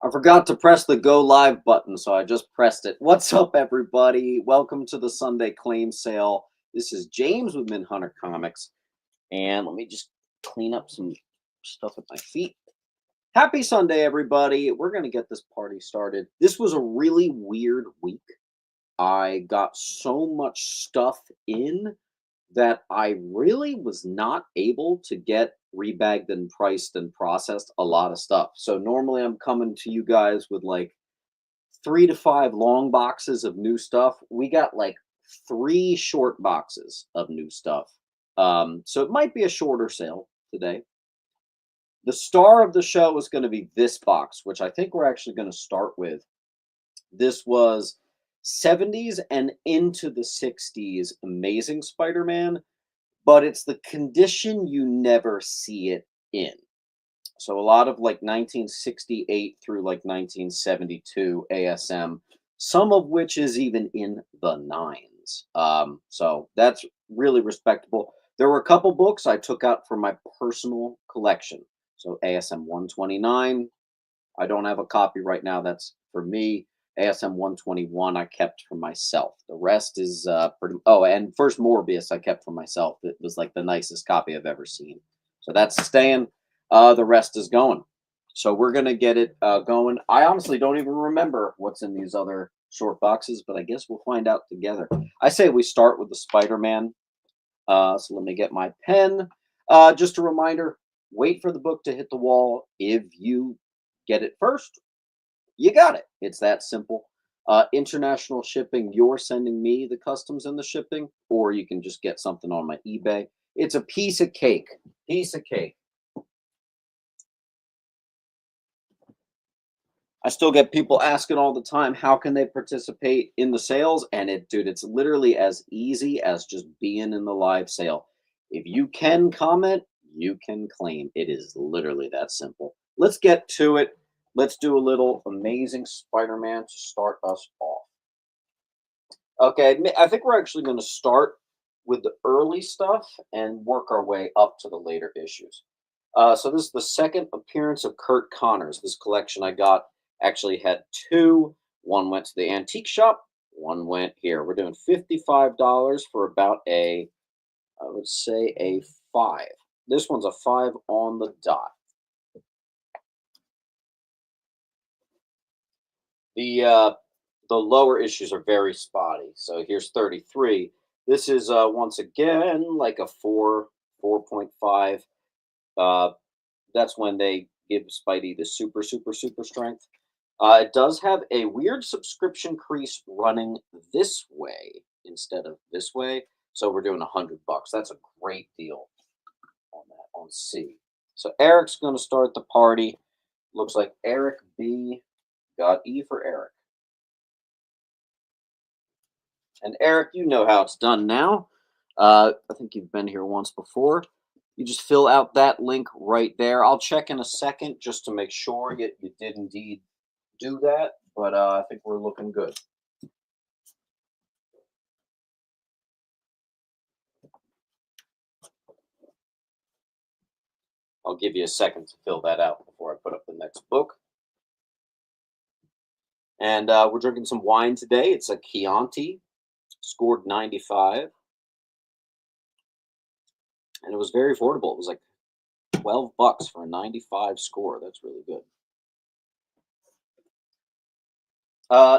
I forgot to press the go live button, so I just pressed it. What's up, everybody? Welcome to the Sunday claim sale. This is James with Hunter Comics, and let me just clean up some stuff at my feet. Happy Sunday, everybody. We're going to get this party started. This was a really weird week. I got so much stuff in that I really was not able to get rebagged and priced and processed a lot of stuff. So normally I'm coming to you guys with like 3 to 5 long boxes of new stuff. We got like 3 short boxes of new stuff. So it might be a shorter sale today. The star of the show is going to be this box, which I think we're actually going to start with. This was 70s and into the 60s Amazing Spider-Man, but it's the condition you never see it in. So a lot of like 1968 through like 1972 ASM, some of which is even in the nines. So that's really respectable. There were a couple books I took out from my personal collection. So ASM 129, I don't have a copy right now. That's for me. ASM 121 I kept for myself. The rest is pretty. Oh, and first Morbius I kept for myself. It was like the nicest copy I've ever seen. So that's staying. The rest is going. So we're gonna get it going. I honestly don't even remember what's in these other short boxes, but I guess we'll find out together. I say we start with the Spider-Man. So let me get my pen. Just a reminder: wait for the book to hit the wall. If you get it first, you got it. It's that simple. International shipping, you're sending me the customs and the shipping, or you can just get something on my eBay. It's a piece of cake. Piece of cake. I still get people asking all the time, how can they participate in the sales? And dude, it's literally as easy as just being in the live sale. If you can comment, you can claim. It is literally that simple. Let's get to it. Let's do a little Amazing Spider-Man to start us off. Okay, I think we're actually going to start with the early stuff and work our way up to the later issues. So this is the second appearance of Kurt Connors. This collection I got actually had 2. One went to the antique shop. One went here. We're doing $55 for about I would say a 5. This one's a 5 on the dot. The lower issues are very spotty. So here's 33. This is once again like a 4.5. That's when they give Spidey the super strength. It does have a weird subscription crease running this way instead of this way. So we're doing $100. That's a great deal on that on C. So Eric's going to start the party. Looks like Eric B got E for Eric. And Eric, you know how it's done now. I think you've been here once before. You just fill out that link right there. I'll check in a second just to make sure you did indeed do that. But I think we're looking good. I'll give you a second to fill that out before I put up the next book. And we're drinking some wine today. It's a Chianti, scored 95. And it was very affordable. It was like $12 for a 95 score. That's really good.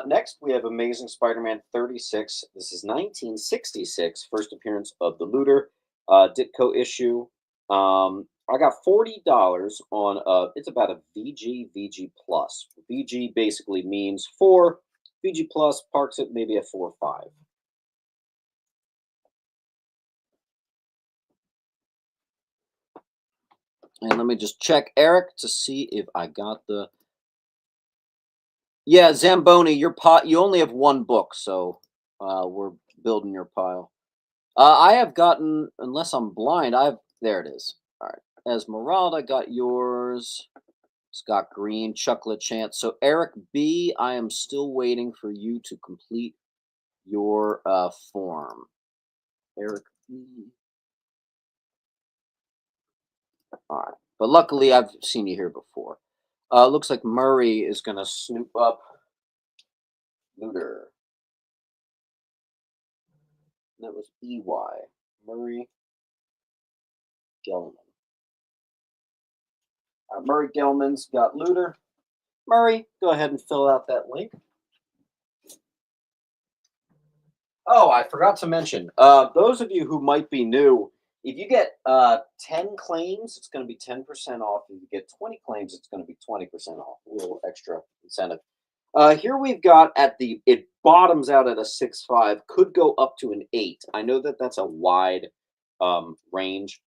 Next, we have Amazing Spider-Man 36. This is 1966, first appearance of the Looter, Ditko issue. I got $40 on, it's about a VG Plus. VG basically means 4. VG Plus parks it maybe a 4 or 5. And let me just check Eric to see if I got the. Yeah, Zamboni, your pot. You only have 1 book, so we're building your pile. I have gotten, unless I'm blind, there it is. All right, Esmeralda got yours. Scott Green, Chucklet Chance. So Eric B, I am still waiting for you to complete your form. Eric B. All right, but luckily I've seen you here before. Looks like Murray is going to snoop up Looter. That was EY. Murray Gelman. Murray Gelman's got Looter. Murray, go ahead and fill out that link. Oh, I forgot to mention, those of you who might be new, if you get 10 claims, it's going to be 10% off. If you get 20 claims, it's going to be 20% off. A little extra incentive. Here we've got it bottoms out at a 6.5, could go up to an 8. I know that that's a wide range,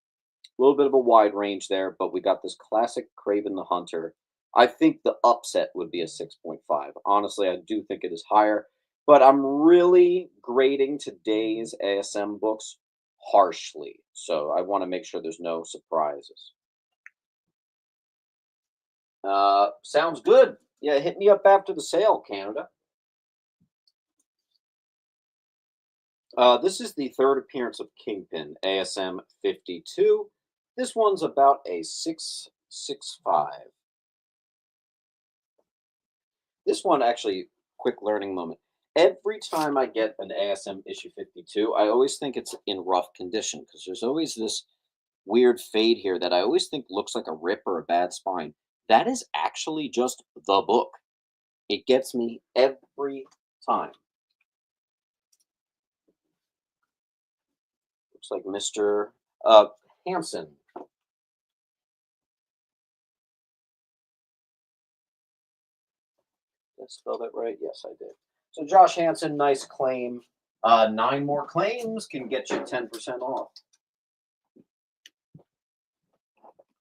a little bit of a wide range there, but we got this classic Craven the Hunter. I think the upset would be a 6.5. Honestly, I do think it is higher, but I'm really grading today's ASM books harshly. So I want to make sure there's no surprises. Sounds good. Yeah, hit me up after the sale, Canada. This is the third appearance of Kingpin, ASM 52. This one's about a 6.65. This one, actually, quick learning moment. Every time I get an ASM issue 52, I always think it's in rough condition because there's always this weird fade here that I always think looks like a rip or a bad spine. That is actually just the book. It gets me every time. Looks like Mr. Hansen. Did I spell that right? Yes, I did. So Josh Hansen, nice claim. 9 more claims can get you 10% off.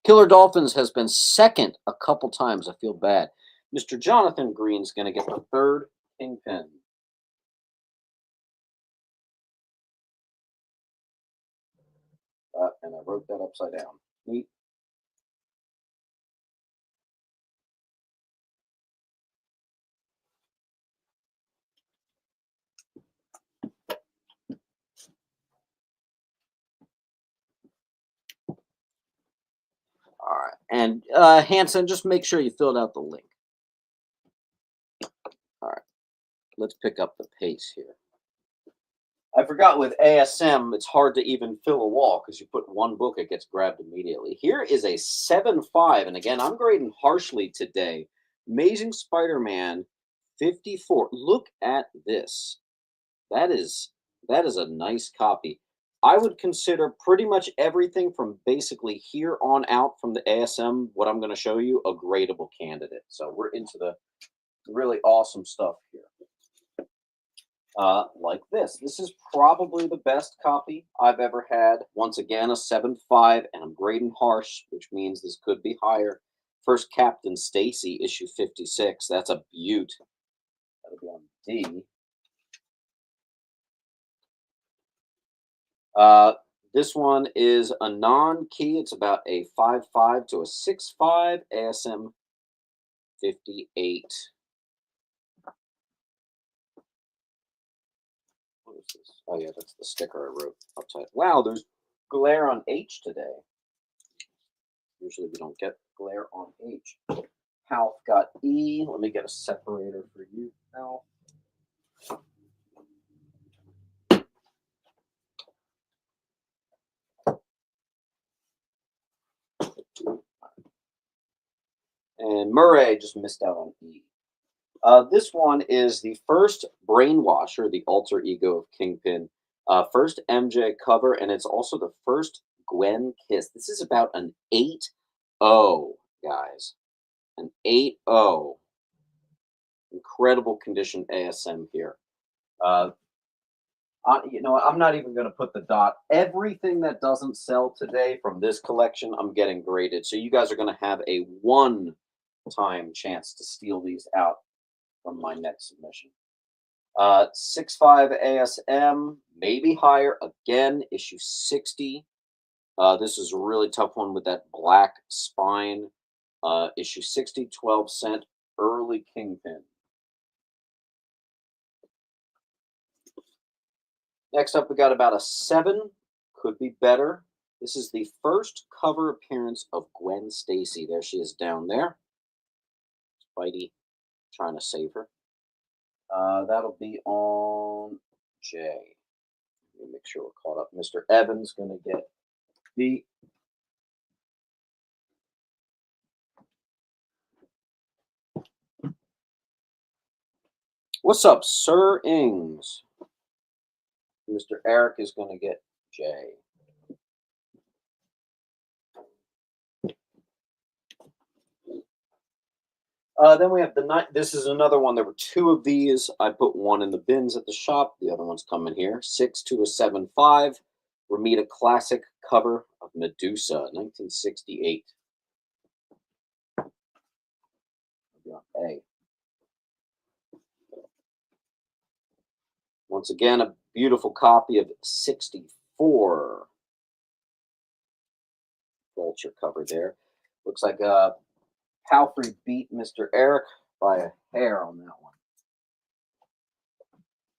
Killer Dolphins has been second a couple times. I feel bad. Mr. Jonathan Green's going to get the third Kingpin. And I wrote that upside down. Neat. All right. And Hanson, just make sure you filled out the link. All right. Let's pick up the pace here. I forgot with ASM, it's hard to even fill a wall because you put one book, it gets grabbed immediately. Here is a 7.5. And again, I'm grading harshly today. Amazing Spider-Man 54. Look at this. That is a nice copy. I would consider pretty much everything from basically here on out from the ASM, what I'm going to show you, a gradable candidate. So we're into the really awesome stuff here. Like this. This is probably the best copy I've ever had. Once again, a 7.5, and I'm grading harsh, which means this could be higher. First Captain Stacy, issue 56. That's a beaut. That'll be on D. This one is a non-key. It's about a 5.5 to a 6.5. ASM 58. What is this? Oh yeah, that's the sticker I wrote upside. Wow, there's glare on H today. Usually we don't get glare on H. Half got E. Let me get a separator for you, Half. And Murray just missed out on E. This one is the first Brainwasher, the alter ego of Kingpin. First MJ cover, and it's also the first Gwen kiss. This is about an 8.0, guys. An 8.0. Incredible condition ASM here. I'm not even going to put the dot. Everything that doesn't sell today from this collection, I'm getting graded. So you guys are going to have a one-time chance to steal these out from my next submission. 6.5 ASM, maybe higher. Again, issue 60. This is a really tough one with that black spine. Issue 60, 12 cent, early Kingpin. Next up, we got about a 7. Could be better. This is the first cover appearance of Gwen Stacy. There she is down there. Fighty, trying to save her. That'll be on J. Let me make sure we're caught up. Mr. Evans going to get B. What's up, Sir Ings? Mr. Eric is going to get J. Then we have the night. This is another one. There were two of these. I put one in the bins at the shop. The other one's coming here. 6 to a 7.5. Ramita Classic cover of Medusa, 1968. A. Once again, a beautiful copy of 64. Vulture cover there. Looks like Palfrey beat Mr. Eric by a hair on that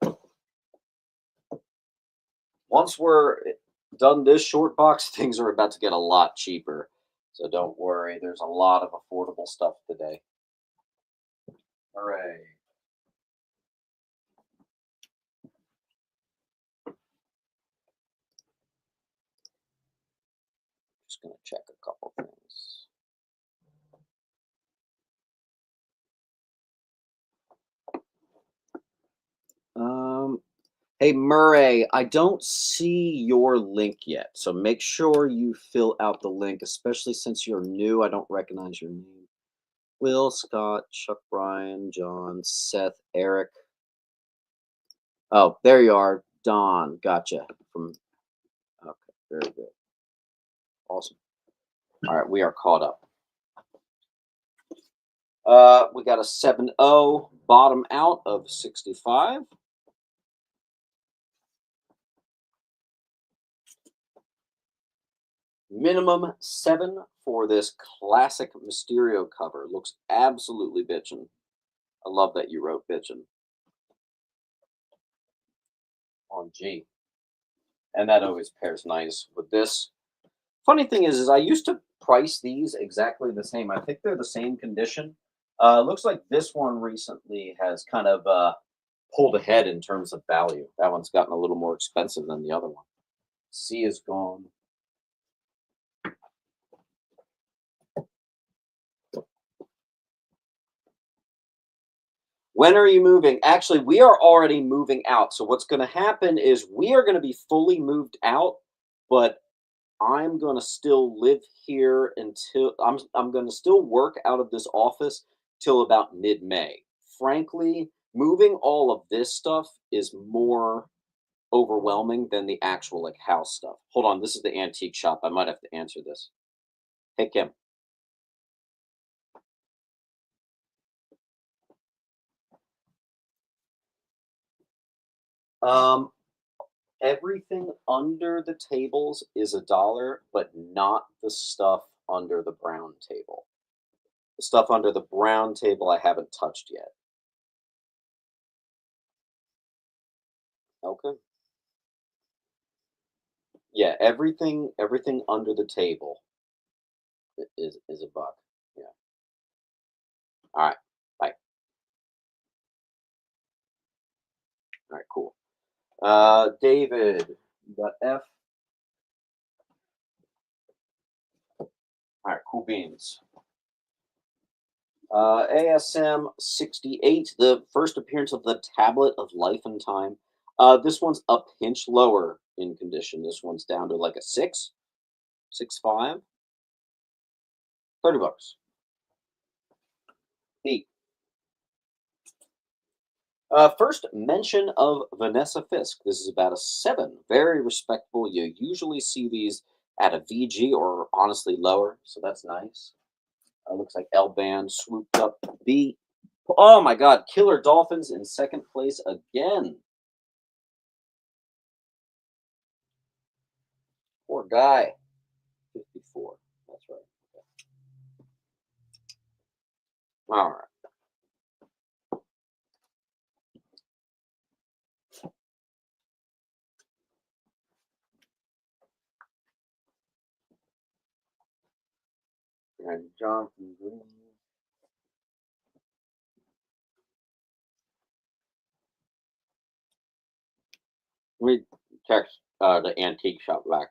one. Once we're done this short box, things are about to get a lot cheaper. So don't worry, there's a lot of affordable stuff today. Hooray. Just going to check a couple things. Hey, Murray, I don't see your link yet, so make sure you fill out the link, especially since you're new. I don't recognize your name. Will, Scott, Chuck, Brian, John, Seth, Eric. Oh, there you are. Don, gotcha. Okay, very good. Awesome. All right, we are caught up. We got a 7-0 bottom out of 65. Minimum 7 for this classic Mysterio cover. Looks absolutely bitchin'. I love that you wrote bitchin' on G. And that always pairs nice with this. Funny thing is I used to price these exactly the same. I think they're the same condition. Looks like this one recently has kind of pulled ahead in terms of value. That one's gotten a little more expensive than the other one. C is gone. When are you moving? Actually, we are already moving out. So what's going to happen is we are going to be fully moved out, but I'm going to still live here until I'm going to still work out of this office till about mid-May. Frankly, moving all of this stuff is more overwhelming than the actual like house stuff. Hold on, this is the antique shop. I might have to answer this. Hey, Kim. Um, Everything under the tables is $1, but not the stuff under the brown table. The stuff under the brown table I haven't touched yet. Okay. Yeah, everything under the table is a buck. Yeah. All right. Bye. All right. Cool. David, you got F. All right. Cool beans. ASM 68, the first appearance of the Tablet of Life and Time. This one's a pinch lower in condition. This one's down to like a 6, 6.5, $30. B. First mention of Vanessa Fisk. This is about a 7. Very respectable. You usually see these at a VG or honestly lower, so that's nice. Looks like L Band swooped up B. Oh my God, Killer Dolphins in second place again. Poor guy. 54. That's right. Okay. All right. And Jonathan Green. Let me text the antique shop back.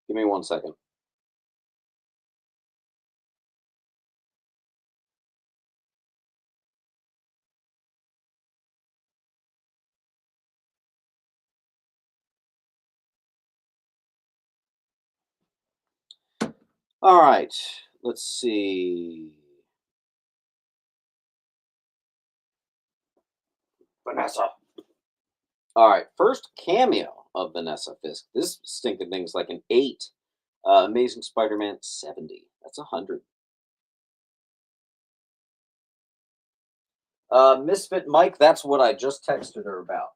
Give me 1 second. All right. Let's see. Vanessa. All right. First cameo of Vanessa Fisk. This stinking thing's like an 8. Amazing Spider-Man 70. That's 100. Misfit Mike, that's what I just texted her about.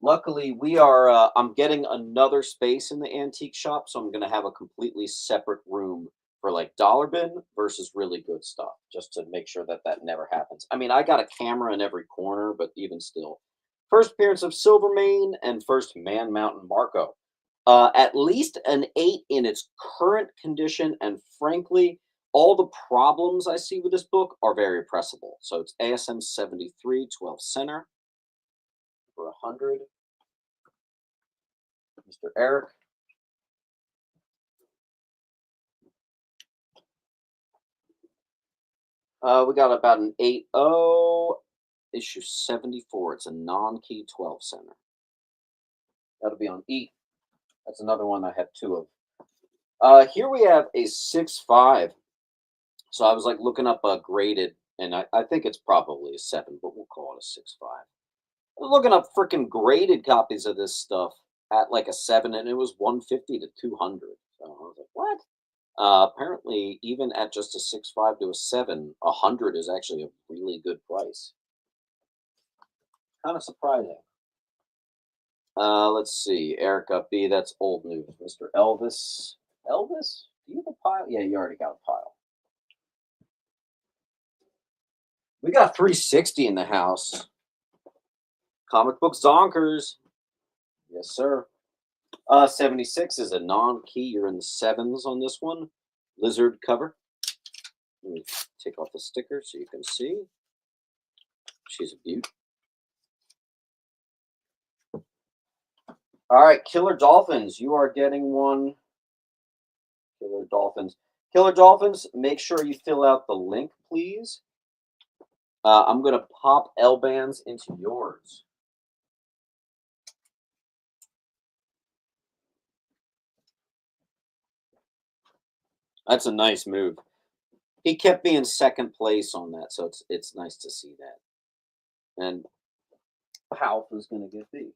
Luckily, we are. I'm getting another space in the antique shop, so I'm going to have a completely separate room for like dollar bin versus really good stuff, just to make sure that that never happens. I mean, I got a camera in every corner, but even still, first appearance of Silvermane and first Man Mountain Marco. At least an 8 in its current condition, and frankly, all the problems I see with this book are very pressable. So it's ASM 73, 12 center for 100. Mr. Eric. We got about an 8.0, issue 74. It's a non-key 12 center. That'll be on E. That's another one I have 2 of. Here we have a 6.5. So I was like looking up a graded, and I think it's probably a 7, but we'll call it a 6.5. I was looking up freaking graded copies of this stuff at like a 7, and it was 150 to 200. So I was like, what? Apparently, even at just a 6.5 to a 7, 100 is actually a really good price. Kind of surprising. Let's see. Erica B, that's old news. Mr. Elvis. Elvis? Do you have a pile? Yeah, you already got a pile. We got 360 in the house. Comic book zonkers. Yes, sir. 76 is a non-key. You're in the 7s on this one. Lizard cover. Let me take off the sticker so you can see. She's a beaut. All right, Killer Dolphins. You are getting one. Killer Dolphins. Killer Dolphins, make sure you fill out the link, please. I'm going to pop L-bands into yours. That's a nice move. He kept me in second place on that, so it's nice to see that. And Half is going to get B.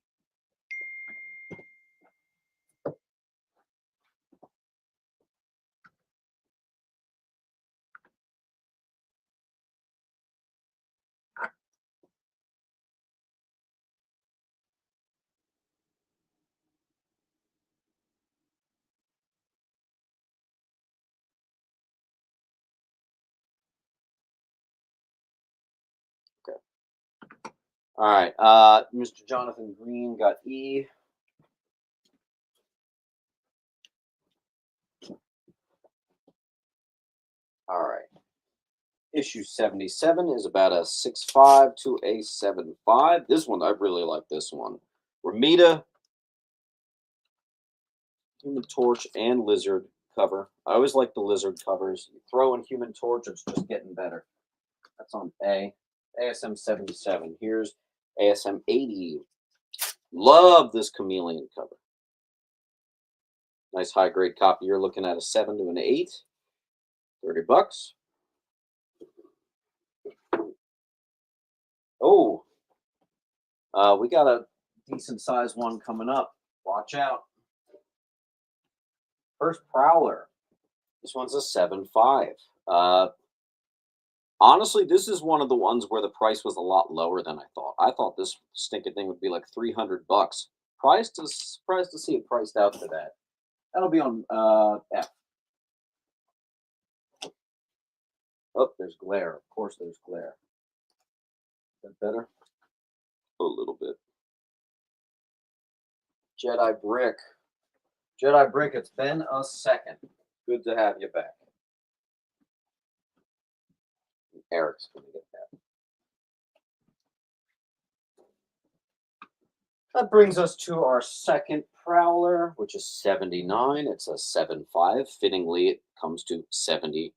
Okay. All right. Mr. Jonathan Green got E. All right. Issue 77 is about a 6.5 to a 7.5. This one, I really like this one. Ramita, Human Torch, and Lizard cover. I always like the Lizard covers. You throw in Human Torch, it's just getting better. That's on A. ASM 77. Here's ASM 80. Love this chameleon cover. Nice high grade copy. You're looking at a 7 to an 8. $30. Oh, we got a decent sized one coming up. Watch out. First Prowler. This one's a 7.5. Honestly, this is one of the ones where the price was a lot lower than I thought. I thought this stinking thing would be like $300. Surprised to see it priced out to that. That'll be on F. Oh, there's glare. Of course, there's glare. Is that better? A little bit. Jedi Brick. Jedi Brick, it's been a second. Good to have you back. Eric's going to get that. That brings us to our second Prowler, which is $79. It's a 7.5. Fittingly, it comes to $75.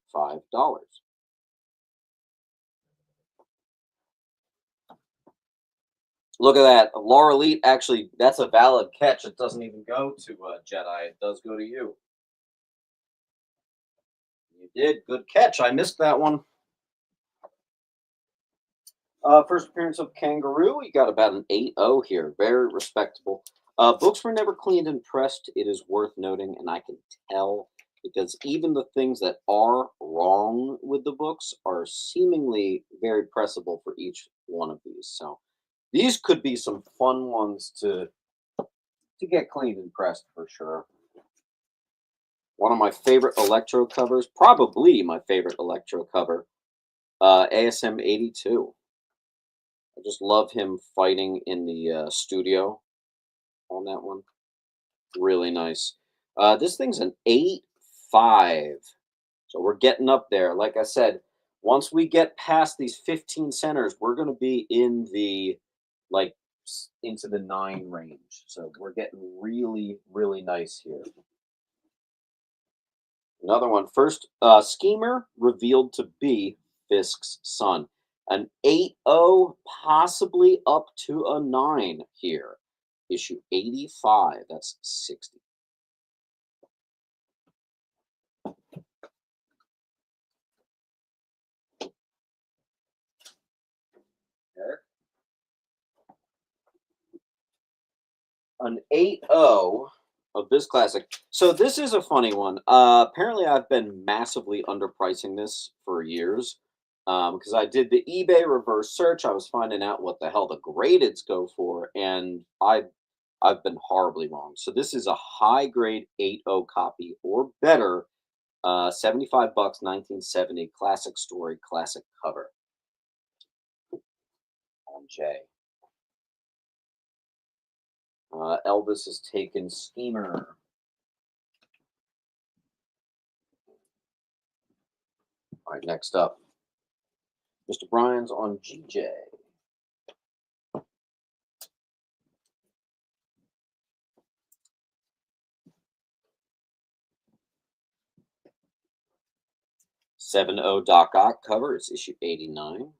Look at that. Laura Elite, actually, that's a valid catch. It doesn't even go to Jedi. It does go to you. You did. Good catch. I missed that one. First appearance of Kangaroo. You got about an 8.0 here. Very respectable. Books were never cleaned and pressed. It is worth noting, and I can tell because even the things that are wrong with the books are seemingly very pressable for each one of these. So these could be some fun ones to get cleaned and pressed for sure. One of my favorite Electro covers, probably my favorite Electro cover, ASM 82. I just love him fighting in the studio on that one. Really nice. This thing's an 8.5. So we're getting up there. Like I said, once we get past these 15 centers, we're going to be in the, like, into the 9 range. So we're getting really, really nice here. Another one. First, Schemer revealed to be Fisk's son. An 8.0, possibly up to a 9 here. Issue 85. That's 60. Eric? An 8.0 of this classic. So this is a funny one. Apparently, I've been massively underpricing this for years because I did the eBay reverse search. I was finding out what the hell the gradeds go for, and I've been horribly wrong. So this is a high grade 8.0 copy or better. $75, 1970, classic story, classic cover. On J. Elvis has taken Schemer. All right, next up, Mr. Bryan's on GJ. $7.0 Doc Ock cover. It's issue 89.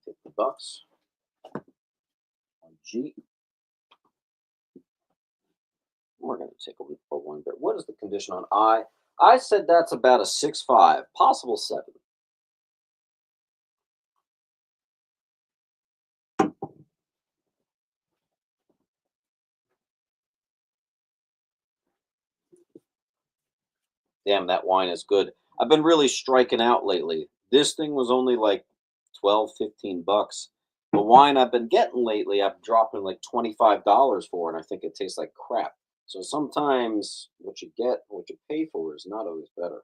$50 on G. We're going to take a one bit. What is the condition on I? I said that's about a 6.5, possible 7. Damn, that wine is good. I've been really striking out lately. This thing was only like 12, $15. The wine I've been getting lately, I'm dropping like $25 for, and I think it tastes like crap. So sometimes what you get, what you pay for, is not always better.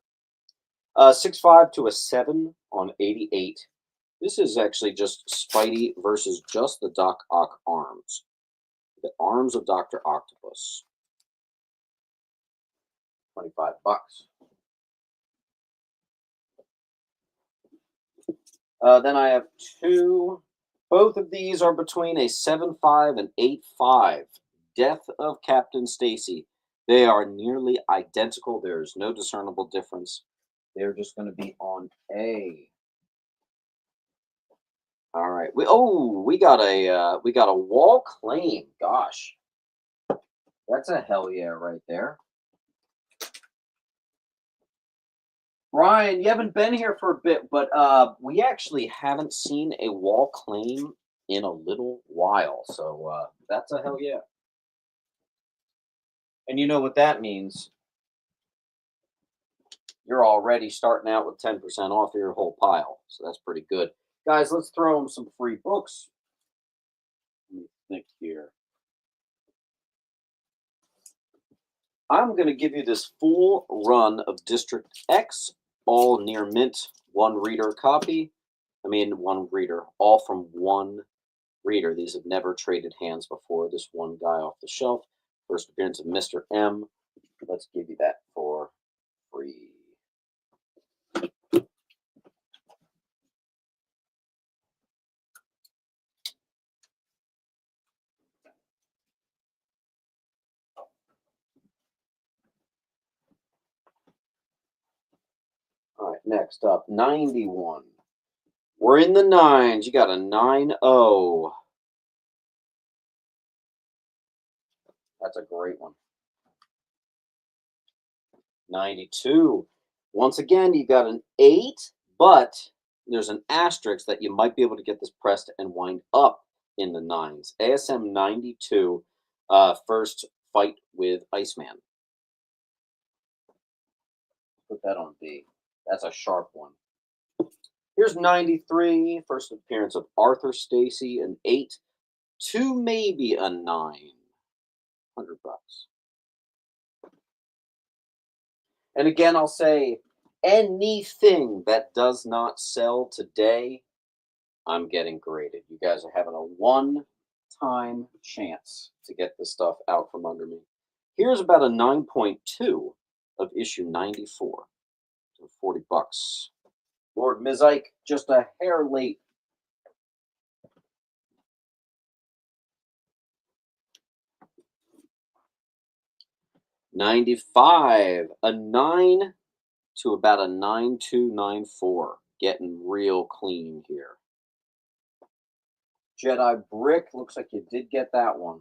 6.5 to a 7 on 88. This is actually just Spidey versus just the Doc Ock arms. The arms of Dr. Octopus. $25. Then I have two. Both of these are between a 7.5 and 8.5. Death of Captain Stacy. They are nearly identical. There's no discernible difference. They're just going to be on A. All right. We got a wall claim. Gosh, that's a hell yeah right there. Brian, you haven't been here for a bit, but we actually haven't seen a wall claim in a little while. So that's a hell yeah. And you know what that means. You're already starting out with 10% off your whole pile. So that's pretty good. Guys, let's throw them some free books. Let me think here. I'm going to give you this full run of District X, all near mint, one reader copy. One reader, all from one Reader. These have never traded hands before. This one guy off the shelf. First appearance of Mr. M. Let's give you that for free. All right, next up, 91. We're in the nines. You got a 9-0. That's a great one. 92. Once again, you got an 8, but there's an asterisk that you might be able to get this pressed and wind up in the nines. ASM 92, first fight with Iceman. Put that on B. That's a sharp one. Here's 93, first appearance of Arthur Stacy, an 8, 2, maybe a 9. $100. And again, I'll say anything that does not sell today, I'm getting graded. You guys are having a one-time chance to get this stuff out from under me. Here's about a 9.2 of issue 94. $40. Lord Mizike, just a hair late. $95, a 9 to about a 9294. Getting real clean here. Jedi Brick, looks like you did get that one.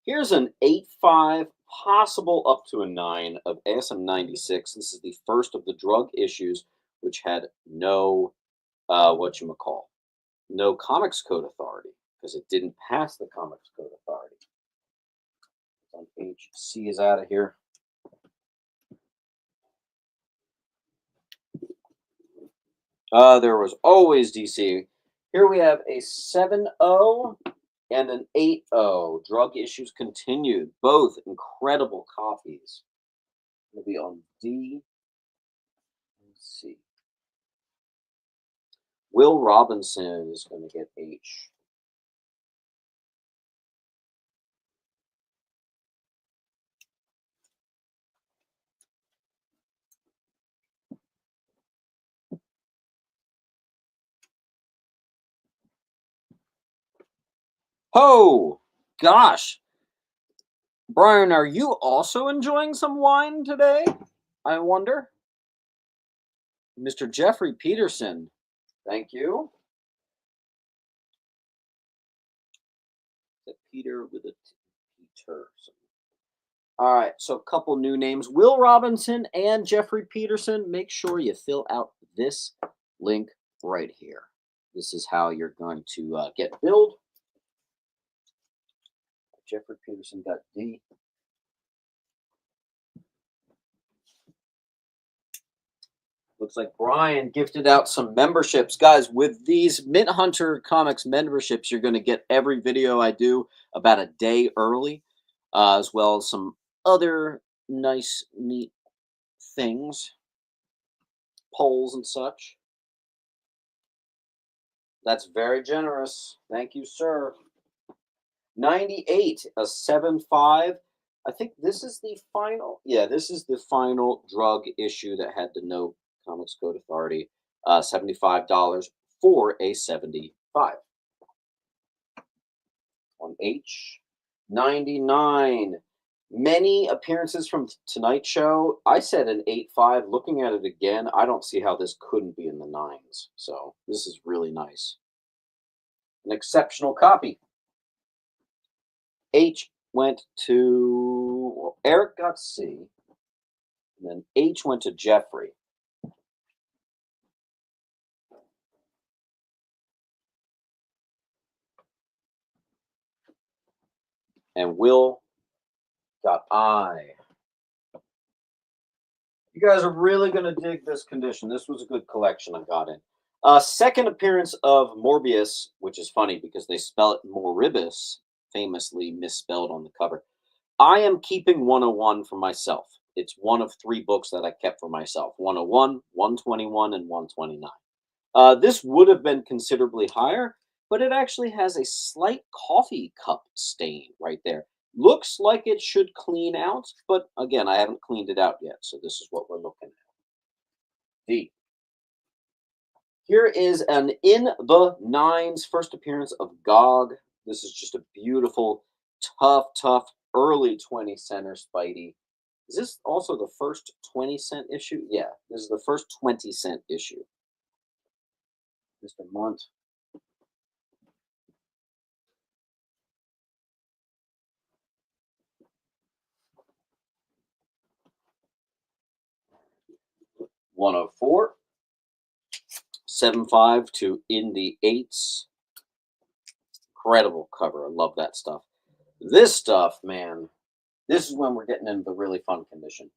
Here's an 8.5, possible up to a 9 of ASM 96. This is the first of the drug issues, which had no, no Comics Code Authority, because it didn't pass the Comics Code Authority. HC is out of here. There was always DC. Here we have a 7.0 and an 8.0. Drug issues continued. Both incredible copies. It'll be on D and C. Will Robinson is going to get H. Oh, gosh. Brian, are you also enjoying some wine today? I wonder. Mr. Jeffrey Peterson. Thank you. Peter with a Peter. All right, so a couple new names. Will Robinson and Jeffrey Peterson. Make sure you fill out this link right here. This is how you're going to get billed. Jeffrey Peterson got D. Looks like Brian gifted out some memberships. Guys, with these Mint Hunter Comics memberships, you're going to get every video I do about a day early, as well as some other nice, neat things, polls and such. That's very generous. Thank you, sir. 98, a 7.5. I think this is the final. Yeah, this is the final drug issue that had the no Comics Code Authority. $75 for a 75. On H. 99. Many appearances from Tonight Show. I said an 8.5. Looking at it again, I don't see how this couldn't be in the 9s. So this is really nice. An exceptional copy. H went to, well, Eric got C. And then H went to Jeffrey. And Will got I. You guys are really going to dig this condition. This was a good collection I got in. Second appearance of Morbius, which is funny because they spell it Moribus, famously misspelled on the cover. I am keeping 101 for myself. It's one of three books that I kept for myself: 101, 121, and 129. This would have been considerably higher, but it actually has a slight coffee cup stain right there. Looks like it should clean out, but again, I haven't cleaned it out yet, so this is what we're looking at. D. Here is an in the nines first appearance of Gog. This is just a beautiful, tough, early 20 center Spidey. Is this also the first 20 cent issue? Yeah, this is the first 20 cent issue. Mr. Mont. $104. 7.5 to in the eights. Incredible cover. I love that stuff. This stuff, man, this is when we're getting into the really fun condition.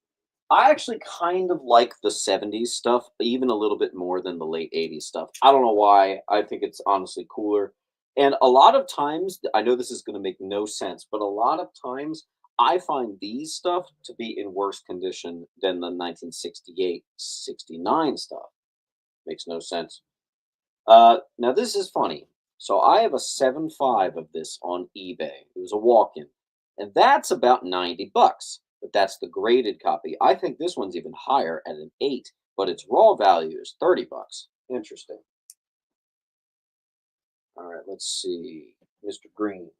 I actually kind of like the 70s stuff, even a little bit more than the late 80s stuff. I don't know why. I think it's honestly cooler. And a lot of times, I know this is going to make no sense, but a lot of times I find these stuff to be in worse condition than the 1968, 69 stuff. Makes no sense. Now this is funny. So I have a 7.5 of this on eBay. It was a walk-in, and that's about $90. But that's the graded copy. I think this one's even higher at an 8, but its raw value is $30. Interesting. All right, let's see, Mr. Green.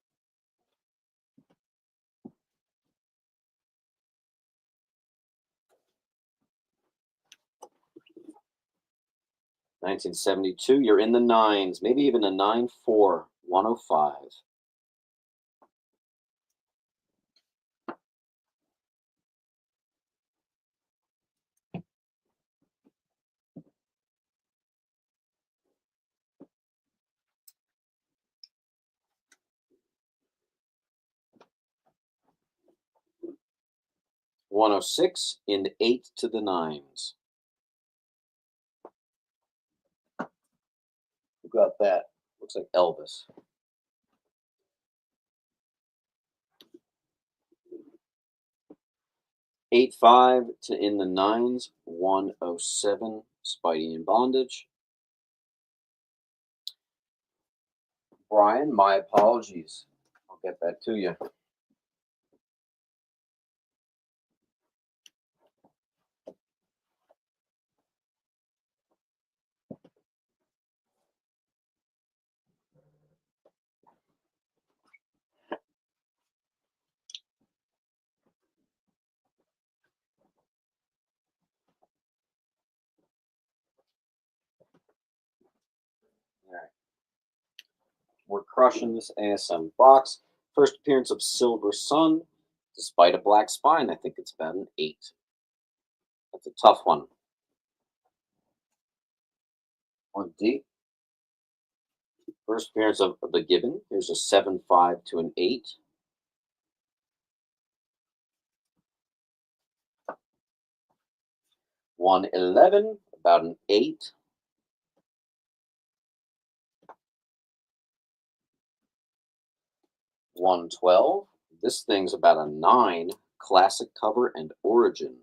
$1972. You're in the nines, maybe even a 9.4. 105. $106 in the 8 to the nines. Who got that? Looks like Elvis. 8.5 to in the nines. 107. Spidey in bondage. Brian, my apologies. I'll get that to you. All right. We're crushing this ASM box. First appearance of Silver Sun. Despite a black spine, I think it's about an 8. That's a tough one. On D. First appearance of the Gibbon. Here's a 7.5 to an 8. $111, about an 8. $112. This thing's about a 9. Classic cover and origin.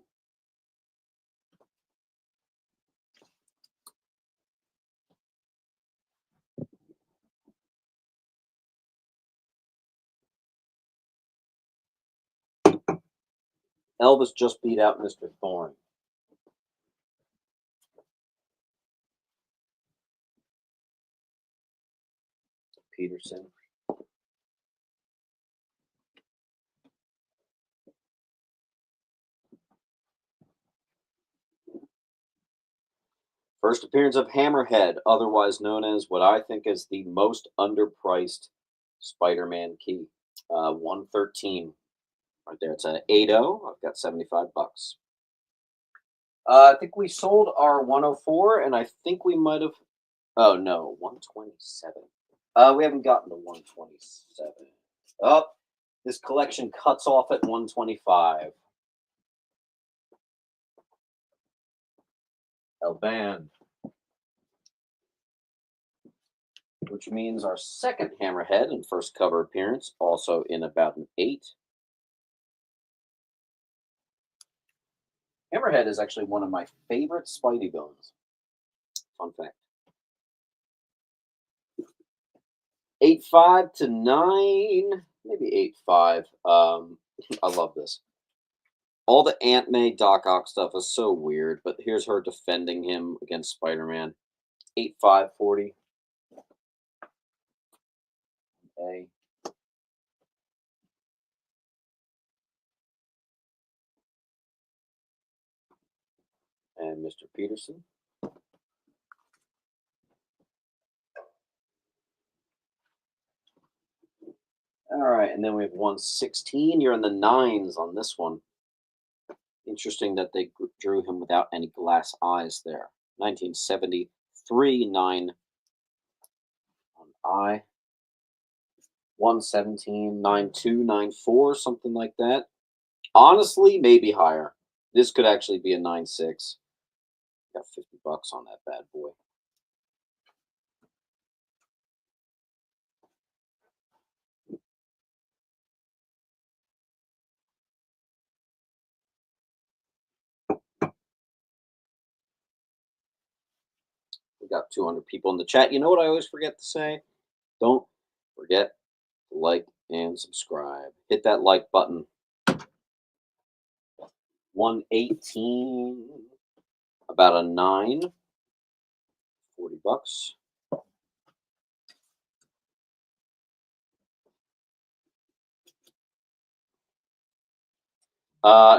Elvis just beat out Mr. Thorne. Peterson. First appearance of Hammerhead, otherwise known as what I think is the most underpriced Spider-Man key. 113 right there. It's an 8.0. I've got $75. I think we sold our 104, and I think we might have. Oh no, 127. We haven't gotten to 127. Oh, this collection cuts off at 125. Elban. Which means our second Hammerhead and first cover appearance, also in about an 8. Hammerhead is actually one of my favorite Spidey villains. Fun fact. 8-5 to 9, maybe 8-5. I love this. All the Aunt May Doc Ock stuff is so weird, but here's her defending him against Spider-Man. 8-5 40. A. And Mr. Peterson. All right, and then we have 116. You're in the 9s on this one. Interesting that they drew him without any glass eyes there. 1973, 9 on eye. 117, 92, 94, something like that. Honestly, maybe higher. This could actually be a 9.6. Got $50 on that bad boy. We got 200 people in the chat. You know what I always forget to say? Don't forget to like and subscribe. Hit that like button. 118, about a 9, $40.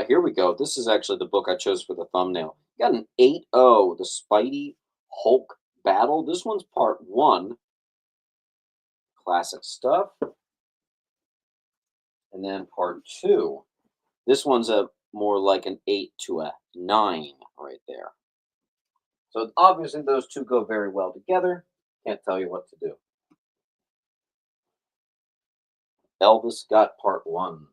Here we go. This is actually the book I chose for the thumbnail. Got an 8-0, the Spidey Hulk battle. This one's part 1. Classic stuff. And then part 2. This one's a more like an 8 to a 9 right there. So obviously those two go very well together. Can't tell you what to do. Elvis got part 1.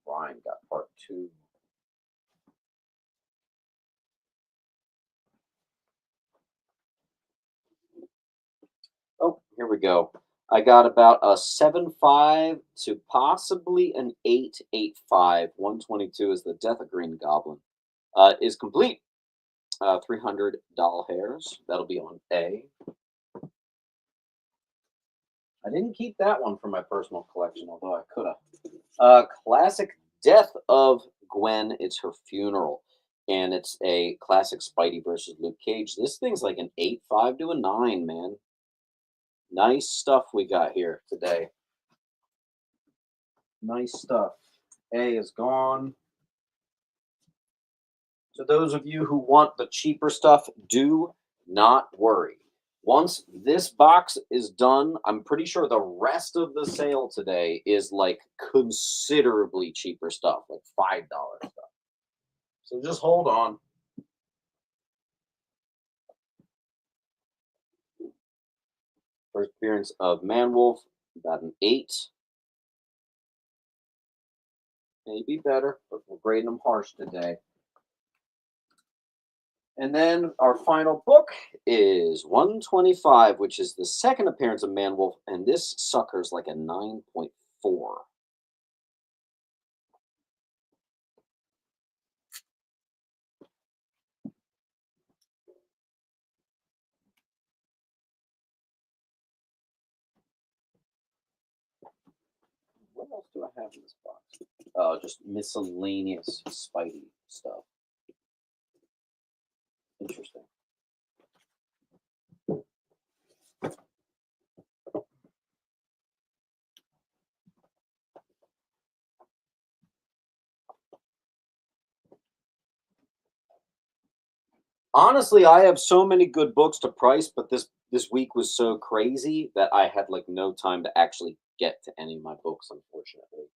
Brian got part 2. Oh, here we go. I got about a 7.5 to possibly an 8.85. 122 is the Death of Green Goblin. Is complete. 300 doll hairs. That'll be on A. I didn't keep that one for my personal collection, although I could have. Classic Death of Gwen. It's her funeral. And it's a classic Spidey versus Luke Cage. This thing's like an 8.5 to a 9, man. Nice stuff we got here today. Nice stuff. A is gone. So those of you who want the cheaper stuff, do not worry. Once this box is done, I'm pretty sure the rest of the sale today is like considerably cheaper stuff, like $5 stuff. So just hold on. First appearance of Man-Wolf, about an 8. Maybe better, but we're grading them harsh today. And then our final book is 125, which is the second appearance of Man-Wolf, and this sucker's like a 9.4. What else do I have in this box? Just miscellaneous Spidey stuff. Interesting. Honestly, I have so many good books to price, but this week was so crazy that I had like no time to actually get to any of my books, unfortunately.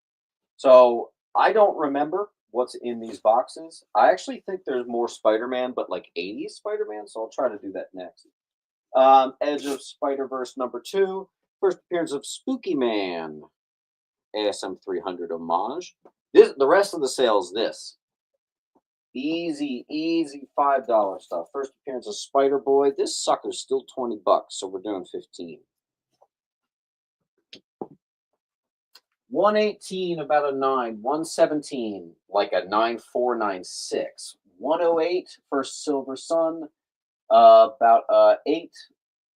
So I don't remember what's in these boxes. I actually think there's more Spider-Man, but like 80s Spider-Man, so I'll try to do that next. Edge of Spider-Verse #2, first appearance of Spooky Man, ASM 300 homage. The rest of the sale is this. Easy $5 stuff. First appearance of Spider-Boy. This sucker's still $20, so we're doing 15. 118 about a 9, 117 like a 9496, 108 for Silver Sun, about 8,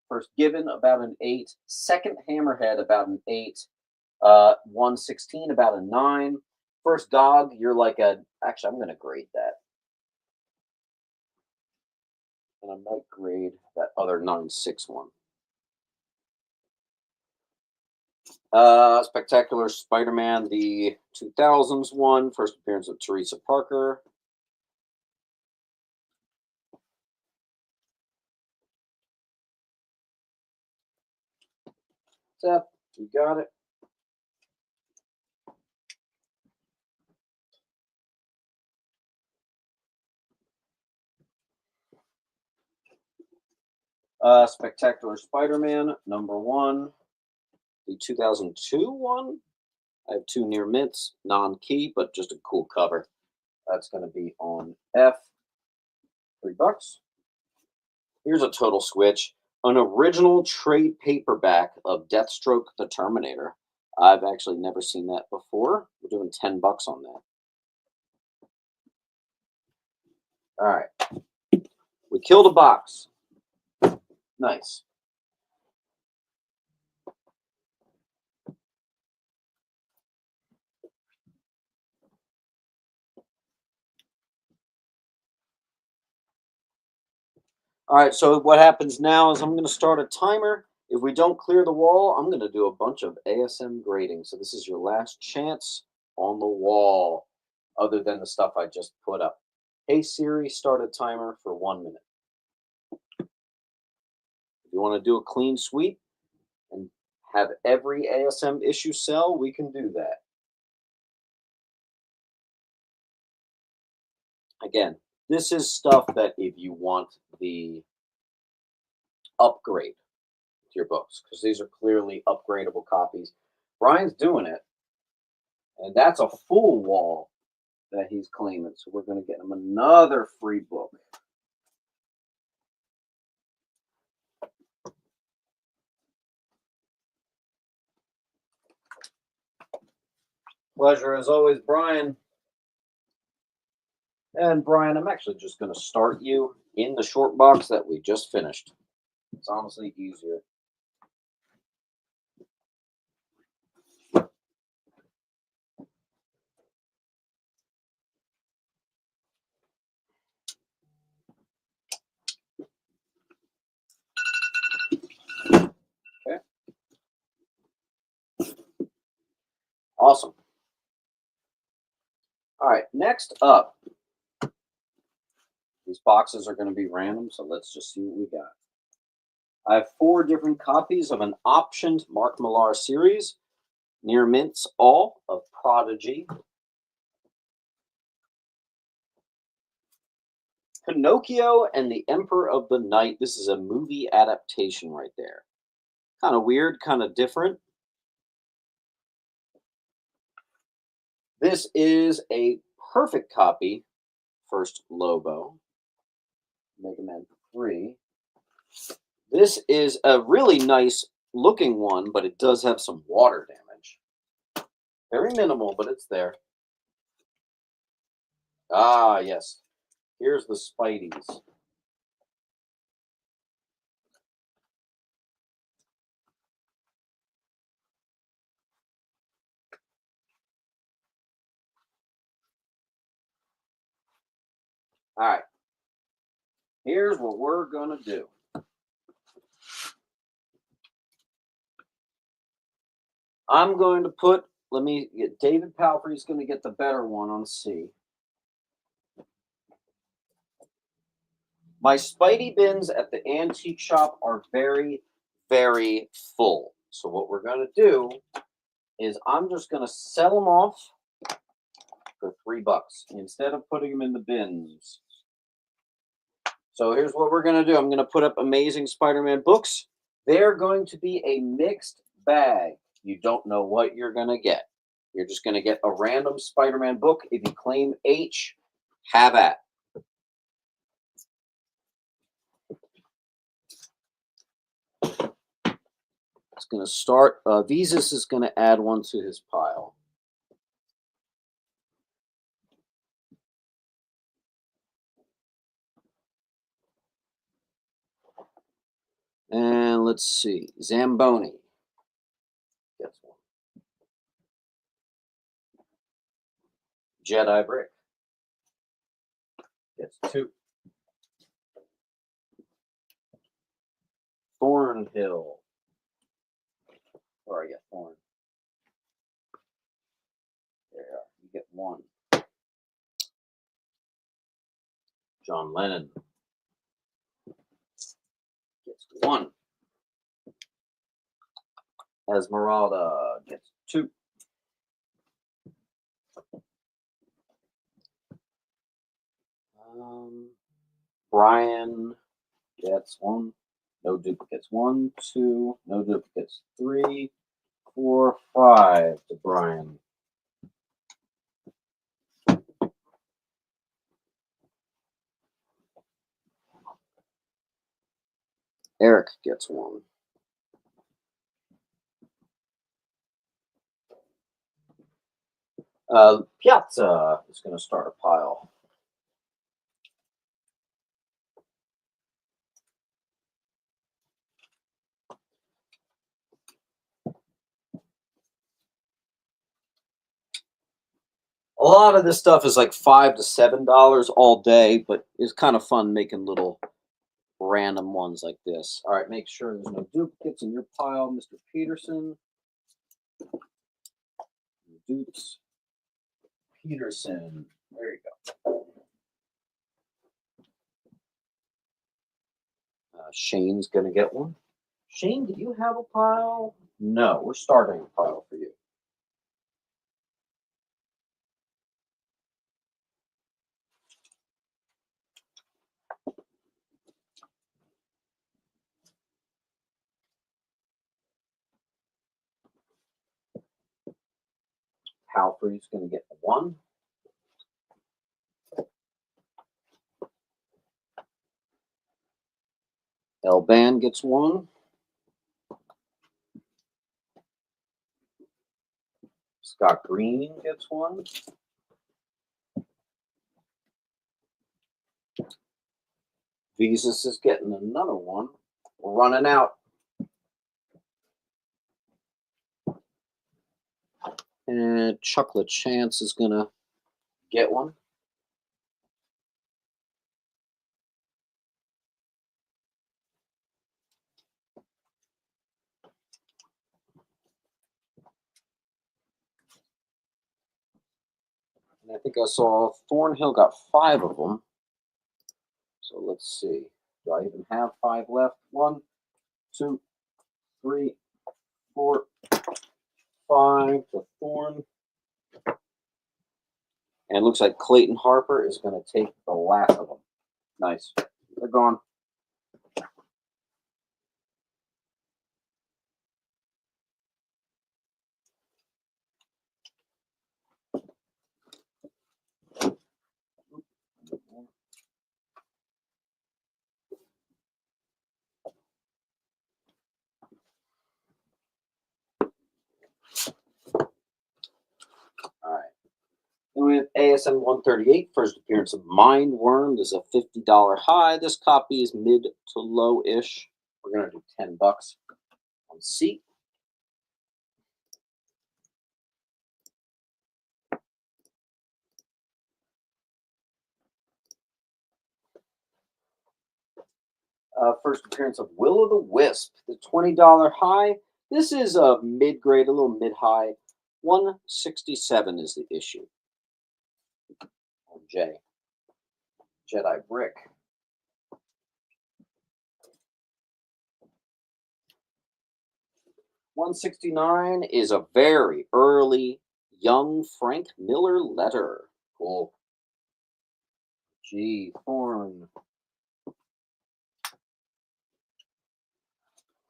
first Given about an 8, second Hammerhead about an 8, 116 about a 9, first Dog you're like a, actually I'm going to grade that, and I might grade that other 961. Spectacular Spider-Man, the 2000s one, first appearance of Teresa Parker. Step, you got it. Spectacular Spider-Man, number 1, the 2002 one. I have 2 near mints, non-key, but just a cool cover. That's going to be on F, $3. Here's a total switch. An original trade paperback of Deathstroke the Terminator. I've actually never seen that before. We're doing $10 on that. All right. We killed a box. Nice. All right, so what happens now is I'm going to start a timer. If we don't clear the wall, I'm going to do a bunch of ASM grading. So this is your last chance on the wall, other than the stuff I just put up. Hey Siri, start a timer for 1 minute. If you want to do a clean sweep and have every ASM issue sell, we can do that. Again, this is stuff that if you want the upgrade to your books, because these are clearly upgradable copies. Brian's doing it, and that's a full wall that he's claiming. So we're going to get him another free book. Pleasure as always, Brian. And Brian, I'm actually just going to start you in the short box that we just finished. It's honestly easier. Okay. Awesome. All right, next up, these boxes are going to be random, so let's just see what we got. I have 4 different copies of an optioned Mark Millar series, near mints all of Prodigy, Pinocchio and the Emperor of the Night. This is a movie adaptation right there. Kind of weird, kind of different. This is a perfect copy. First Lobo, Mega Man 3. This is a really nice looking one, but it does have some water damage. Very minimal, but it's there. Ah, yes. Here's the Spideys. All right. Here's what we're going to do. I'm going to put, David Palfrey's going to get the better one on C. My Spidey bins at the antique shop are very, very full. So what we're going to do is I'm just going to sell them off for $3 instead of putting them in the bins. So here's what we're going to do. I'm going to put up Amazing Spider-Man books. They're going to be a mixed bag. You don't know what you're going to get. You're just going to get a random Spider-Man book. If you claim H, have at. It's going to start. Visas is going to add one to his pile. And let's see. Zamboni gets one. Jedi Brick gets two. Thornhill. Where I get Thorn? There you are. You get one. John Lennon gets one. Esmeralda gets two. Brian gets one. No duplicates. 1, 2. No duplicates. 3, 4, 5 to Brian. Eric gets one. Piazza is going to start a pile. A lot of this stuff is like $5 to $7 all day, but it's kind of fun making little random ones like this. All right, make sure there's no duplicates in your pile, Mr. Peterson. Dukes. Peterson. There you go. Shane's going to get one. Shane, do you have a pile? No, we're starting a pile for you. Palfrey's going to get one. Elban gets one. Scott Green gets one. Visas is getting another one. We're running out. And Chocolate Chance is going to get one. And I think I saw Thornhill got 5 of them. So let's see. Do I even have 5 left? 1, 2, 3, 4, 5 to Thorn. And it looks like Clayton Harper is going to take the last of them. Nice. They're gone. All right. Then we have ASM 138, first appearance of Mindworm. This is a $50 high. This copy is mid to low-ish. We're going to do $10 on C. First appearance of Will-O-the-Wisp, the $20 high. This is a mid-grade, a little mid-high. 167 is the issue. Oh, J. Jedi Brick. $169 is a very early young Frank Miller letter. Cool. G. Thorn.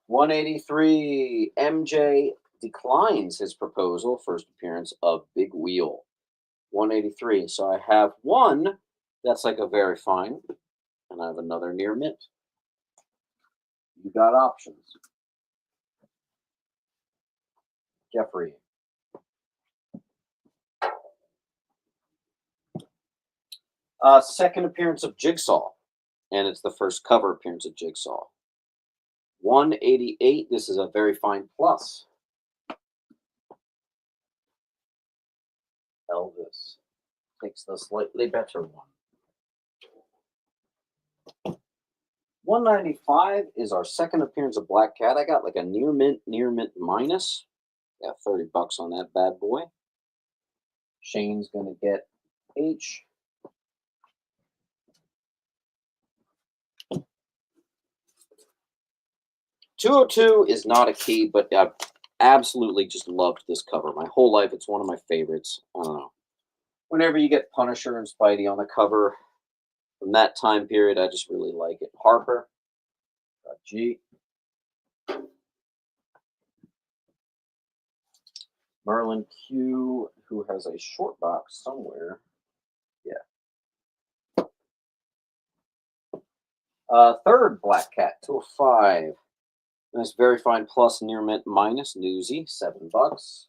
183. MJ declines his proposal. First appearance of Big Wheel. 183. So I have one that's like a very fine, and I have another near mint. You got options. Jeffrey. Second appearance of Jigsaw, and it's the first cover appearance of Jigsaw. 188. This is a very fine plus. Elvis takes the slightly better one. 195 is our second appearance of Black Cat. I got like a near mint minus. Got 30 bucks on that bad boy. Shane's gonna get H. $202 is not a key, but I've absolutely just loved this cover. My whole life, it's one of my favorites. I don't know. Whenever you get Punisher and Spidey on the cover from that time period, I just really like it. Harper, G. Merlin Q, who has a short box somewhere. Yeah. Third Black Cat, 205. Nice, very fine plus, near mint minus, Newsy, $7. Let's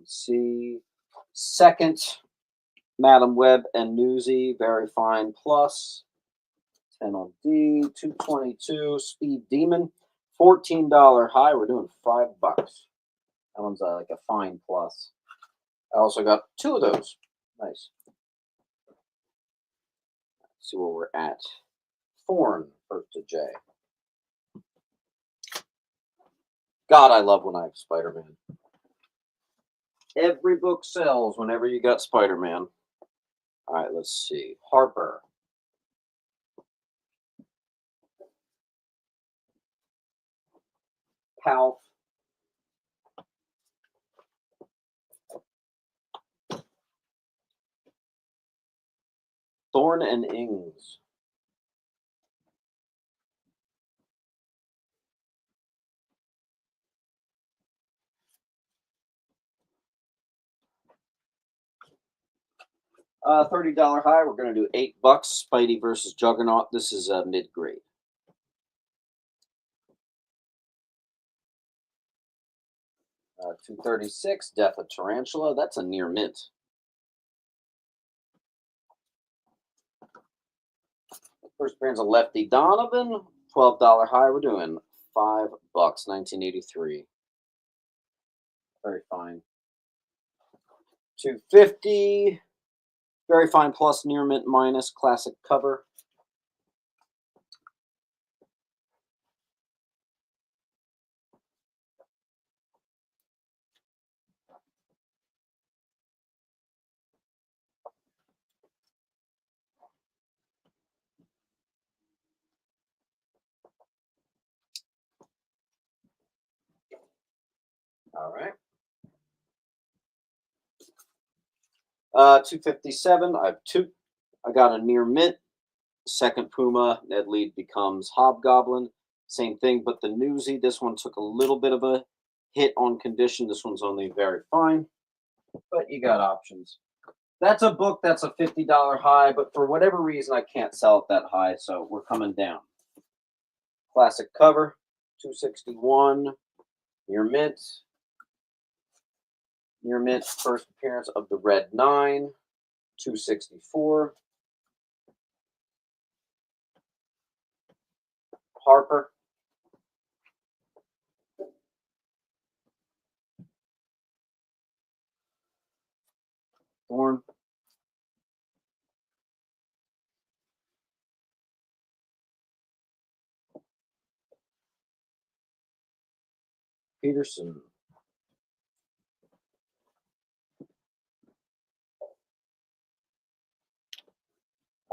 see. Second, Madam Web and Newsy, very fine plus, 10 on D, 222. Speed Demon, $14 high. We're doing $5. That one's like a fine plus. I also got 2 of those. Nice. Let's see where we're at. Thorn, first to J. God, I love when I have Spider-Man. Every book sells whenever you got Spider-Man. All right, let's see. Harper. Palf. Thorn and Ings. $30 high. We're going to do $8. Spidey versus Juggernaut. This is mid-grade. $236. Death of Tarantula. That's a near mint. First appearance of Lefty Donovan. $12 high. We're doing $5. 1983. Very fine. $250. Very fine plus, near mint minus, classic cover. All right. 257. I have 2. I got a near mint. Second Puma. Ned Lead becomes Hobgoblin. Same thing, but the Newsy. This one took a little bit of a hit on condition. This one's only very fine, but you got options. That's a book that's a $50 high, but for whatever reason, I can't sell it that high, so we're coming down. Classic cover. 261. Near mint. Near mint, first appearance of the Red 9, 264. Harper. Thorn. Peterson.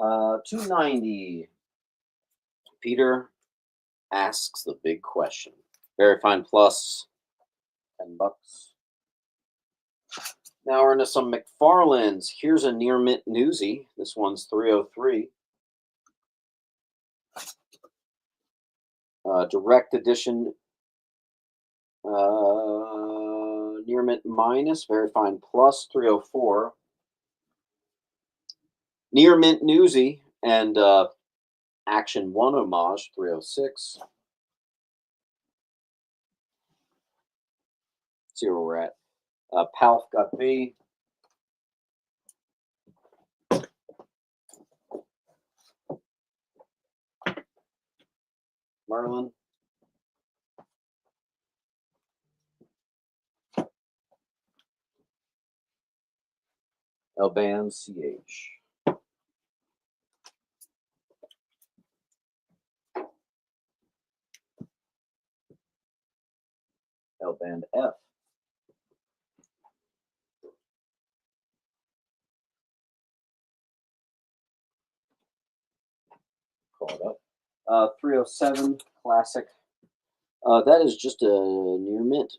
$290. Peter asks the big question. Very fine plus, $10. Now we're into some McFarlane's. Here's a near mint Newsy. This one's 303. Direct edition near mint minus, very fine plus, 304. Near mint Newsy and Action 1 homage, 306. See where we're at. Palf got B. Merlin. L-band CH. L-band F. Call it up. 307 classic. That is just a near mint.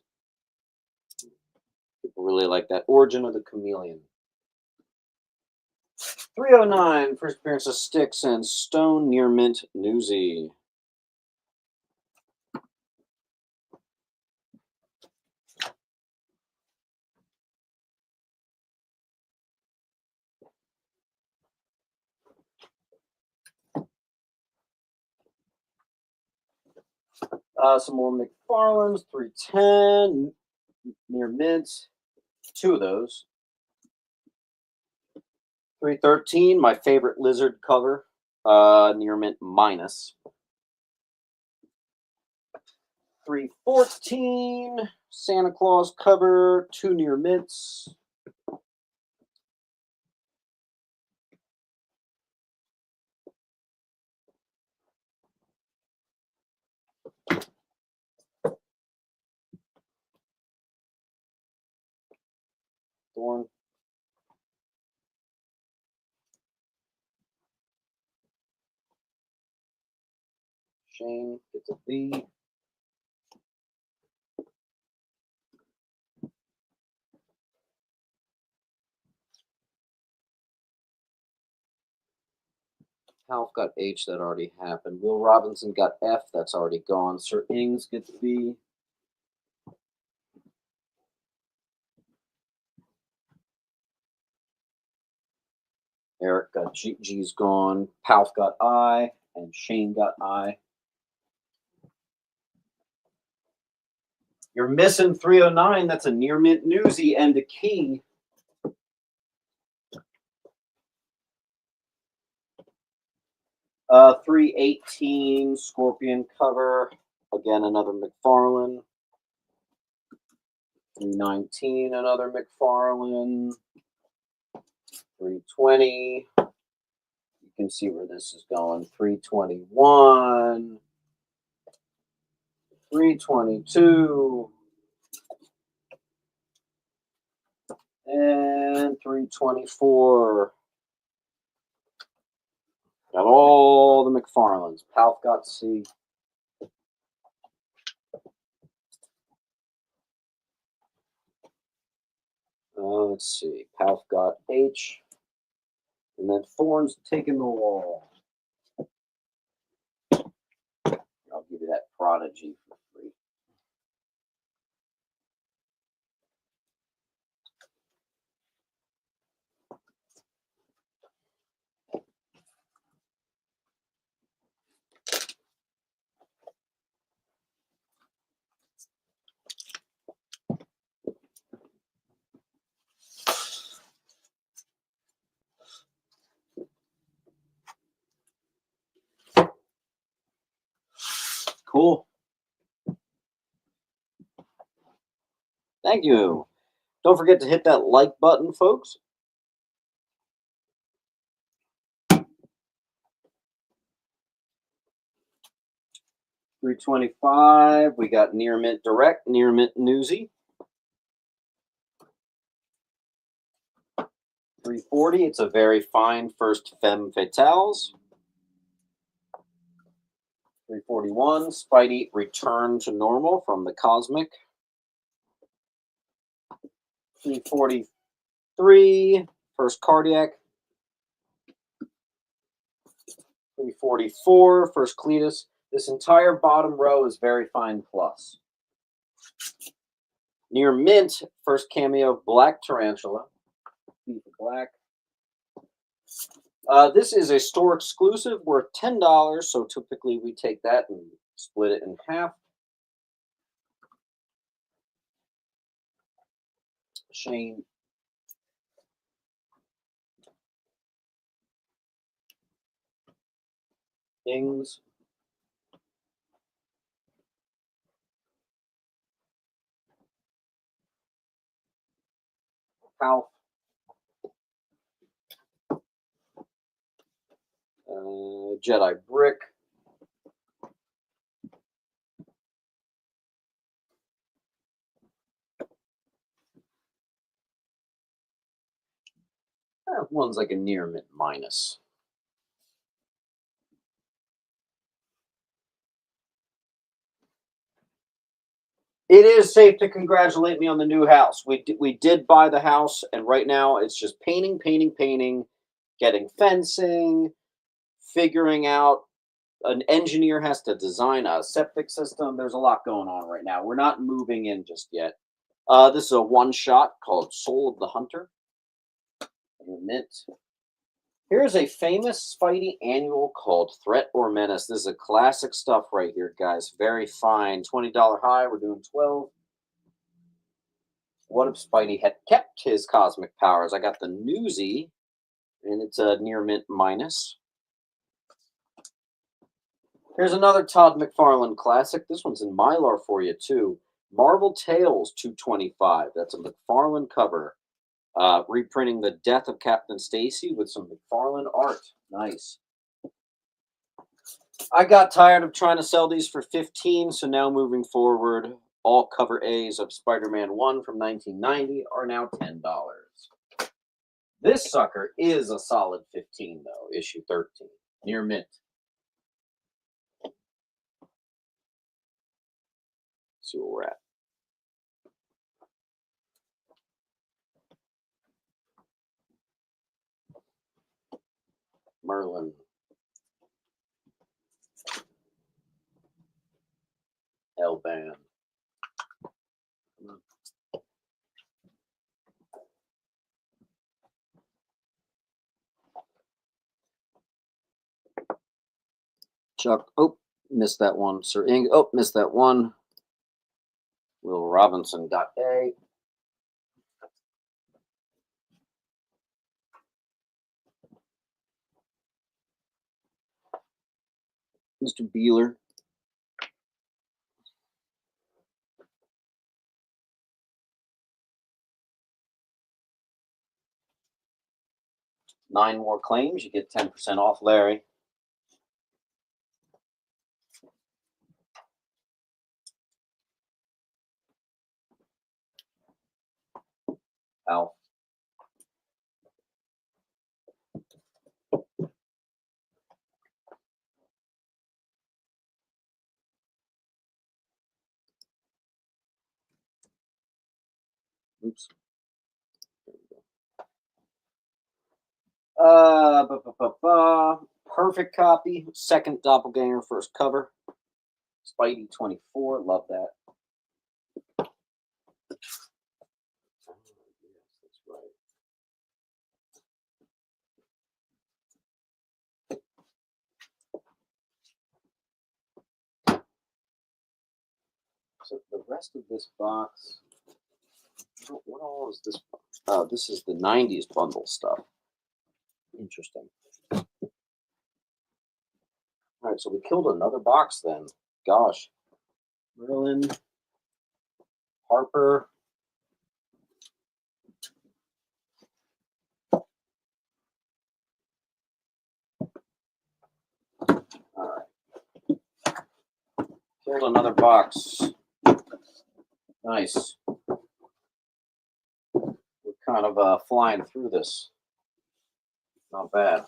People really like that. Origin of the Chameleon. 309, first appearance of Styx and Stone, near mint, Newsy. Some more McFarlane's, 310, near mint. Two of those. 313, my favorite lizard cover, near mint minus. 314, Santa Claus cover, two near mints. Thorn. Shane gets a B. Half got H, that already happened. Will Robinson got F, that's already gone. Sir Ings gets B. Eric got G, G's gone. Palf got I, and Shane got I. You're missing 309. That's a near mint newsy and a key. Uh, 318 Scorpion cover. Again, another McFarlane. 319, another McFarlane. 320. You can see where this is going. 321. 322. And 324. Got all the McFarlanes. Palf got C. Let's see. Palf got H. And then Thorn's taking the wall. I'll give you that Prodigy for free. Cool. Thank you. Don't forget to hit that like button, folks. $325. We got near mint direct, near mint newsy. $340. It's a very fine first femme fatales. $341. Spidey return to normal from the cosmic. $343. First cardiac. $344. First Cletus. This entire bottom row is very fine plus. Near mint, first cameo, Black Tarantula. Black. This is a store exclusive worth $10, so typically we take that and split it in half. chain. Ings. Palf. Jedi Brick. One's like a near mint minus. It is safe to congratulate me on the new house. We did buy the house, and right now it's just painting, painting, painting, getting fencing, figuring out. An engineer has to design a septic system. There's a lot going on right now. We're not moving in just yet. This is a one shot called Soul of the Hunter. Mint. Here's a famous Spidey annual called Threat or Menace. This is a classic stuff right here, guys. Very fine. $20 high. We're doing 12. What if Spidey had kept his cosmic powers? I got the Newsy, and it's a near mint minus. Here's another Todd McFarlane classic. This one's in Mylar for you, too. Marvel Tales 225. That's a McFarlane cover. Reprinting the death of Captain Stacy with some McFarlane art. Nice. I got tired of trying to sell these for 15, so now moving forward, all cover A's of Spider-Man 1 from 1990 are now $10. This sucker is a solid 15, though. Issue 13. Near mint. See where we're at. Merlin. Hellband. Chuck. Oh, missed that one. Sir Ing. Oh, missed that one. Will Robinson got A. Mr. Beeler. Nine more claims. You get 10% off, Larry. Al. Oops. Perfect copy. Second doppelganger, first cover. Spidey 24. Love that. Oh, yes, that's right. So the rest of this box, what all is this? Oh, this is the 90s bundle stuff. Interesting. All right, so we killed another box then. Gosh. Merlin. Harper. All right. Killed another box. Nice. We're kind of flying through this. Not bad.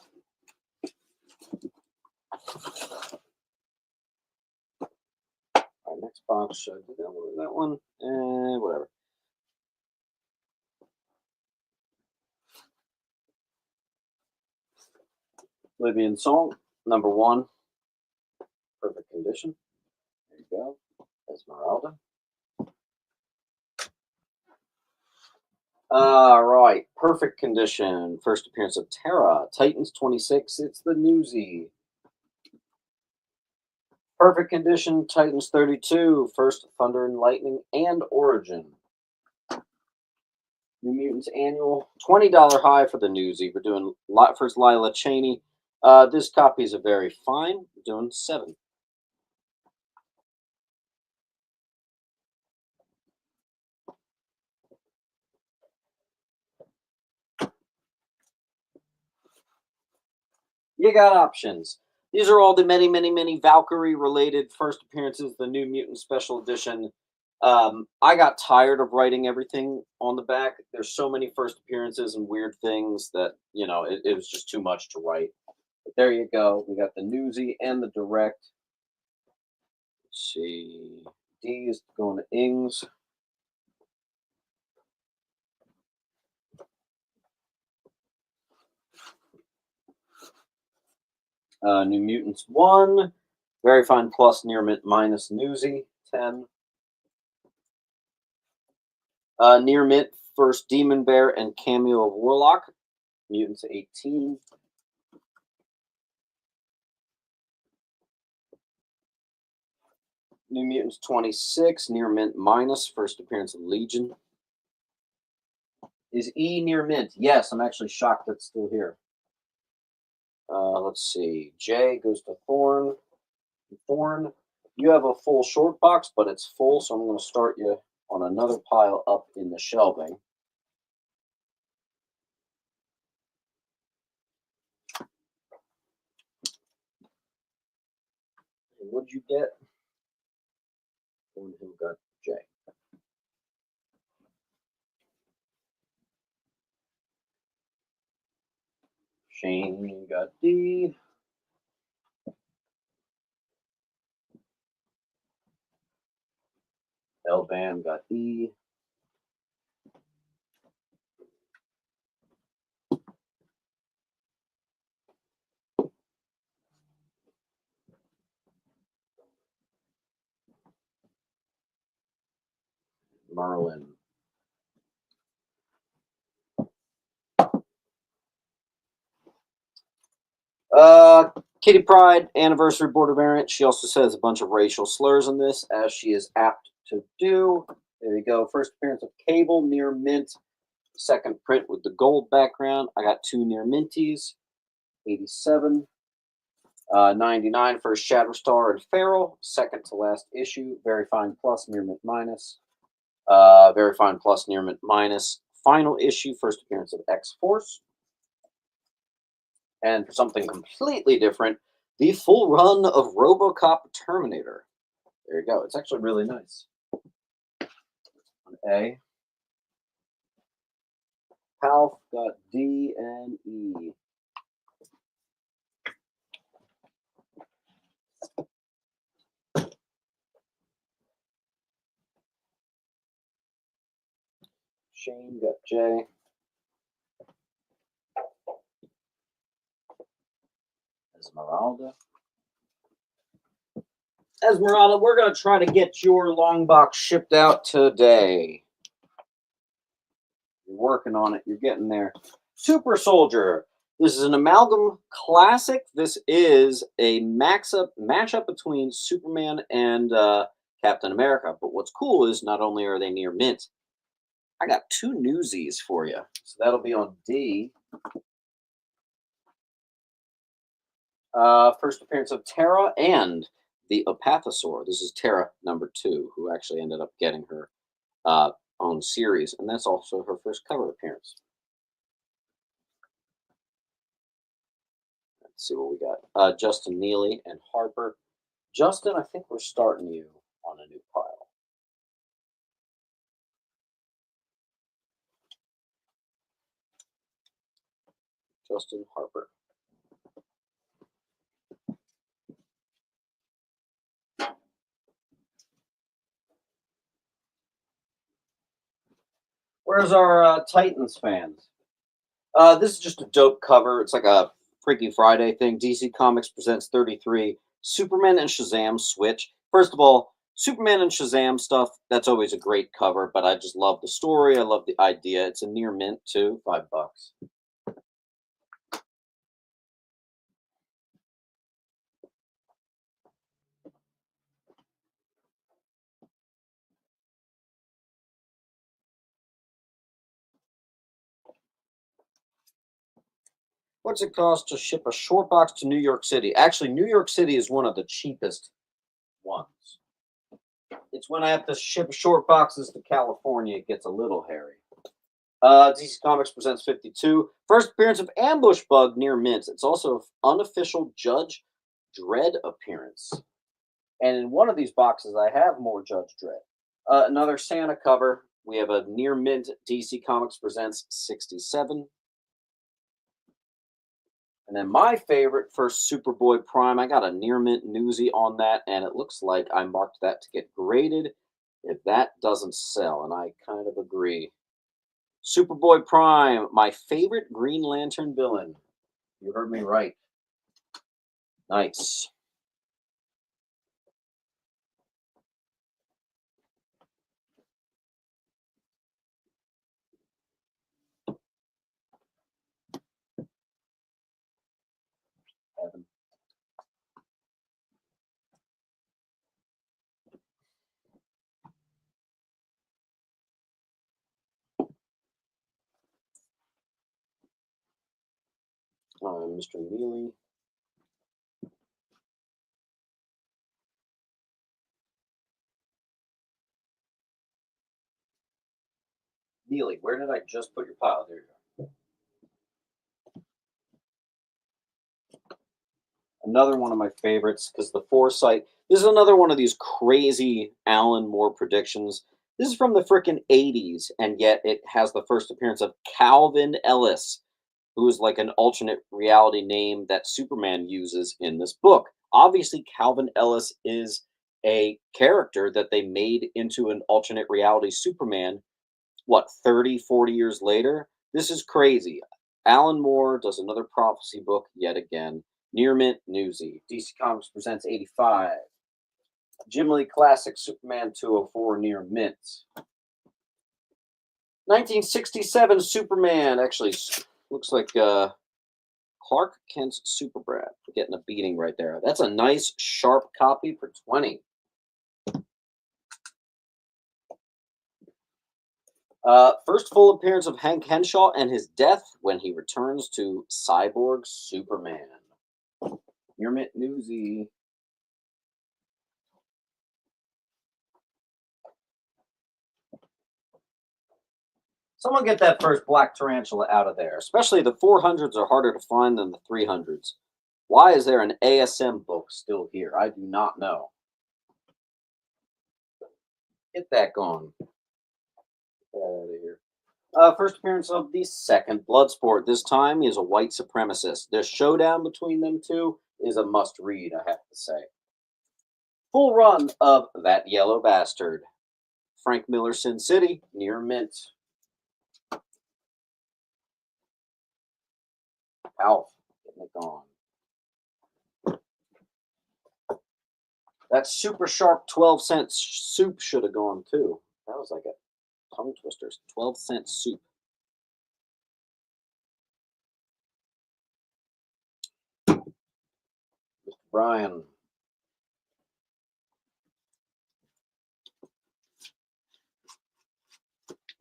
All right, next box. Should I do that one? Whatever. Libyan Song, number 1. Perfect condition. There you go. Esmeralda. All right. Perfect condition. First appearance of Terra. Titans 26. It's the Newsy. Perfect condition. Titans 32. First Thunder and Lightning and Origin. New Mutants Annual, $20 high for the newsie. We're doing first Lila Cheney. This copy is a very fine. We're doing 7. You got options. These are all the many, many, many Valkyrie related first appearances, the New Mutant Special Edition. I got tired of writing everything on the back. There's so many first appearances and weird things that, it was just too much to write. But there you go. We got the newsie and the direct. Let's see. D is going to Ings. New Mutants 1. Very Fine Plus, Near Mint minus newsie 10. Near Mint first Demon Bear and cameo of Warlock. Mutants 18. New Mutants 26, Near Mint minus, first appearance of Legion. Is E near mint? Yes, I'm actually shocked that's still here. Let's see. J goes to Thorn. Thorn, you have a full short box, but it's full, so I'm going to start you on another pile up in the shelving. What'd you get? Thornhill got J. Shane got D. Elban got E. Merlin. Kitty Pryde, anniversary border variant. She also says a bunch of racial slurs in this, as she is apt to do. There you go. First appearance of Cable, near mint. Second print with the gold background. I got 2 near minties. 87. 99 for Shatterstar and Feral. Second to last issue. Very Fine Plus, near mint minus. Very Fine Plus, near mint minus. Final issue, first appearance of X-Force. And for something completely different, the full run of RoboCop Terminator. There you go. It's actually really nice. An A. Palf got D and E. Shane got J. Esmeralda. Esmeralda, we're going to try to get your long box shipped out today. You're working on it. You're getting there. Super Soldier. This is an amalgam classic. This is a matchup between Superman and Captain America. But what's cool is not only are they near mint, I got 2 newsies for you. So that'll be on D. First appearance of Terra and the Apathosaur. This is Terra number 2, who actually ended up getting her own series, and that's also her first cover appearance. Let's see what we got. Justin Neely and Harper. Justin, I think we're starting you on a new pile. Justin Harper. Where's our Titans fans? This is just a dope cover. It's like a Freaky Friday thing. DC Comics presents 33. Superman and Shazam switch. First of all, Superman and Shazam stuff, that's always a great cover, but I just love the story. I love the idea. It's a near mint, too. $5. What's it cost to ship a short box to New York City? Actually, New York City is one of the cheapest ones. It's when I have to ship short boxes to California, it gets a little hairy. DC Comics presents 52. First appearance of Ambush Bug near Mint. It's also an unofficial Judge Dredd appearance. And in one of these boxes, I have more Judge Dredd. Another Santa cover. We have a near mint DC Comics presents 67. And then my favorite for Superboy Prime, I got a near mint newsie on that, and it looks like I marked that to get graded if that doesn't sell, and I kind of agree. Superboy Prime, my favorite Green Lantern villain. You heard me right. Nice. Evan. Mr. Neely. Neely, where did I just put your pile? There you go. Another one of my favorites because the foresight. This is another one of these crazy Alan Moore predictions. This is from the frickin' 80s, and yet it has the first appearance of Calvin Ellis, who is like an alternate reality name that Superman uses in this book. Obviously, Calvin Ellis is a character that they made into an alternate reality Superman, what, 30, 40 years later? This is crazy. Alan Moore does another prophecy book yet again. Near Mint Newsy. DC Comics presents 85. Jim Lee Classic Superman 204 Near Mint. 1967 Superman. Actually, looks like Clark Kent's Super Brad. Getting a beating right there. That's a nice, sharp copy for 20. First full appearance of Hank Henshaw and his death when he returns to Cyborg Superman. Near Mint Newsy. Someone get that first Black Tarantula out of there. Especially the 400s are harder to find than the 300s. Why is there an ASM book still here? I do not know. Get that gone. Get that out of here. First appearance of the second Bloodsport. This time he is a white supremacist. The showdown between them two is a must read, I have to say. Full run of That Yellow Bastard. Frank Miller Sin City, Near Mint. Alf, getting it gone. That super sharp 12-cent soup should have gone too. That was like a tongue twister. 12-cent soup. Mr. Brian.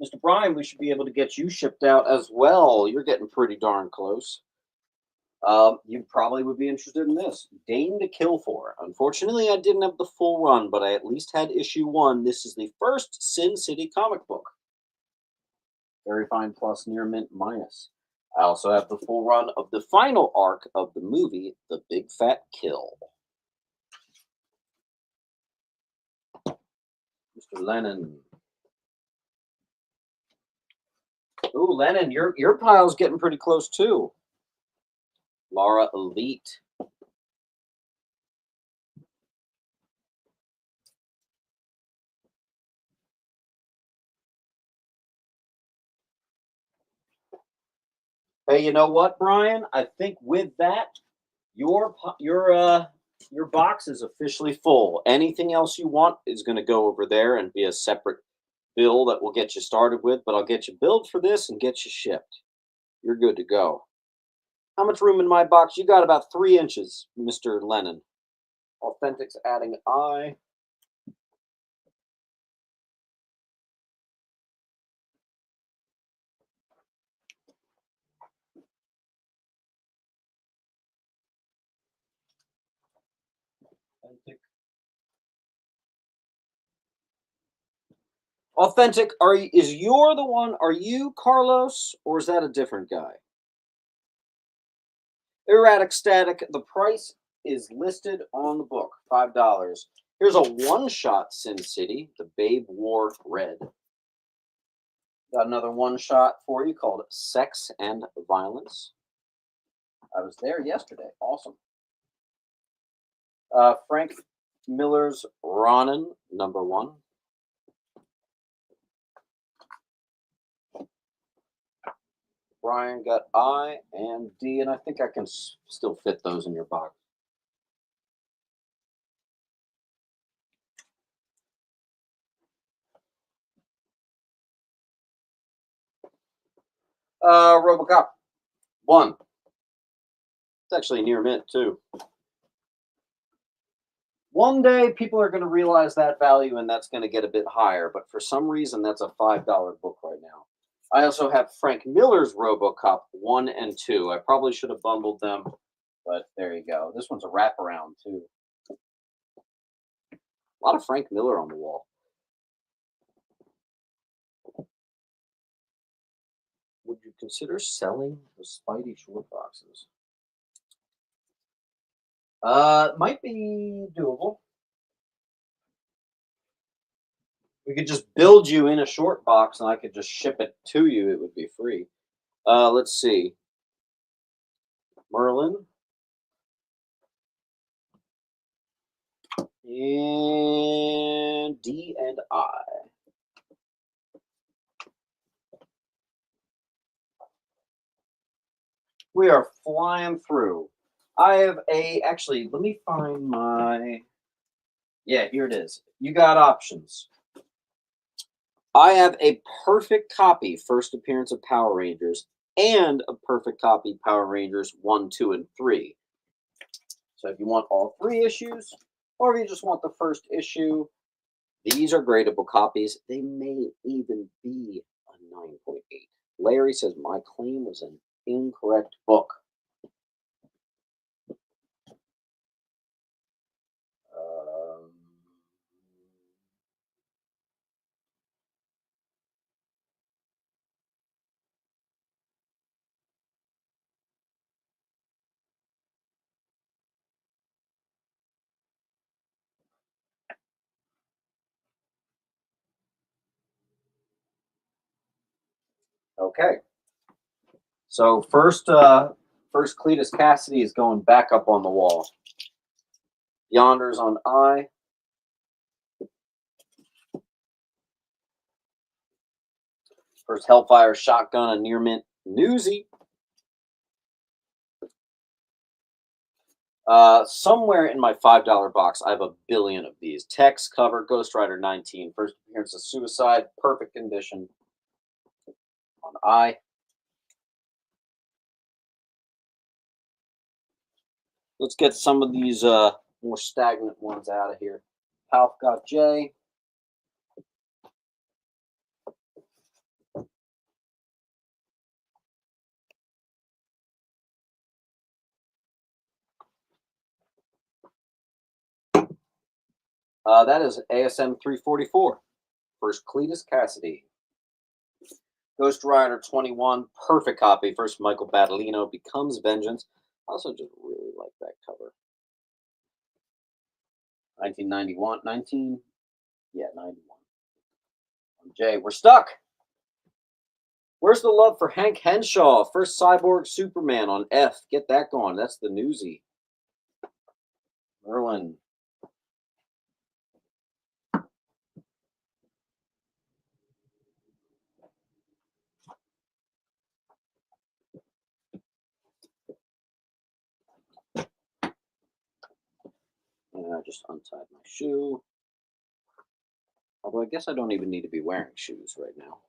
Mr. Brian, we should be able to get you shipped out as well. You're getting pretty darn close. You probably would be interested in this. Dame to Kill For. Unfortunately, I didn't have the full run, but I at least had issue 1. This is the first Sin City comic book. Very fine plus, near mint minus. I also have the full run of the final arc of the movie, The Big Fat Kill. Mr. Lennon. Ooh, Lennon, your pile's getting pretty close too. Laura Elite. Hey, you know what, Brian? I think with that, your box is officially full. Anything else you want is going to go over there and be a separate bill that we'll get you started with. But I'll get you billed for this and get you shipped. You're good to go. How much room in my box? You got about 3 inches, Mr. Lennon. Authentics adding I. Authentic, is you're the one? Are you Carlos, or is that a different guy? Erratic static. The price is listed on the book, $5. Here's a one-shot Sin City, the Babe War Red. Got another one-shot for you called Sex and Violence. I was there yesterday. Awesome. Frank Miller's Ronin, #1. Brian got I and D, and I think I can still fit those in your box. RoboCop 1. It's actually near mint too. One day people are going to realize that value and that's going to get a bit higher, but for some reason that's a $5 book right now. I also have Frank Miller's RoboCop 1 and 2. I probably should have bundled them, but there you go. This one's a wraparound too. A lot of Frank Miller on the wall. Would you consider selling the Spidey short boxes? Might be doable. We could just build you in a short box and I could just ship it to you. It would be free. Let's see. Merlin. And D and I. We are flying through. I have actually, let me find my, yeah, here it is. You got options. I have a perfect copy, first appearance of Power Rangers, and a perfect copy, Power Rangers 1, 2, and 3. So if you want all 3 issues, or if you just want the first issue, these are gradable copies. They may even be a 9.8. Larry says my claim was an incorrect book. Okay. So first Cletus Cassidy is going back up on the wall. Yonder's on I. First Hellfire Shotgun, a near mint Newsy. Somewhere in my $5 box, I have a billion of these. Tex cover, Ghost Rider 19. First appearance of Suicide, perfect condition. On I. Let's get some of these more stagnant ones out of here. Palf got J. That is ASM 344. First Cletus Cassidy. Ghost Rider 21, perfect copy. First Michael Battolino, Becomes Vengeance. I also just really like that cover. 1991, 91. Jay, we're stuck. Where's the love for Hank Henshaw? First Cyborg Superman on F. Get that going. That's the newsie. Merlin. And I just untied my shoe. Although I guess I don't even need to be wearing shoes right now.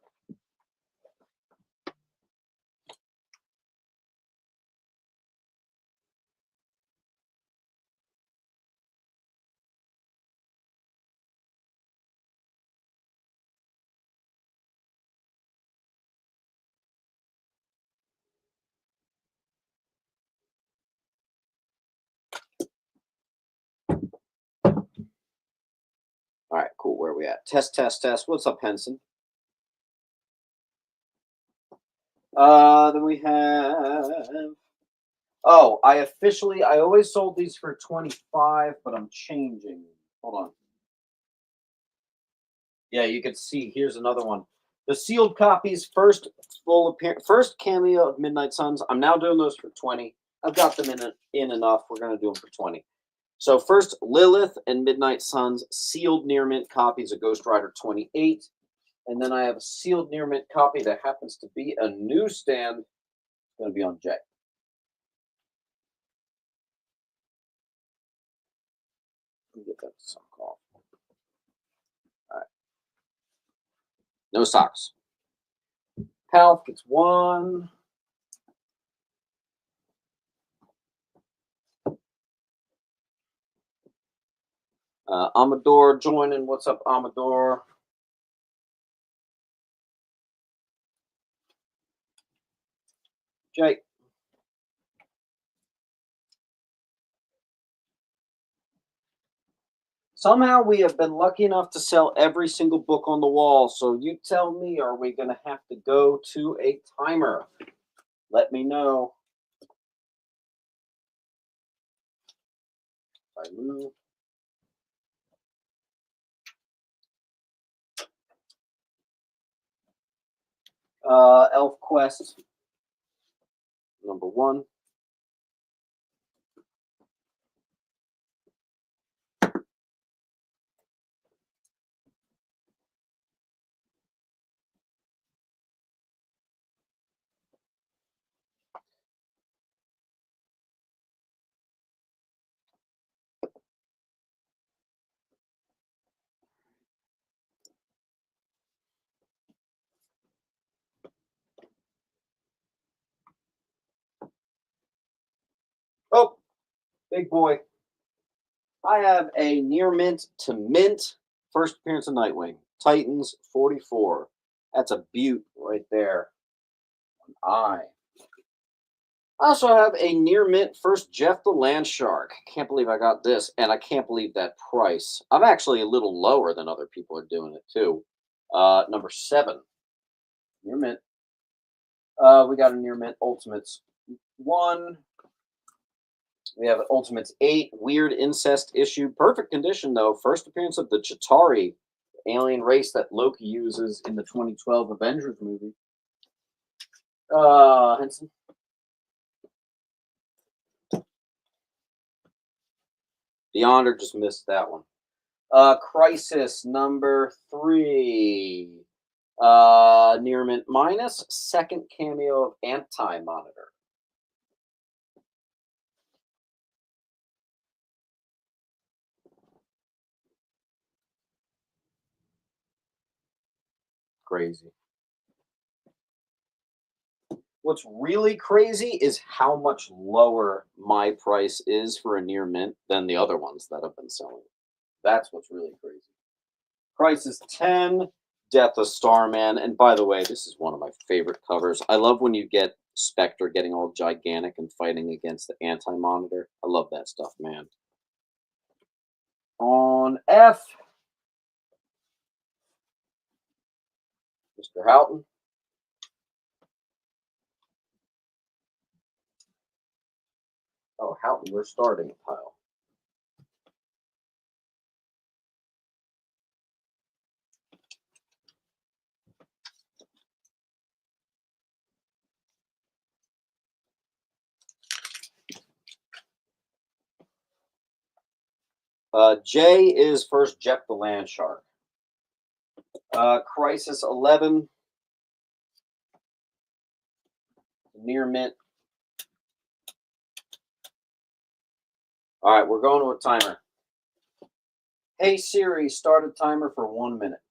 All right, cool. Where are we at? Test, test, test. What's up, Henson? Then we have. Oh, I always sold these for 25, but I'm changing. Hold on. Yeah, you can see. Here's another one. The sealed copies, first cameo of Midnight Suns. I'm now doing those for 20. I've got them in enough. We're gonna do them for 20. So first, Lilith and Midnight Suns sealed near mint copies of Ghost Rider 28, and then I have a sealed near mint copy that happens to be a newsstand. It's gonna be on Jay. Let me get that sock off. All right, no socks. Palf gets one. Amador joining. What's up, Amador? Jake. Somehow we have been lucky enough to sell every single book on the wall. So you tell me, are we going to have to go to a timer? Let me know. I move. Elf Quest number 1. Oh, big boy. I have a near mint to mint first appearance of Nightwing. Titans 44. That's a beaut right there. I also have a near mint first Jeff the Land Shark. Can't believe I got this, and I can't believe that price. I'm actually a little lower than other people are doing it too. Number 7, near mint. We got a near mint Ultimates 1. We have Ultimates 8, Weird Incest issue. Perfect condition, though. First appearance of the Chitauri, alien race that Loki uses in the 2012 Avengers movie. Henson. Beyonder just missed that one. Crisis number 3. Near mint minus. Second cameo of Anti-Monitor. Crazy. What's really crazy is how much lower my price is for a near mint than the other ones that have been selling. That's what's really crazy. Price is 10. Death of Starman. And by the way, this is one of my favorite covers. I love when you get Spectre getting all gigantic and fighting against the Anti-Monitor. I love that stuff, man. On F, Mr. Houghton. Oh, Houghton, we're starting a pile. J is first Jeff the Land Shark. Crisis 11. Near mint. All right, we're going to a timer. Hey Siri, start a timer for 1 minute.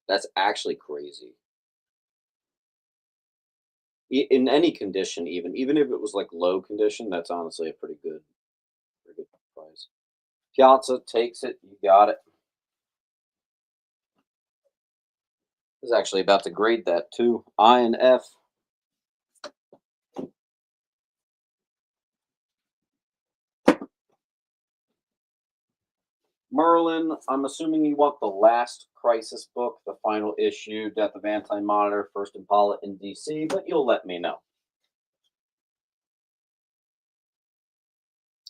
That's actually crazy. In any condition, even if it was like low condition, that's honestly a pretty good price. Piazza takes it. You got it. I was actually about to grade that too. I and F. Merlin, I'm assuming you want the last Crisis book, the final issue, Death of Anti-Monitor, First Impala in DC, but you'll let me know.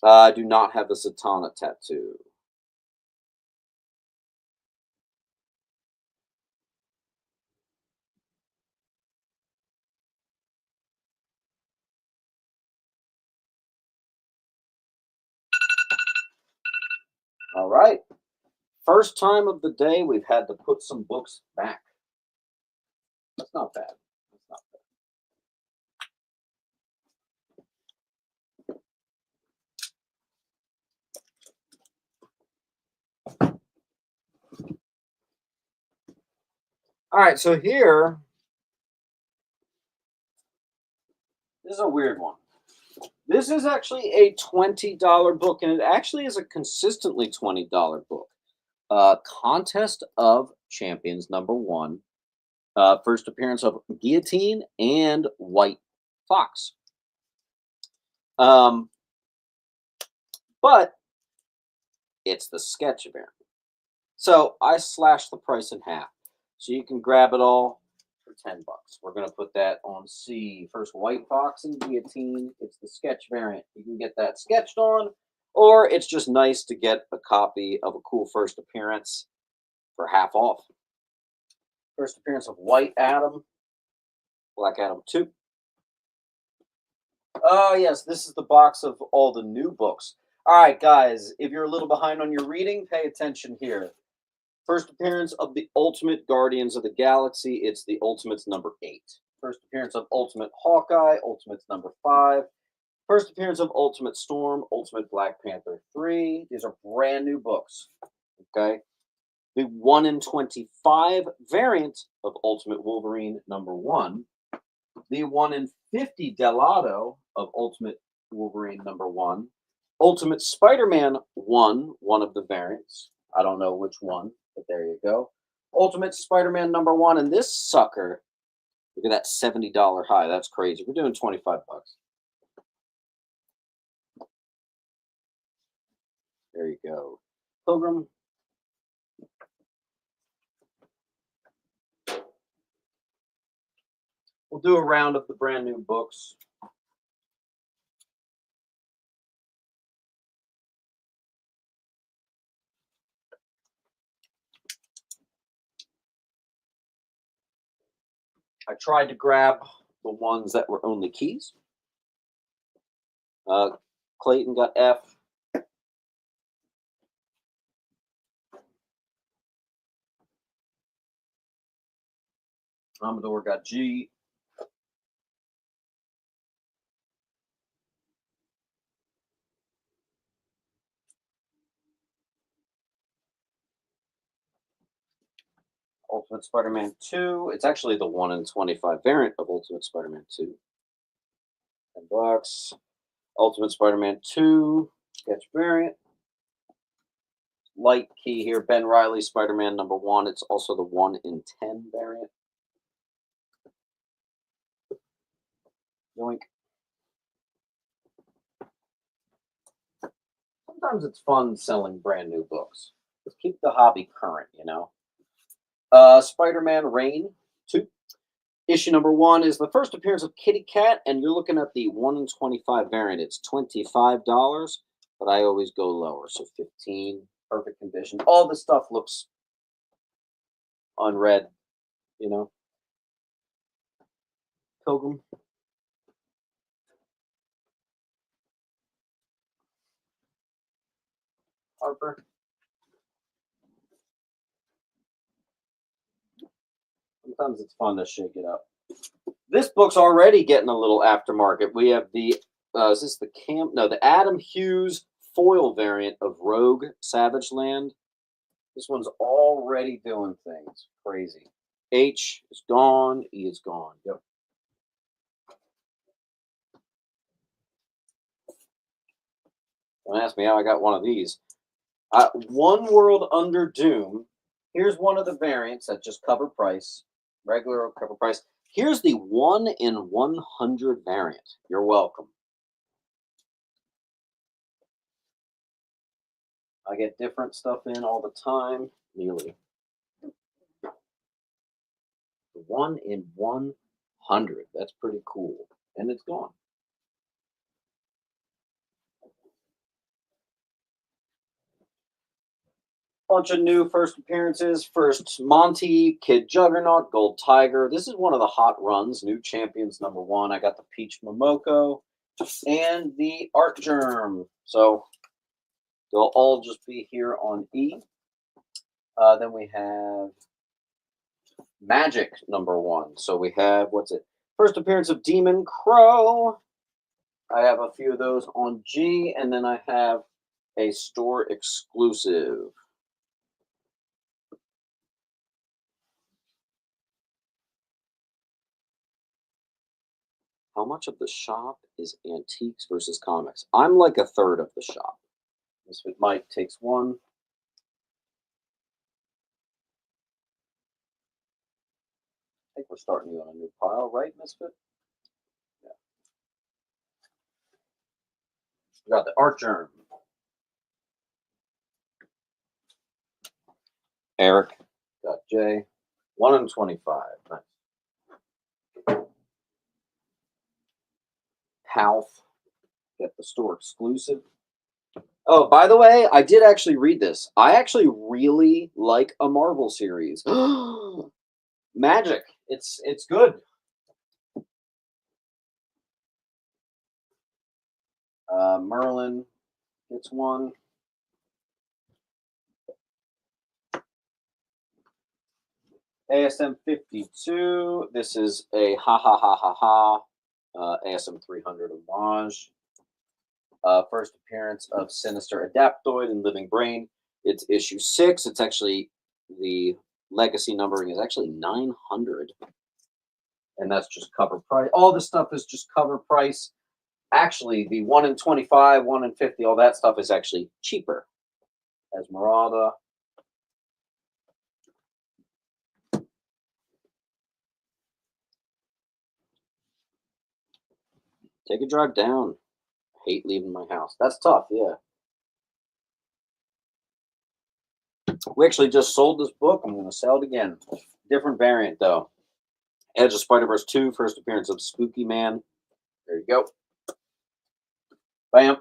I do not have the Satana tattoo. All right. First time of the day we've had to put some books back. That's not bad. That's not bad. All right, so here, this is a weird one. This is actually a $20 book, and it actually is a consistently $20 book. Contest of Champions #1. First appearance of Guillotine and White Fox. But it's the sketch variant. So I slashed the price in half. So you can grab it all for $10. We're going to put that on C. First White Fox and Guillotine. It's the sketch variant. You can get that sketched on, or it's just nice to get a copy of a cool first appearance for half off. First appearance of White Adam, Black Adam 2. Oh, yes, this is the box of all the new books. All right, guys, if you're a little behind on your reading, pay attention here. First appearance of the Ultimate Guardians of the Galaxy, it's the Ultimates #8. First appearance of Ultimate Hawkeye, Ultimates #5. First appearance of Ultimate Storm, Ultimate Black Panther 3. These are brand new books, okay? The 1 in 25 variant of Ultimate Wolverine #1. The 1 in 50 Delado of Ultimate Wolverine #1. Ultimate Spider-Man 1, one of the variants. I don't know which one, but there you go. Ultimate Spider-Man #1, and this sucker, look at that $70 high. That's crazy. We're doing 25 bucks. There you go. Pilgrim. We'll do a round of the brand new books. I tried to grab the ones that were only keys. Clayton got F. Amador got G. Ultimate Spider-Man 2. It's actually the 1 in 25 variant of Ultimate Spider-Man 2. $10. Ultimate Spider-Man 2 sketch variant. Light key here. Ben Reilly Spider-Man #1. It's also the 1 in 10 variant. Yoink. Sometimes it's fun selling brand new books. Let's keep the hobby current, you know. Spider-Man Reign 2. Issue #1 is the first appearance of Kitty Cat, and you're looking at the 1 in 25 variant. It's $25, but I always go lower, so 15. Perfect condition. All this stuff looks unread, you know. Pilgrim. Harper. Sometimes it's fun to shake it up. This book's already getting a little aftermarket. We have the is this the the Adam Hughes foil variant of Rogue Savage Land. This one's already doing things crazy. H is gone. E is gone. Yep. Don't ask me how I got one of these. One World Under Doom. Here's one of the variants at just cover price, regular or cover price. Here's the 1 in 100 variant. You're welcome. I get different stuff in all the time. Nearly 1 in 100. That's pretty cool. And it's gone. Bunch of new first appearances. First, Monty, Kid Juggernaut, Gold Tiger. This is one of the hot runs. New champions #1. I got the Peach Momoko and the Art Germ. So they'll all just be here on E. Then we have Magic #1. So we have, what's it? First appearance of Demon Crow. I have a few of those on G. And then I have a store exclusive. How much of the shop is antiques versus comics? I'm like a third of the shop. Misfit Mike takes one. I think we're starting you on a new pile, right, Misfit? Yeah. We got the Art Germ. Eric got J. 1 in 25. Nice. Half. Get the store exclusive. Oh, by the way, I did actually read this. I actually really like a Marvel series. Magic. It's good. Merlin gets one. ASM 52. This is a ha ha ha ha ha. ASM 300 homage. First appearance of Sinister Adaptoid and Living Brain. It's issue 6. It's actually the legacy numbering is actually 900, and that's just cover price. All this stuff is just cover price. Actually, the 1 in 25, 1 in 50, all that stuff is actually cheaper. Esmeralda. Take a drive down. Hate leaving my house. That's tough, yeah. We actually just sold this book. I'm going to sell it again. Different variant, though. Edge of Spider-Verse 2, first appearance of Spooky Man. There you go. Bam.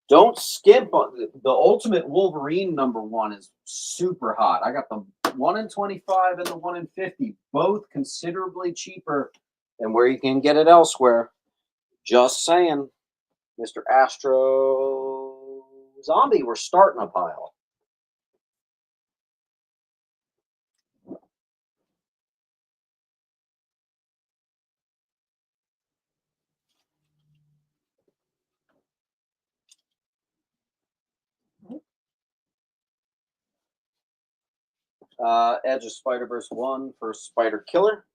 Don't skimp on the Ultimate Wolverine #1 is super hot. I got the 1 in 25 and the 1 in 50, both considerably cheaper than where you can get it elsewhere. Just saying. Mr. Astro Zombie, we're starting a pile. Edge of Spider-Verse 1 for Spider Killer.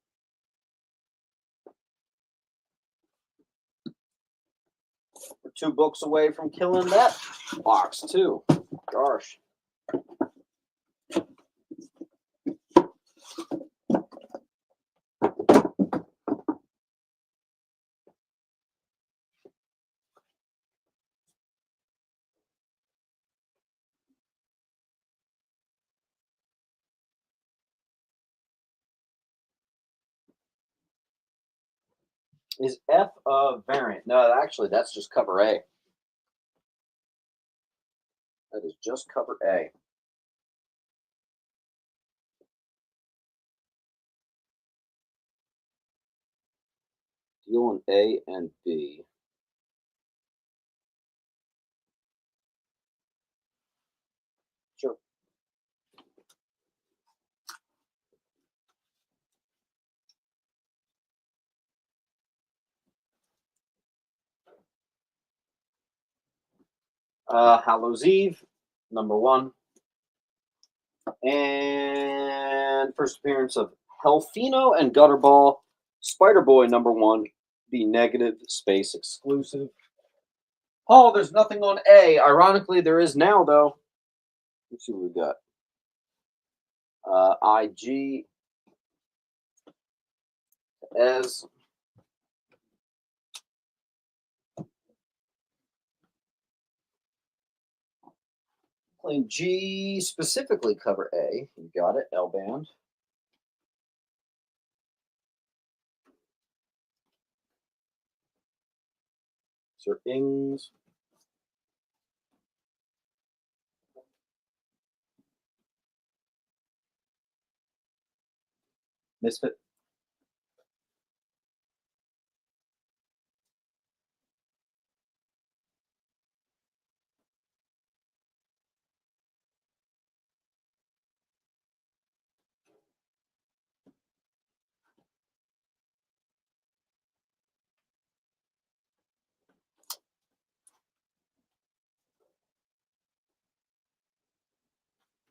We're 2 books away from killing that box, too. Gosh. Is F a variant? No, actually, that's just cover A. That is just cover A. Deal on A and B. Sure. Hallows Eve, #1. And first appearance of Helfino and Gutterball. Spider Boy #1. The negative space exclusive. Oh, there's nothing on A. Ironically, there is now, though. Let's see what we got. IG as Claim G, specifically cover A. You got it, L band. Sir Ings. Misfit.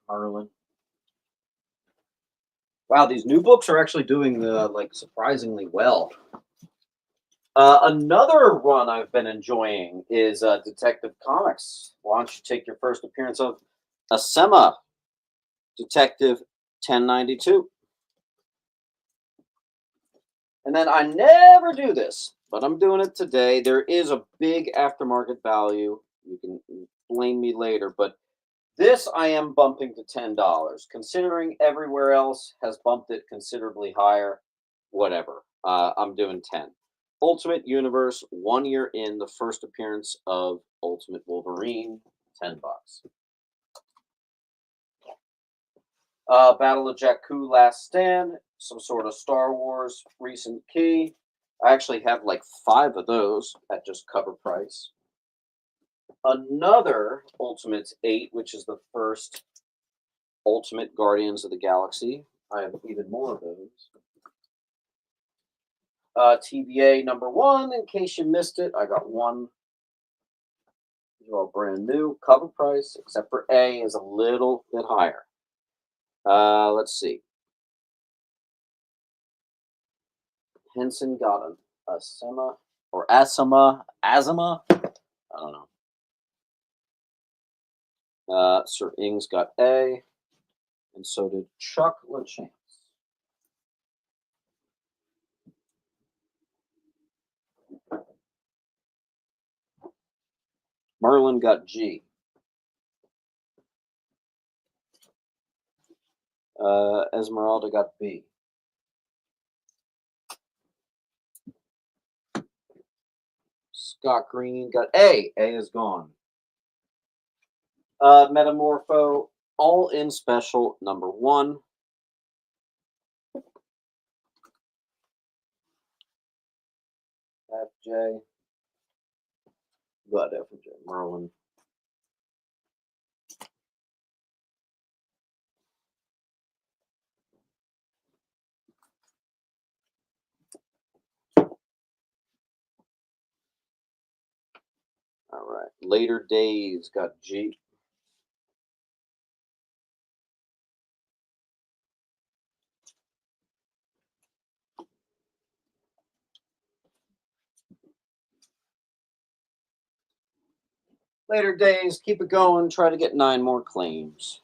Harlan. Wow, these new books are actually doing like surprisingly well. Another run I've been enjoying is Detective Comics. Why don't you take your first appearance of Asema, Detective 1092? And then I never do this, but I'm doing it today. There is a big aftermarket value. You can blame me later, but this I am bumping to $10, considering everywhere else has bumped it considerably higher. Whatever. I'm doing 10. Ultimate Universe, 1 year in, the first appearance of Ultimate Wolverine, $10. Battle of Jakku, Last Stand, some sort of Star Wars recent key. I actually have like 5 of those at just cover price. Another Ultimate 8, which is the first Ultimate Guardians of the Galaxy. I have even more of those. TVA #1, in case you missed it, I got one. These are all brand new, cover price, except for A is a little bit higher. Let's see. Henson got an Asema or Asama, Azama. I don't know. Sir Ings got A, and so did Chuck LaChance. Merlin got G. Esmeralda got B. Scott Green got A. A is gone. Metamorpho, all in special #1. FJ. Got FJ. Merlin. All right. Later Days got G. Later Days, keep it going. Try to get 9 more claims.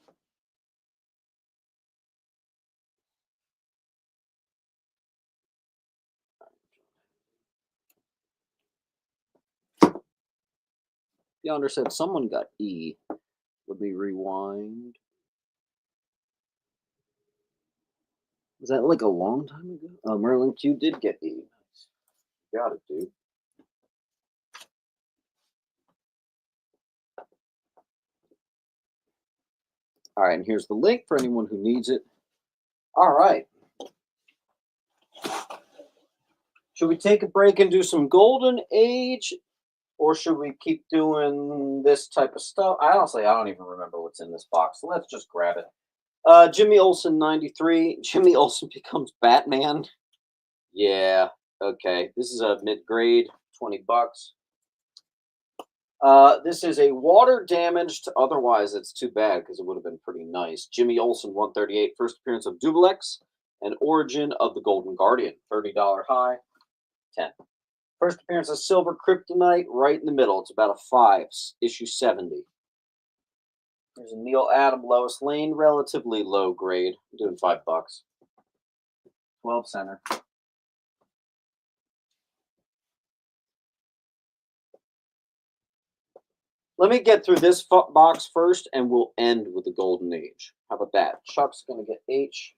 Yonder said someone got E. Let me rewind. Was that like a long time ago? Oh, Merlin Q did get E. Nice. Got it, dude. All right, and here's the link for anyone who needs it. All right. Should we take a break and do some Golden Age, or should we keep doing this type of stuff? I don't even remember what's in this box. So let's just grab it. Jimmy Olsen 93. Jimmy Olsen becomes Batman. Yeah. Okay. This is a mid-grade, $20. This is a water damaged. Otherwise, it's too bad because it would have been pretty nice. Jimmy Olsen 138. First appearance of Dublex and Origin of the Golden Guardian. $30 high. 10. First appearance of Silver Kryptonite, right in the middle. It's about a 5, issue 70. There's a Neil Adam, Lois Lane, relatively low grade. I'm doing $5. 12 center. Let me get through this box first, and we'll end with the Golden Age. How about that? Chuck's going to get H.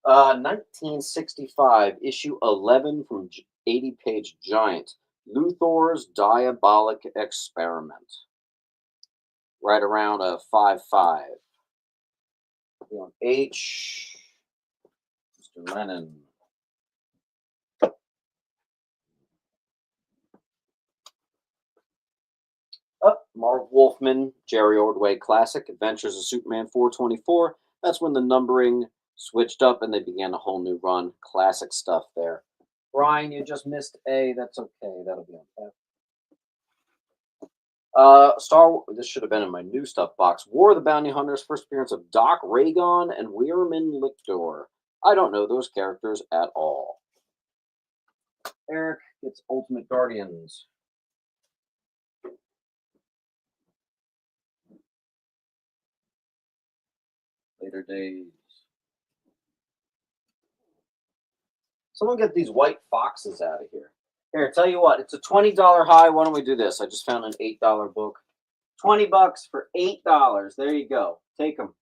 Uh, 1965, issue 11 from 80-page giant. Luthor's Diabolic Experiment. Right around a 5.5. On H. Mr. Lennon. Marv Wolfman, Jerry Ordway classic, Adventures of Superman 424. That's when the numbering switched up and they began a whole new run. Classic stuff there. Brian, you just missed A. That's okay. That'll be on that. This should have been in my new stuff box. War of the Bounty Hunters, first appearance of Doc Raygon and Weirman Lictor. I don't know those characters at all. Eric gets Ultimate Guardians. Later days. Someone get these white foxes out of here. Here, tell you what, it's a $20 high. Why don't we do this? I just found an $8 book. $20 for $8. There you go. Take them.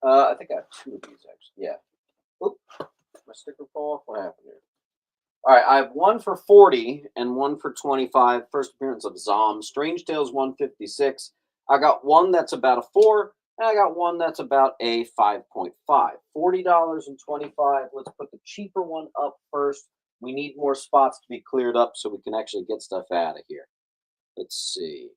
I think I have two of these actually. Yeah. Oop, my sticker fall off. What happened here? All right, I have one for 40 and one for 25. First appearance of Zom. Strange Tales 156. I got one that's about a 4, and I got one that's about a 5.5. $40 and 25. Let's put the cheaper one up first. We need more spots to be cleared up so we can actually get stuff out of here. Let's see.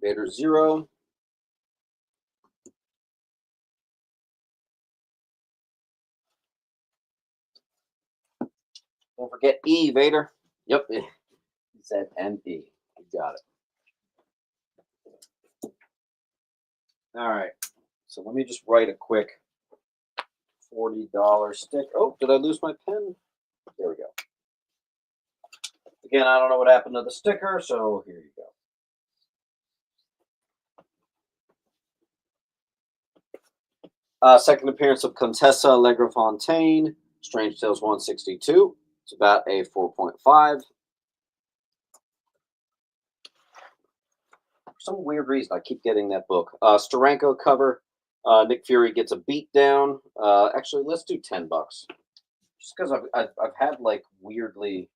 Vader 0. Don't forget E, Vader. Yep. He said NP. You got it. All right. So let me just write a quick $40 stick. Oh, did I lose my pen? There we go. Again, I don't know what happened to the sticker, so here you go. Second appearance of Contessa Allegra Fontaine, Strange Tales 162. It's about a 4.5. For some weird reason, I keep getting that book. Steranko cover. Nick Fury gets a beat down. Actually, let's do $10. Just because I've had like weirdly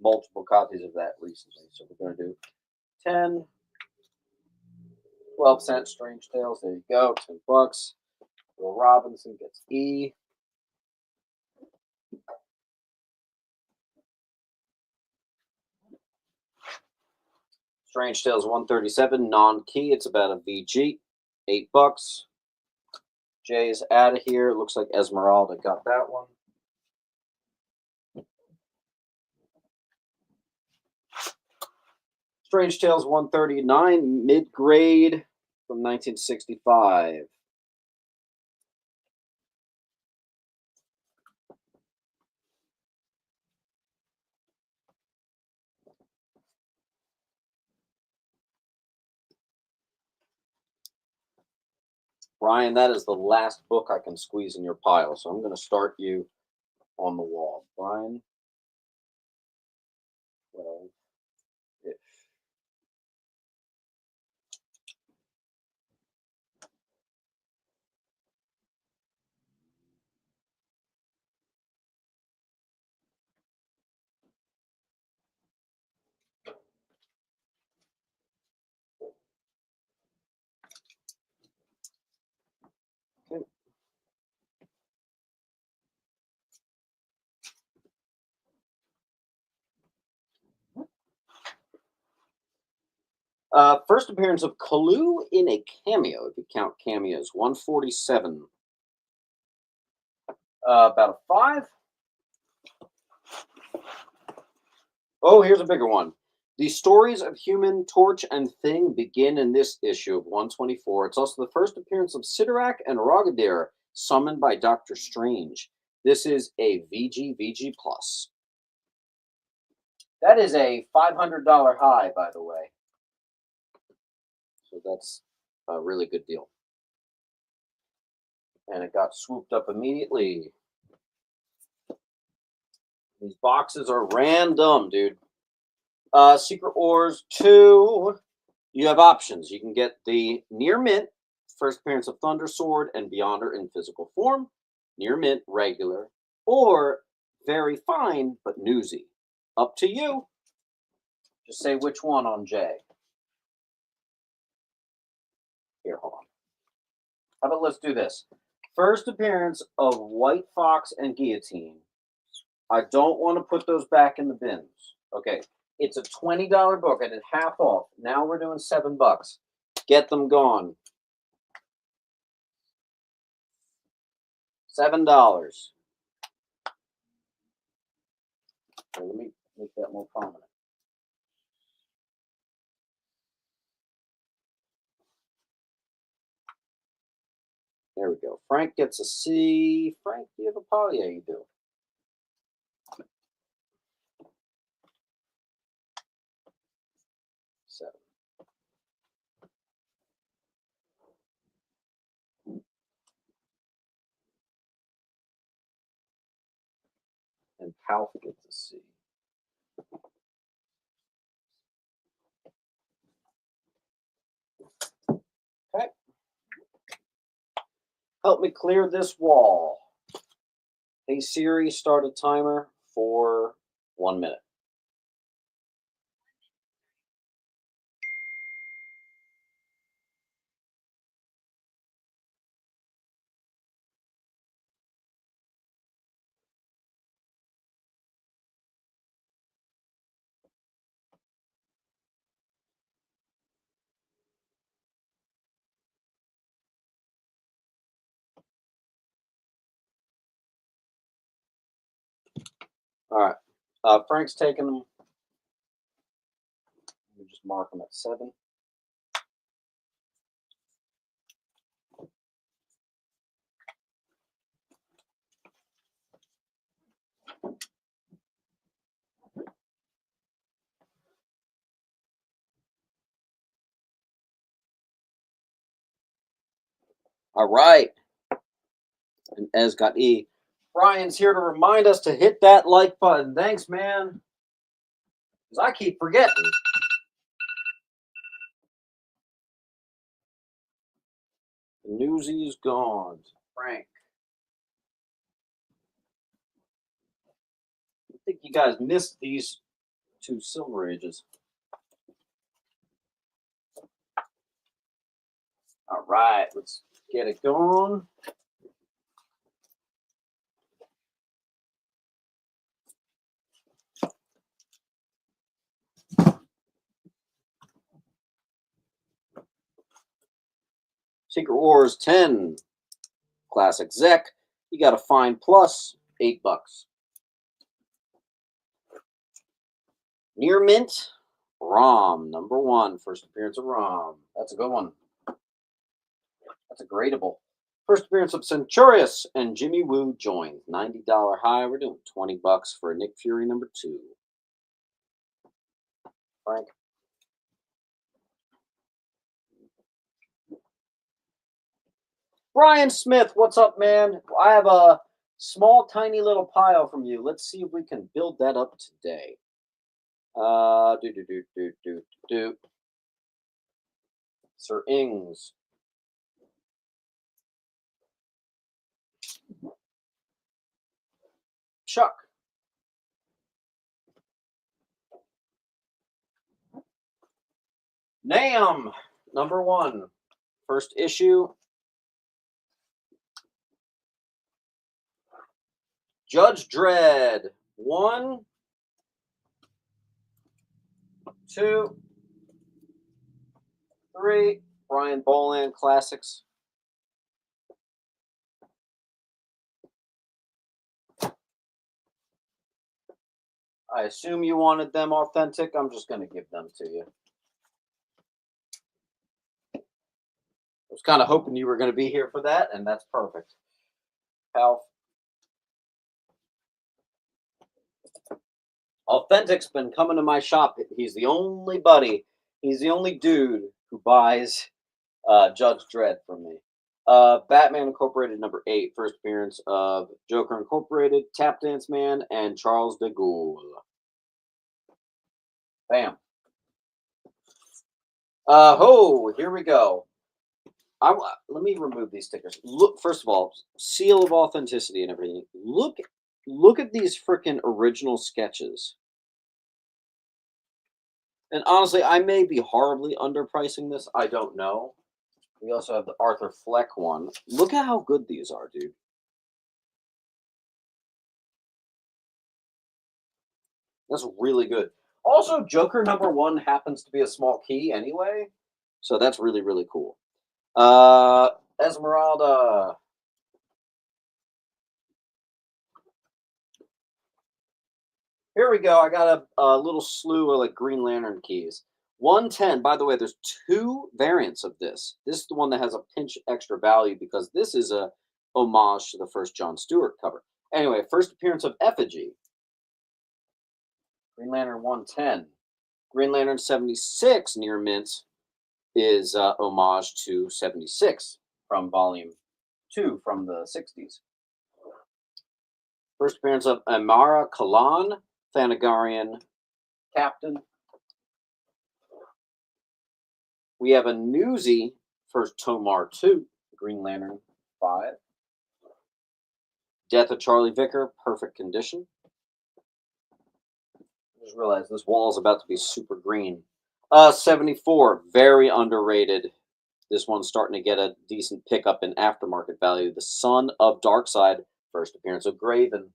multiple copies of that recently. So we're going to do 10, 12 cents Strange Tales. There you go, $10. Will Robinson gets E. Strange Tales 137, non-key. It's about a VG. $8. Jay's out of here. Looks like Esmeralda got that one. Strange Tales 139, mid-grade from 1965. Brian, that is the last book I can squeeze in your pile, so I'm going to start you on the wall. Brian, 12-ish. Okay. First appearance of Kalu in a cameo, if you count cameos, 147. About a 5. Oh, here's a bigger one. The stories of Human, Torch, and Thing begin in this issue of 124. It's also the first appearance of Sidorak and Rogadir. Summoned by Doctor Strange. This is a VG Plus. That is a $500 high, by the way. So that's a really good deal. And it got swooped up immediately. These boxes are random, dude. Secret Wars 2. You have options. You can get the Near Mint, first appearance of Thunder Sword and Beyonder in physical form, Near Mint regular, or very fine but newsy. Up to you. Just say which one on J. Here, hold on. How about let's do this? First appearance of White Fox and Guillotine. I don't want to put those back in the bins. Okay, it's a $20 book. I did half off. Now we're doing $7. Get them gone. $7. Okay, let me make that more prominent. There we go. Frank gets a C. Frank, do you have a poly? Yeah, you do. Seven. And Palf gets a C. Okay. Help me clear this wall. Hey Siri, start a timer for 1 minute. All right. Frank's taking them. We just mark them at 7. All right. And Ez got E. Brian's here to remind us to hit that like button. Thanks, man. Because I keep forgetting. The newsie's gone. Frank. I think you guys missed these 2 Silver Ages. All right, let's get it going. Secret Wars 10. Classic Zek. You got a fine plus $8. Near Mint. Rom, number 1. First appearance of Rom. That's a good one. That's a gradable. First appearance of Centurious and Jimmy Woo joined. $90 high. We're doing $20 for Nick Fury number 2. Frank. Brian Smith, what's up, man? I have a small, tiny little pile from you. Let's see if we can build that up today. Sir Ings. Chuck. Nam, number 1. First issue. Judge Dredd. 1, 2, 3. Brian Boland Classics. I assume you wanted them authentic. I'm just going to give them to you. I was kind of hoping you were going to be here for that, and that's perfect. Pal. Authentic's been coming to my shop. He's the only buddy. He's the only dude who buys Judge Dredd from me. Batman Incorporated #8, first appearance of Joker Incorporated, Tap Dance Man, and Charles de Gaulle. Bam. Here we go. Let me remove these stickers. Look, first of all, seal of authenticity and everything. Look at these freaking original sketches. And honestly, I may be horribly underpricing this. I don't know. We also have the Arthur Fleck one. Look at how good these are, dude. That's really good. Also, Joker #1 happens to be a small key anyway. So that's really, really cool. Esmeralda. Here we go. I got a little slew of like Green Lantern keys. 110. By the way, there's 2 variants of this. This is the one that has a pinch extra value because this is a homage to the first John Stewart cover. Anyway, first appearance of Effigy. Green Lantern 110. Green Lantern 76 near mint is homage to 76 from volume 2 from the 60s. First appearance of Amara Kalan, Thanagarian Captain. We have a Newsy for Tomar 2, Green Lantern 5. Death of Charlie Vicker, perfect condition. I just realized this wall is about to be super green. 74, very underrated. This one's starting to get a decent pickup in aftermarket value. The Son of Darkseid, first appearance of Graven.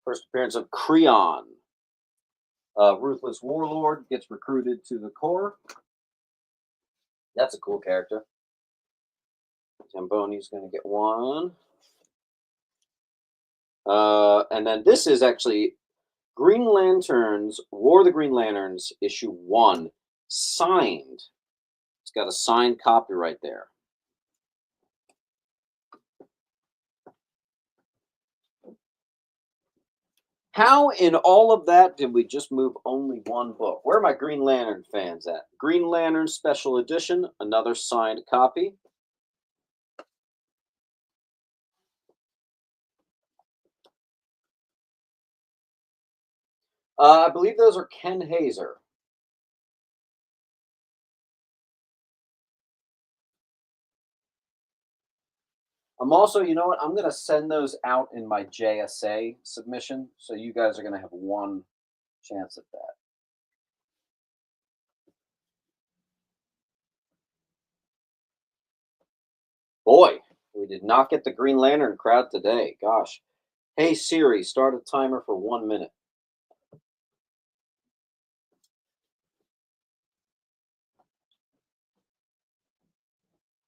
First appearance of Creon. Ruthless Warlord gets recruited to the Corps. That's a cool character. Zamboni's going to get one. And then this is actually Green Lanterns, War of the Green Lanterns, issue 1, signed. It's got a signed copy right there. How in all of that did we just move only one book? Where are my Green Lantern fans at? Green Lantern Special Edition, another signed copy. I believe those are Ken Hazer. I'm also, you know what? I'm going to send those out in my JSA submission. So you guys are going to have one chance at that. Boy, we did not get the Green Lantern crowd today. Gosh. Hey Siri, start a timer for 1 minute.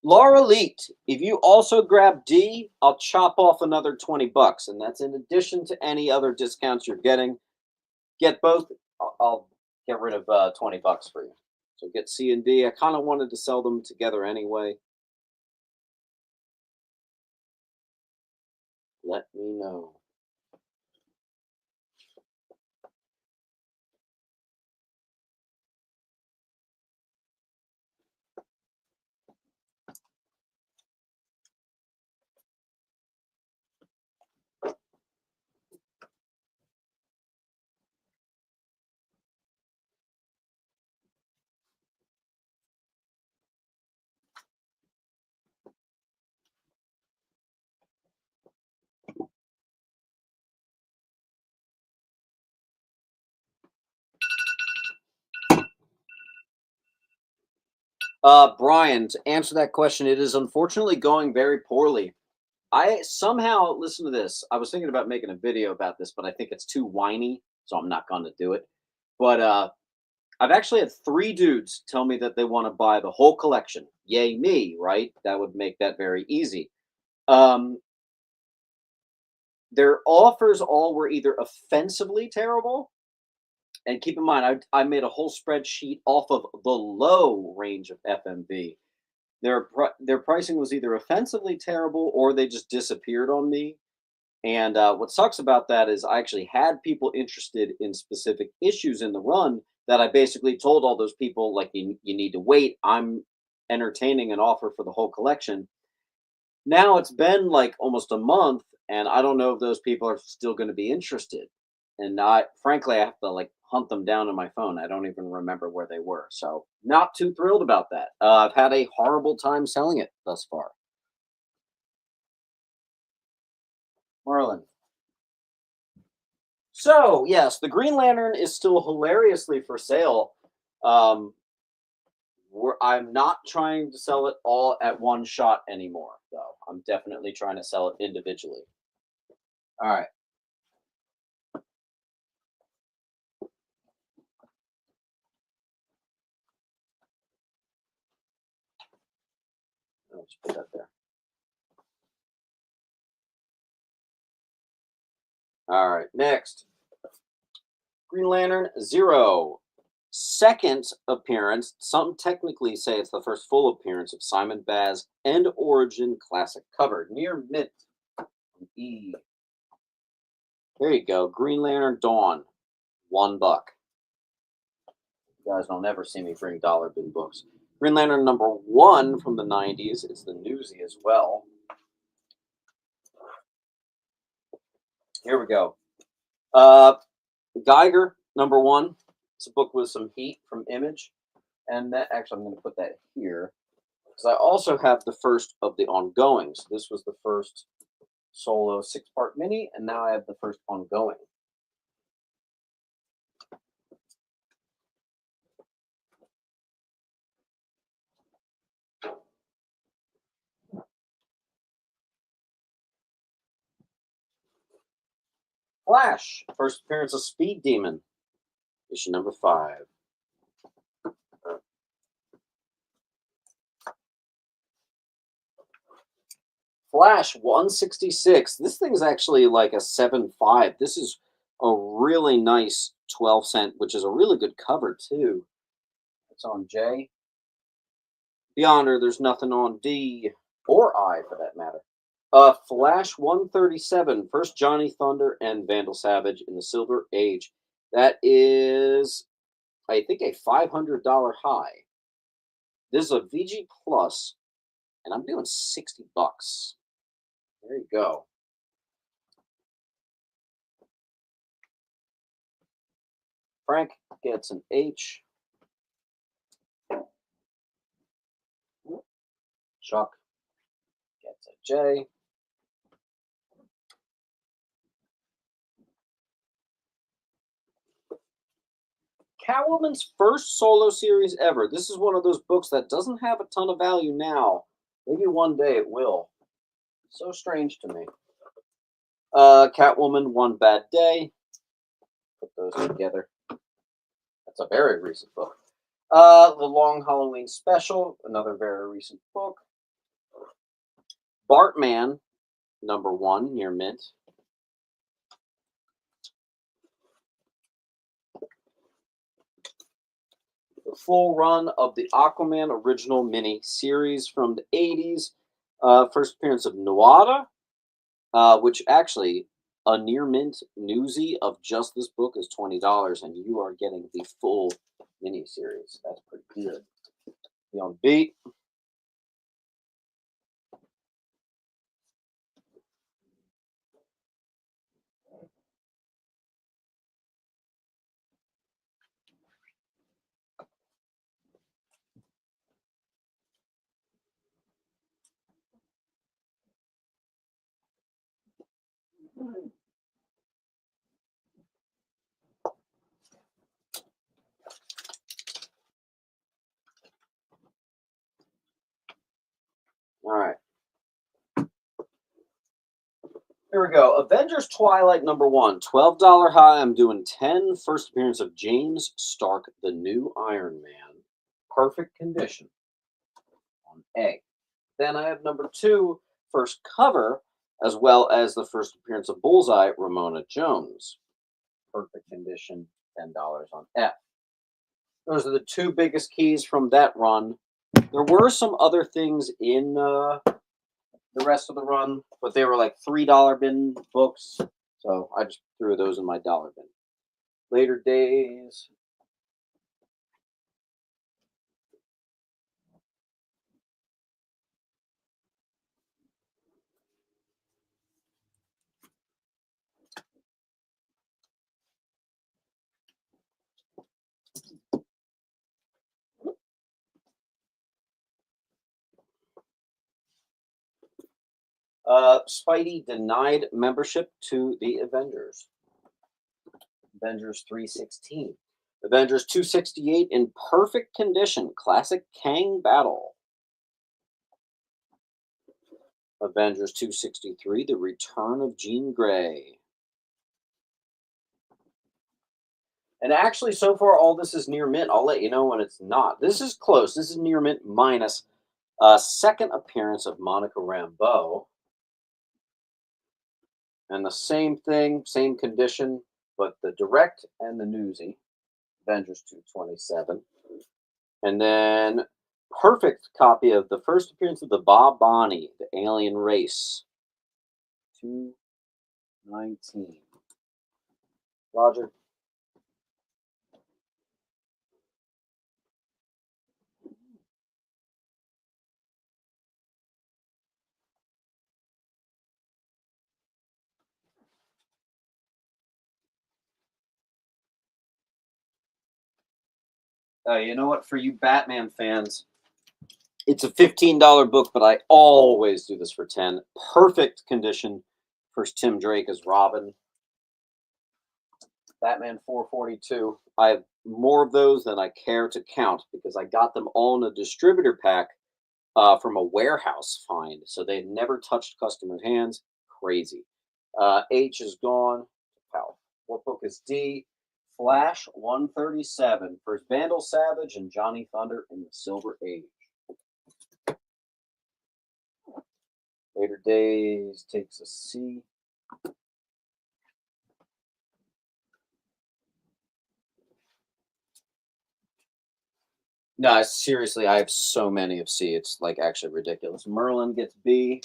Laura Leet, if you also grab D, I'll chop off another $20, and that's in addition to any other discounts you're getting. Get both, I'll get rid of $20 for you. So get C and D. I kind of wanted to sell them together anyway. Let me know. Brian, to answer that question, it is unfortunately going very poorly. I somehow, listen to this. I was thinking about making a video about this, but I think it's too whiny, so I'm not going to do it. But I've actually had 3 dudes tell me that they want to buy the whole collection. Yay me, right? That would make that very easy. Their offers all were either offensively terrible, and keep in mind, I made a whole spreadsheet off of the low range of FMV. Their pricing was either offensively terrible or they just disappeared on me. And what sucks about that is I actually had people interested in specific issues in the run that I basically told all those people, like, you need to wait. I'm entertaining an offer for the whole collection. Now it's been like almost a month, and I don't know if those people are still going to be interested. And frankly, I have to like hunt them down on my phone. I don't even remember where they were. So, not too thrilled about that. I've had a horrible time selling it thus far. Marlin. So, yes, the Green Lantern is still hilariously for sale. Um, I'm not trying to sell it all at one shot anymore, though. I'm definitely trying to sell it individually. All right. I'll just put that there. All right. Next, Green Lantern Zero. Second appearance. Some technically say it's the first full appearance of Simon Baz and Origin Classic cover. Near mint. E. There you go. Green Lantern Dawn. $1. You guys don't ever see me bring dollar bin books. Green Lantern #1 from the 90s. It's the newsie as well. Here we go. Geiger #1. It's a book with some heat from Image. And that actually, I'm going to put that here because I also have the first of the ongoings. This was the first solo 6-part mini, and now I have the first ongoing. Flash, first appearance of Speed Demon, issue #5. Flash 166. This thing's actually like a 7.5. This is a really nice 12 cent, which is a really good cover too. It's on J. Beyond her, there's nothing on D or I for that matter. Flash 137. First Johnny Thunder and Vandal Savage in the Silver Age. That is, I think, a $500 high. This is a VG Plus, and I'm doing $60. There you go. Frank gets an H. Chuck gets a J. Catwoman's first solo series ever. This is one of those books that doesn't have a ton of value now. Maybe one day it will. So strange to me. Catwoman, One Bad Day. Put those together. That's a very recent book. The Long Halloween Special, another very recent book. Bartman, #1, near mint. The full run of the Aquaman original mini series from the 80s. First appearance of Nuada, which actually a near mint newsie of just this book is $20, and you are getting the full mini series. That's pretty good. Be on beat. All right. Here we go. Avengers Twilight #1. $12 high. I'm doing 10. First appearance of James Stark, the new Iron Man. Perfect condition on A. Then I have #2, first cover, as well as the first appearance of Bullseye, Ramona Jones. Perfect condition, $10 on F. Those are the two biggest keys from that run. There were some other things in the rest of the run, but they were like $3 bin books. So I just threw those in my dollar bin. Later days. Spidey denied membership to the Avengers. Avengers 316. Avengers 268 in perfect condition. Classic Kang battle. Avengers 263, The Return of Jean Grey. And actually, so far, all this is near mint. I'll let you know when it's not. This is close. This is near mint minus a second appearance of Monica Rambeau. And the same thing, same condition, but the direct and the newsy. Avengers 227. And then perfect copy of the first appearance of the Bob Bonnie, the alien race. 219. Roger. You know what? For you Batman fans, it's a $15 book, but I always do this for 10. Perfect condition for Tim Drake as Robin. Batman 442. I have more of those than I care to count because I got them all in a distributor pack from a warehouse find. So they never touched customers' hands. Crazy. H is gone. Wow. What book is D? Flash 137. First Vandal Savage and Johnny Thunder in the Silver Age. Later Days takes a C. No, seriously, I have so many of C. It's like actually ridiculous. Merlin gets B.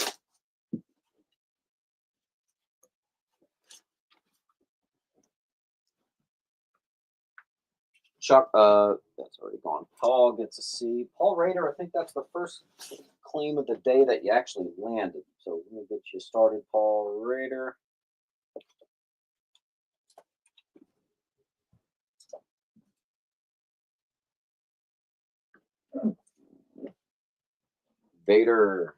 Chuck, that's already gone. Paul gets a C. Paul Rader, I think that's the first claim of the day that you actually landed. So let me get you started, Paul Rader. Vader.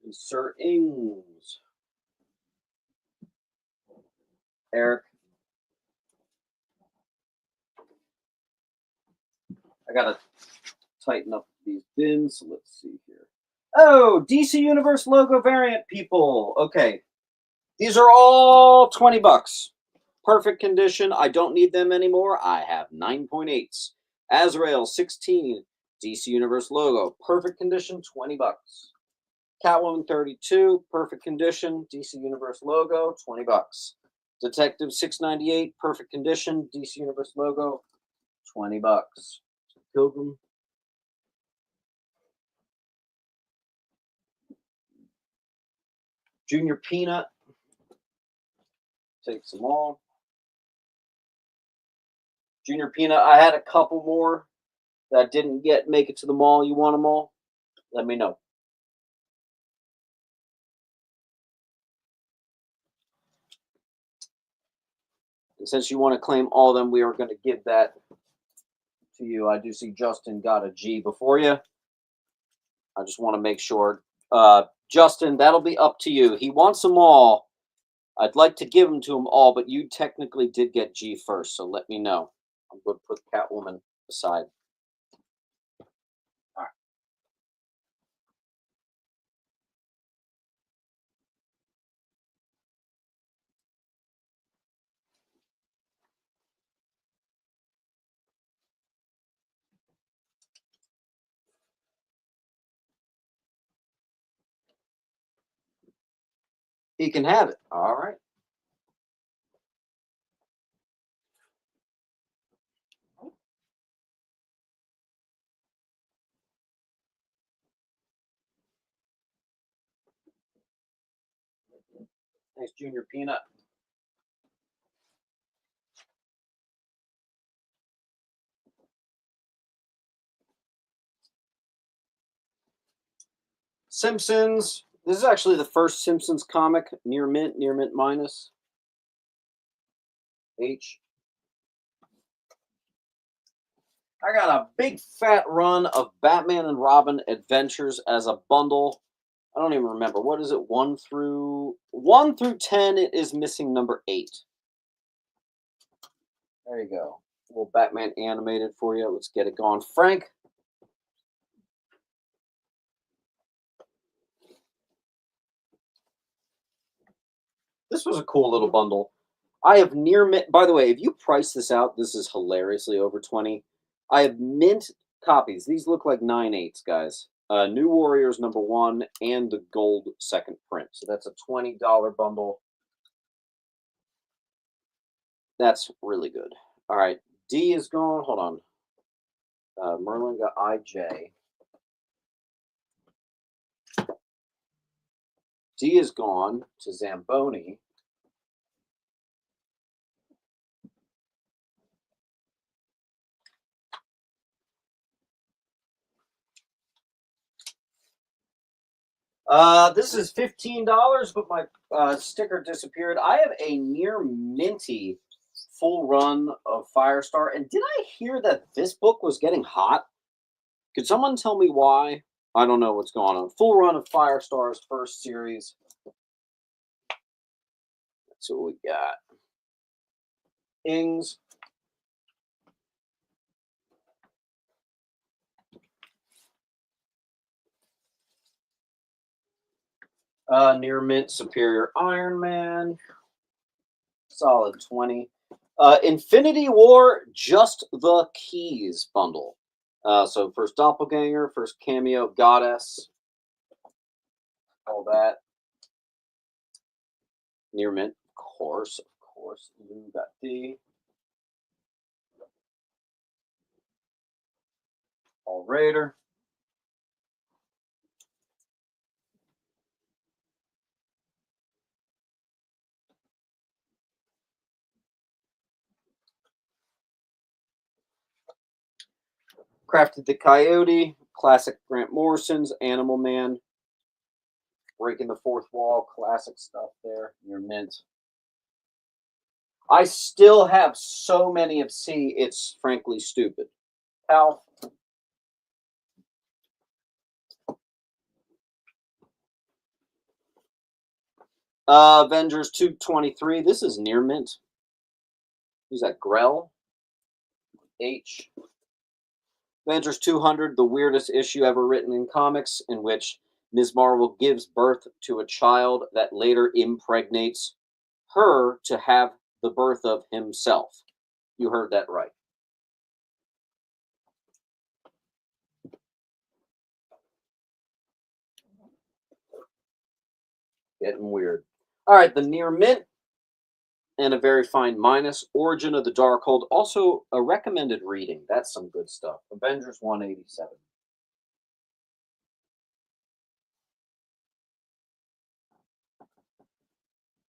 And Sir Ings. Eric. I gotta tighten up these bins. So let's see here. Oh, DC Universe logo variant people. Okay. These are all 20 bucks. Perfect condition. I don't need them anymore. I have 9.8s. Azrael 16. DC Universe logo. Perfect condition. 20 bucks. Catwoman 32. Perfect condition. DC Universe logo. 20 bucks. Detective 698. Perfect condition. DC Universe logo. 20 bucks. Pilgrim. Junior Peanut. Takes them all. Junior Peanut, I had a couple more that didn't make it to the mall. You want them all? Let me know. And since you want to claim all of them, we are going to give that to you. I do see Justin got a G before you. I just want to make sure. Justin, that'll be up to you. He wants them all. I'd like to give them to him all, but you technically did get G first, so let me know. I'm going to put Catwoman aside. All right. He can have it. All right. Thanks, Junior Peanut. Simpsons. This is actually the first Simpsons comic. Near mint minus. H. I got a big fat run of Batman and Robin Adventures as a bundle. I don't even remember. What is it? 1 through 10. It is missing number 8. There you go. A little Batman animated for you. Let's get it going. Frank. This was a cool little bundle. I have near mint. By the way, if you price this out, this is hilariously over 20. I have mint copies. These look like 9/8, guys. New Warriors #1 and the gold second print. So that's a $20 bundle. That's really good. All right. D is gone. Hold on. Merlin got IJ. D is gone to Zamboni. This is $15, but my sticker disappeared. I have a near minty full run of Firestar. And did I hear that this book was getting hot? Could someone tell me why? I don't know what's going on. Full run of Firestar's first series. That's what we got. Ings. Near mint Superior Iron Man. Solid 20. Infinity War, Just the Keys bundle. So first Doppelganger, first Cameo, Goddess. All that. Near mint, of course. Lou got D. All Raider. Crafted the Coyote, classic Grant Morrison's Animal Man. Breaking the fourth wall, classic stuff there. Near mint. I still have so many of C, it's frankly stupid. Pal. Avengers 223. This is near mint. Who's that? Grell? H. Avengers 200, the weirdest issue ever written in comics, in which Ms. Marvel gives birth to a child that later impregnates her to have the birth of himself. You heard that right. Getting weird. All right, the near mint and a very fine minus. Origin of the Darkhold, also a recommended reading. That's some good stuff. Avengers 187.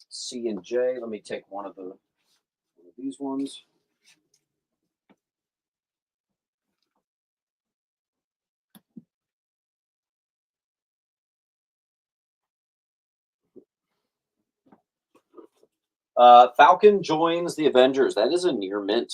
C and J. Let me take one of these ones. Falcon joins the Avengers. That is a near mint.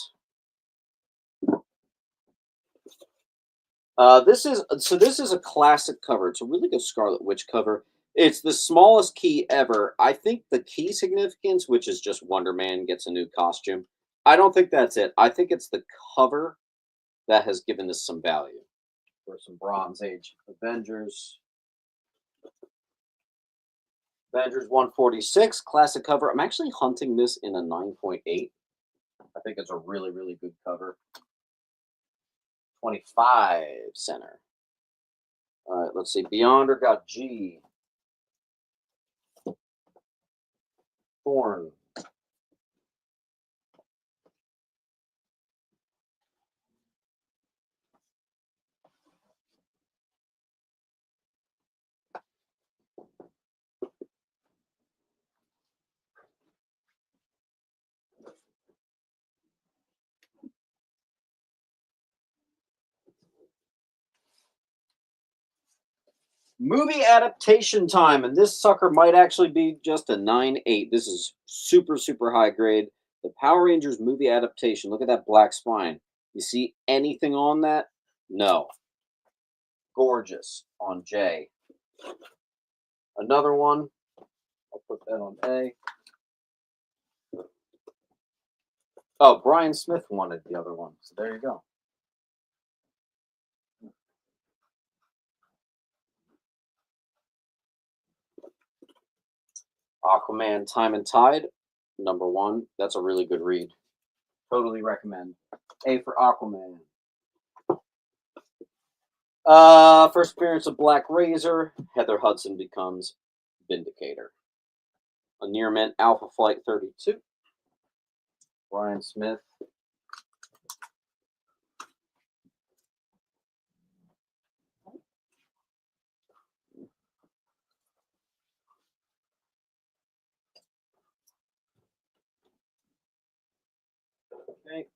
This is a classic cover. It's a really good Scarlet Witch cover. It's the smallest key ever. I think the key significance, which is just Wonder Man gets a new costume, I don't think that's it. I think it's the cover that has given this some value for some Bronze Age Avengers. Avengers 146, classic cover. I'm actually hunting this in a 9.8. I think it's a really, really good cover. 25 center. All right, let's see. Beyonder got G. Thorn. Movie adaptation time, and this sucker might actually be just a 9.8. This is super, super high grade. The Power Rangers movie adaptation. Look at that black spine. You see anything on that? No. Gorgeous on J. Another one. I'll put that on A. Oh, Brian Smith wanted the other one. So there you go. Aquaman Time and Tide, #1. That's a really good read. Totally recommend. A for Aquaman. First appearance of Black Razor. Heather Hudson becomes Vindicator. A near mint Alpha Flight 32. Brian Smith. Okay.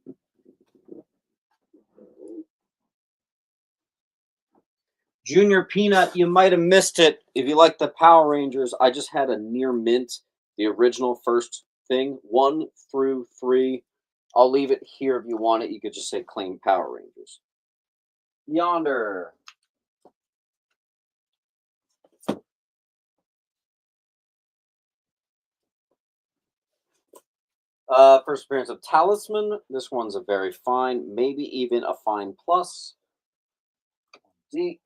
Junior Peanut, you might have missed it. If you like the Power Rangers, I just had a near mint, the original first thing, 1 through 3. I'll leave it here if you want it. You could just say claim Power Rangers. Yonder. First appearance of Talisman. This one's a very fine, maybe even a fine plus. D.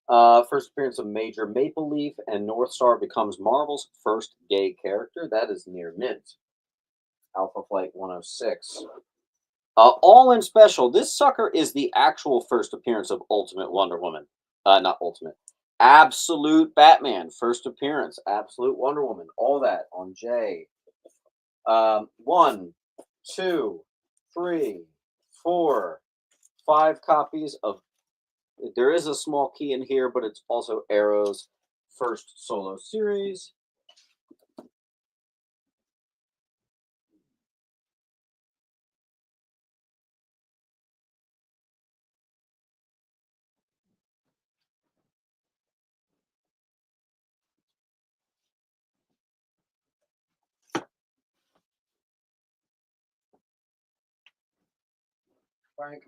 First appearance of Major Maple Leaf, and North Star becomes Marvel's first gay character. That is near mint. Alpha Flight 106. All in special. This sucker is the actual first appearance of Ultimate Wonder Woman. Not Ultimate. Absolute Batman. First appearance. Absolute Wonder Woman. All that on J. 1, 2, 3, 4, 5 copies of. There is a small key in here, but it's also Arrow's first solo series. Frank.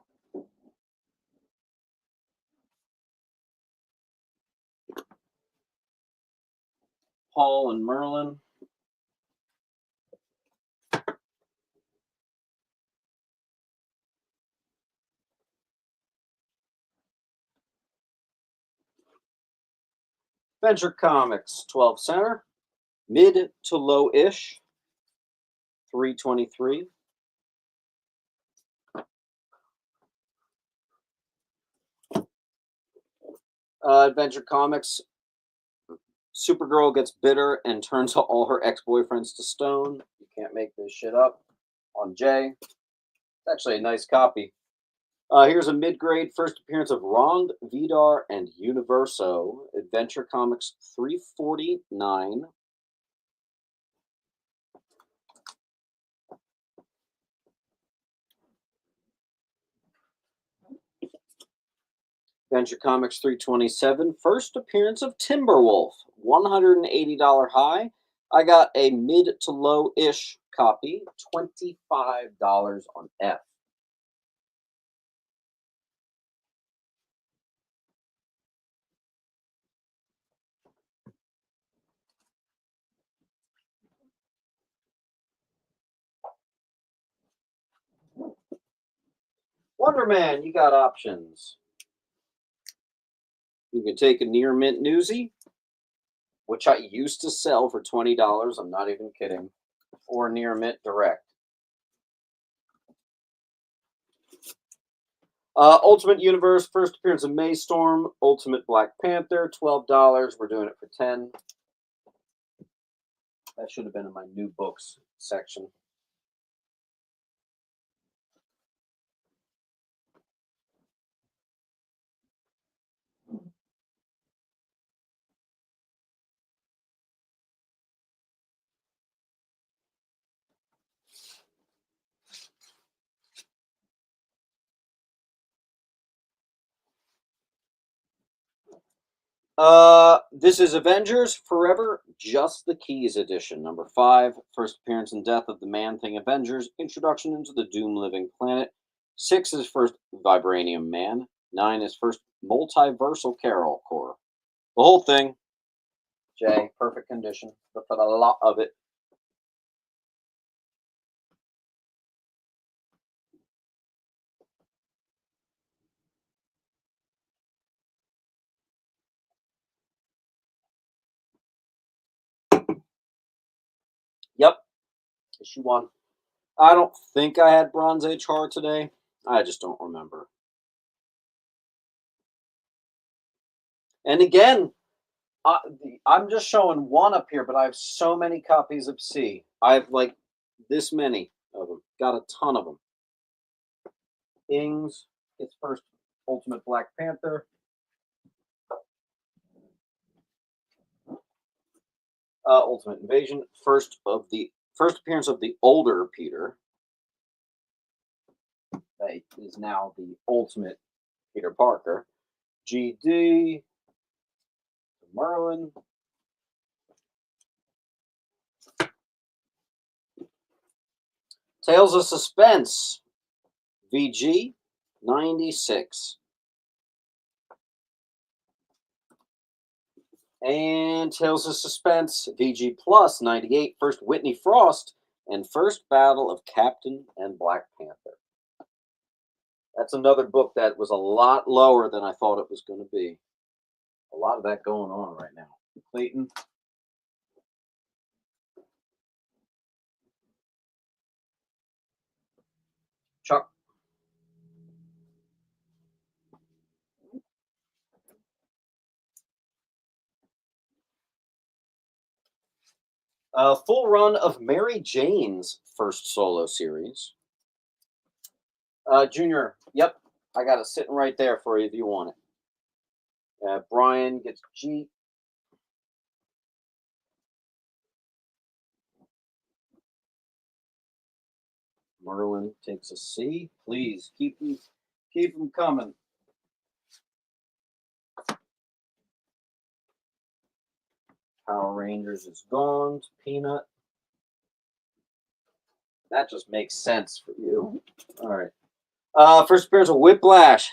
Paul and Merlin. Venture Comics, 12 center. Mid to low-ish, 323. Adventure Comics, Supergirl gets bitter and turns all her ex-boyfriends to stone. You can't make this shit up. On J. It's actually a nice copy. Here's a mid-grade first appearance of Rond, Vidar, and Universo. Adventure Comics 349. Adventure Comics 327. First appearance of Timberwolf. $180 high. I got a mid to low-ish copy. $25 on F. Wonder Man, you got options. You can take a near mint newsie, which I used to sell for $20. I'm not even kidding. Or near mint direct. Ultimate Universe, first appearance of Maystorm. Ultimate Black Panther, $12. We're doing it for 10. That should have been in my new books section. This is Avengers Forever, Just the Keys edition. Number 5, first appearance and death of the Man-Thing Avengers, introduction into the Doom-living planet. 6 is first Vibranium Man. 9 is first Multiversal Carol Corps. The whole thing, Jay, perfect condition. Look for a lot of it. Yep, issue 1. I don't think I had Bronze Age horror today. I just don't remember. And again, I'm just showing one up here, but I have so many copies of C. I have like this many of them. Got a ton of them. Ings, its first Ultimate Black Panther. Ultimate Invasion, first appearance of the older Peter. That is now the Ultimate Peter Parker. GD, Merlin. Tales of Suspense, VG 96. And Tales of Suspense, VG Plus 98, first Whitney Frost, and first battle of Captain and Black Panther. That's another book that was a lot lower than I thought it was going to be. A lot of that going on right now. Clayton. Chuck. Full run of Mary Jane's first solo series. Junior, yep, I got it sitting right there for you if you want it. Brian gets G. Merlin takes a C. Please keep them coming. Power Rangers is gone. Peanut. That just makes sense for you. All right. First appearance of Whiplash.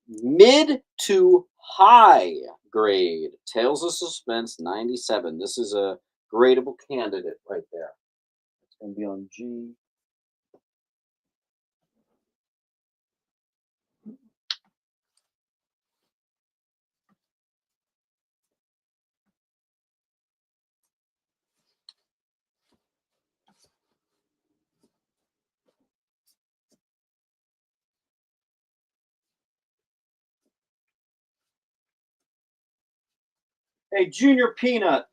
Mid to high grade. Tales of Suspense 97. This is a gradable candidate right there. It's going to be on G. Hey, Junior Peanut.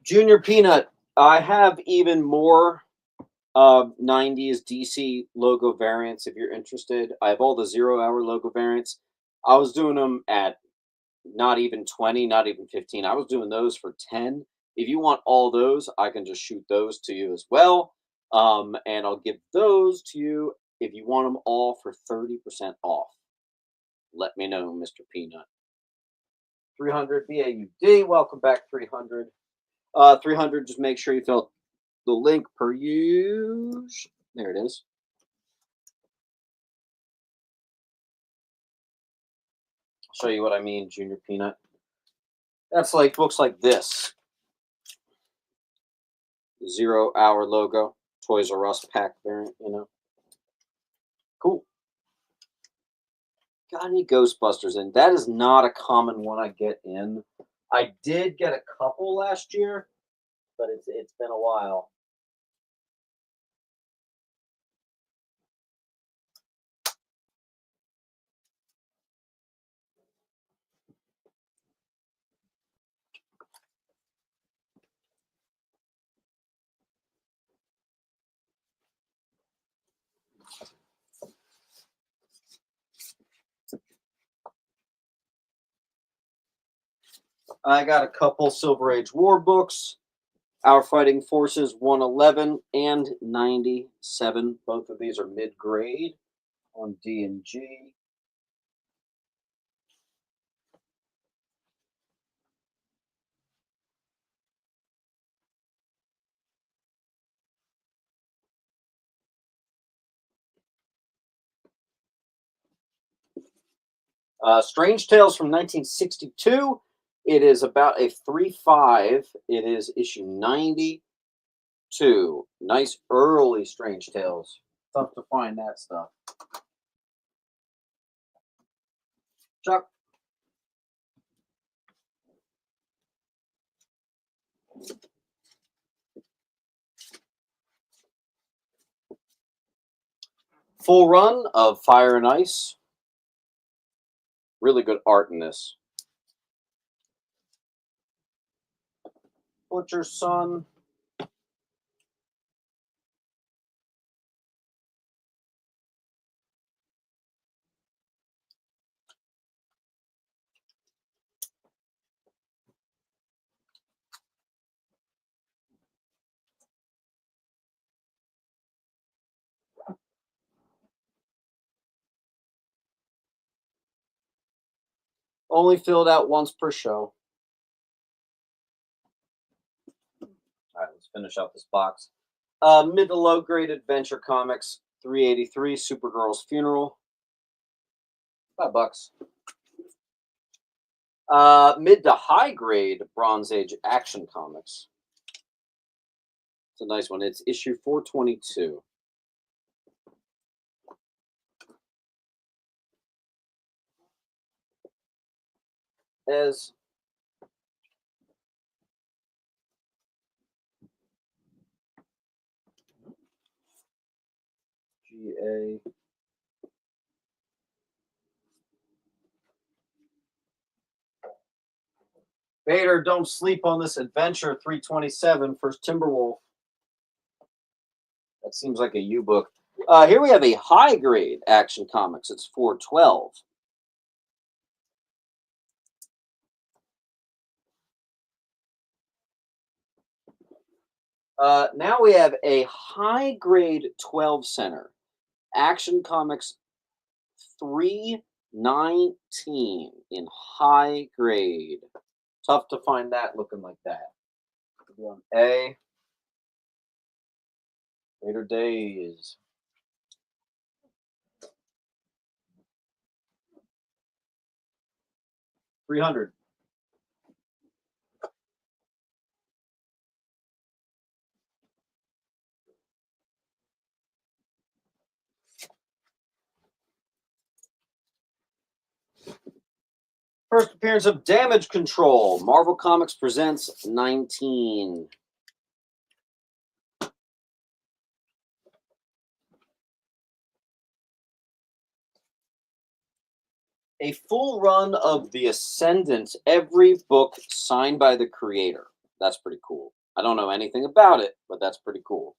Junior Peanut. I have even more 90s DC logo variants if you're interested. I have all the 0 hour logo variants. I was doing them at not even 20, not even 15. I was doing those for 10. If you want all those, I can just shoot those to you as well. And I'll give those to you if you want them all for 30% off. Let me know, Mr. Peanut. 300 BAUD. Welcome back, 300. 300, just make sure you fill the link per use. There it is. Show you what I mean, Junior Peanut. That's like books like this. 0 hour logo. Toys R Us pack variant, you know. Cool. Got any Ghostbusters in? That is not a common one I get in. I did get a couple last year, but it's been a while. I got a couple Silver Age War books. Our Fighting Forces 111 and 97. Both of these are mid-grade on D&G. Strange Tales from 1962. It is about a 3.5. It is issue 92. Nice early Strange Tales. Tough to find that stuff. Chuck. Full run of Fire and Ice. Really good art in this. Butcher's Son. Only filled out once per show. All right, let's finish out this box. Mid to low grade adventure comics, 383. Supergirl's Funeral, $5. Mid to high grade Bronze Age action comics. It's a nice one. It's issue 422. As GA. Vader, don't sleep on this adventure. 327 for Timberwolf. That seems like a U book. Here we have a high grade action comics. It's 412. Now we have a high grade 12 center. Action Comics 319 in high grade. Tough to find that looking like that. On A. Later Days. $300. First appearance of Damage Control. Marvel Comics presents 19. A full run of The Ascendant, every book signed by the creator. That's pretty cool. I don't know anything about it, but that's pretty cool.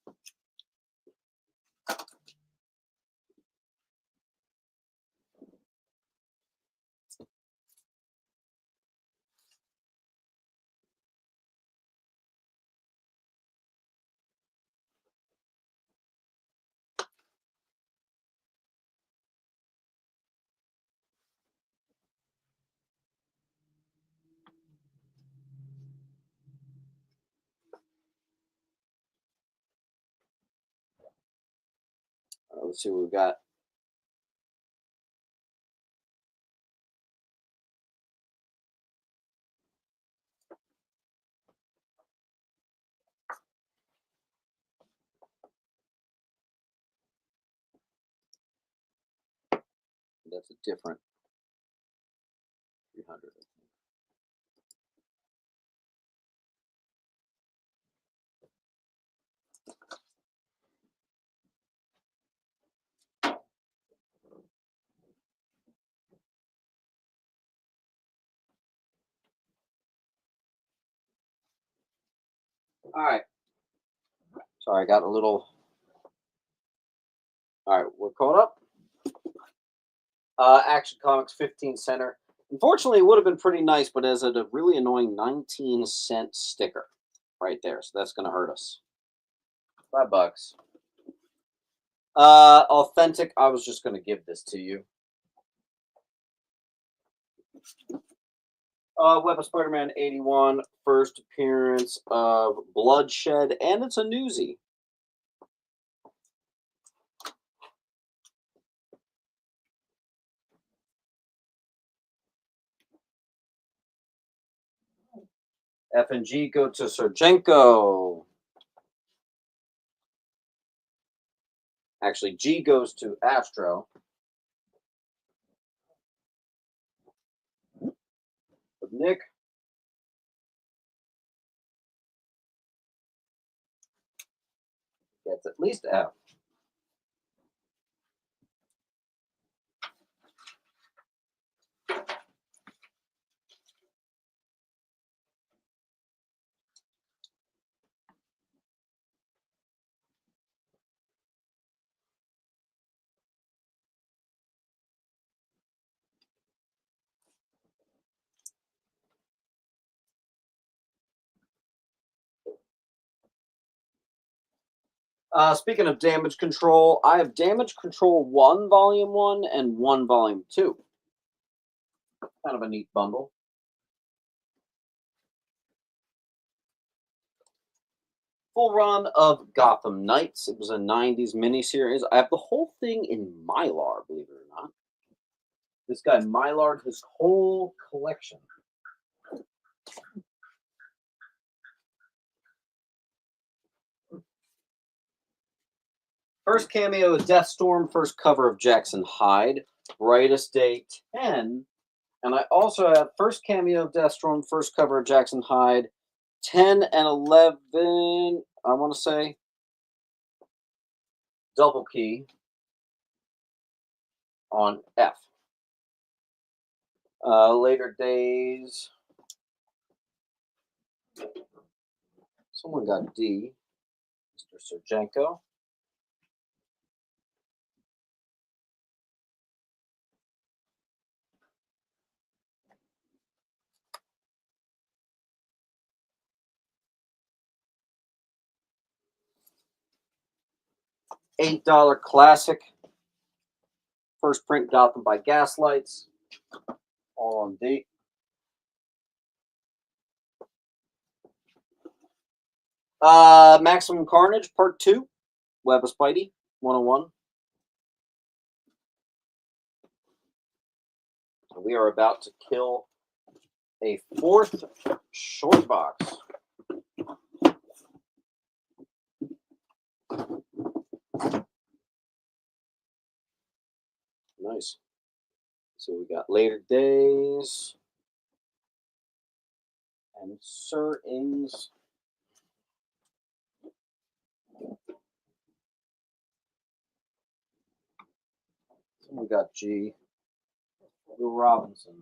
Let's see what we've got. That's a different 300. All right. Sorry, I got a little. All right, we're caught up. Action Comics 15 center. Unfortunately, it would have been pretty nice, but as a really annoying 19-cent sticker. right there. So that's going to hurt us. $5. Authentic. I was just going to give this to you. Web of Spider-Man 81, first appearance of Bloodshed, and it's a newsie. F and G go to Serjenko. Actually, G goes to Astro. But Nick gets at least F. Speaking of Damage Control, I have Damage Control 1 Volume 1 and 1 Volume 2. Kind of a neat bundle. Full run of Gotham Knights. It was a 90s miniseries. I have the whole thing in Mylar, believe it or not. This guy Mylar'd his whole collection. First cameo is Deathstorm, first cover of Jackson Hyde, Brightest Day 10. And I also have first cameo of Deathstorm, first cover of Jackson Hyde, 10 and 11, I want to say. Double key on F. Later days. Someone got D. Mr. Serjenko. $8 classic. First print Gotham by Gaslights. All on D. Maximum Carnage Part 2. Web of Spidey 101. We are about to kill a fourth short box. Nice. So we got Later Days and Sir Ings. Someone got G. Will Robinson.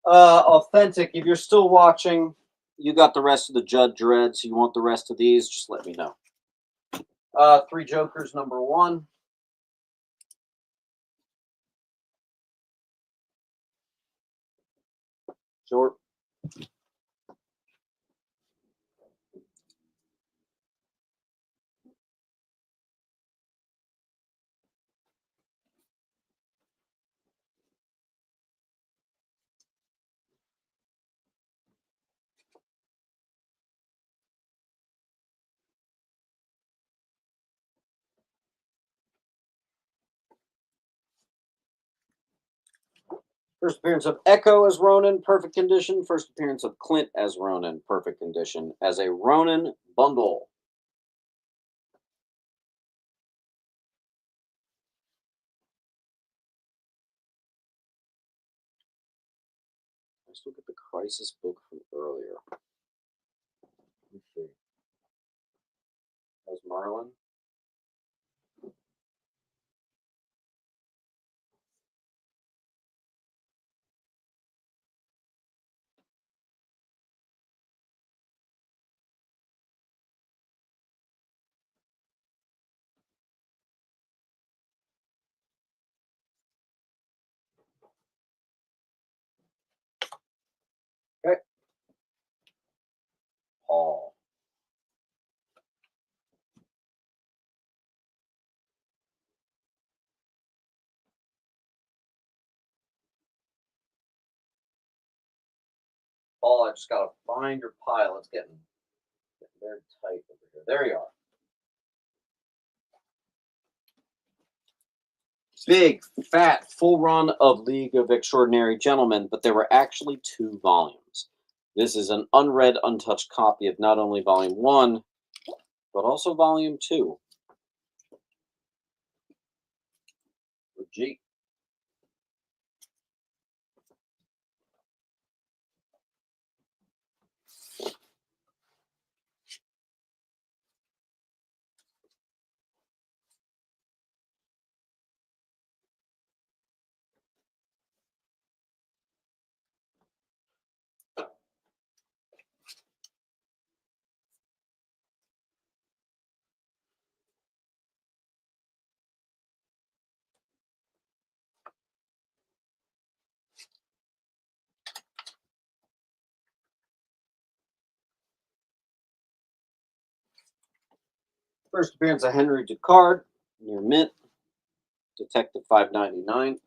Authentic. If you're still watching, you got the rest of the Judd Dredd, so you want the rest of these, just let me know. Three Jokers, number 1. Short. First appearance of Echo as Ronin, perfect condition. First appearance of Clint as Ronin, perfect condition. As a Ronin bundle. I still get the Crisis book from earlier. Let's see. As Marlin. Paul. Paul, I just got to find your pile. It's getting very tight over here. There you are. Big, fat, full run of League of Extraordinary Gentlemen, but there were actually 2 volumes. This is an unread, untouched copy of not only Volume 1, but also Volume 2. For G. First appearance of Henry Ducard, near mint, Detective 599.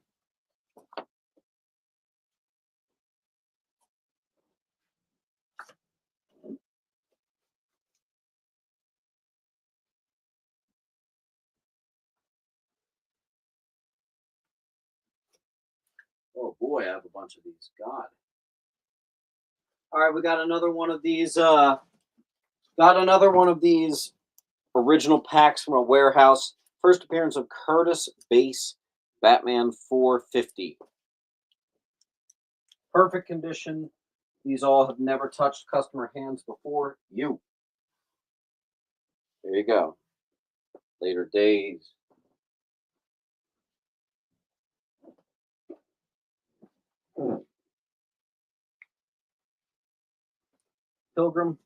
Oh boy, I have a bunch of these. God. All right, we got another one of these. Original packs from a warehouse. First appearance of Curtis Base, Batman 450. Perfect condition. These all have never touched customer hands before. There you go. Later days. Pilgrim.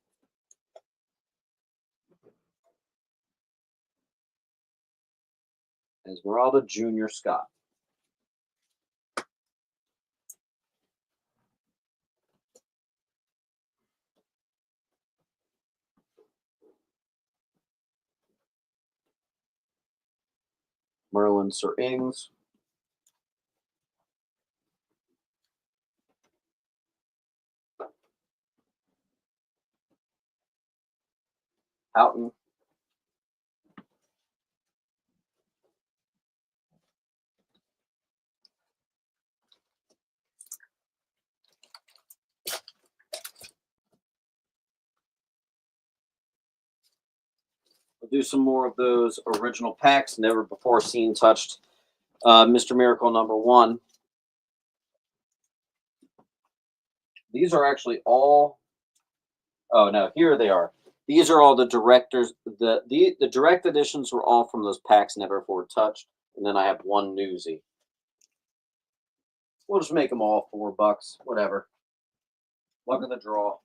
Esmeralda Jr. Scott. Merlin Sir Ings. Houghton. We'll do some more of those original packs, never before seen touched. Mr. Miracle #1. These are actually all. Oh no, here they are. These are all the directors. The direct editions were all from those packs never before touched, and then I have one newsie. We'll just make them all $4, whatever. Luck of the draw.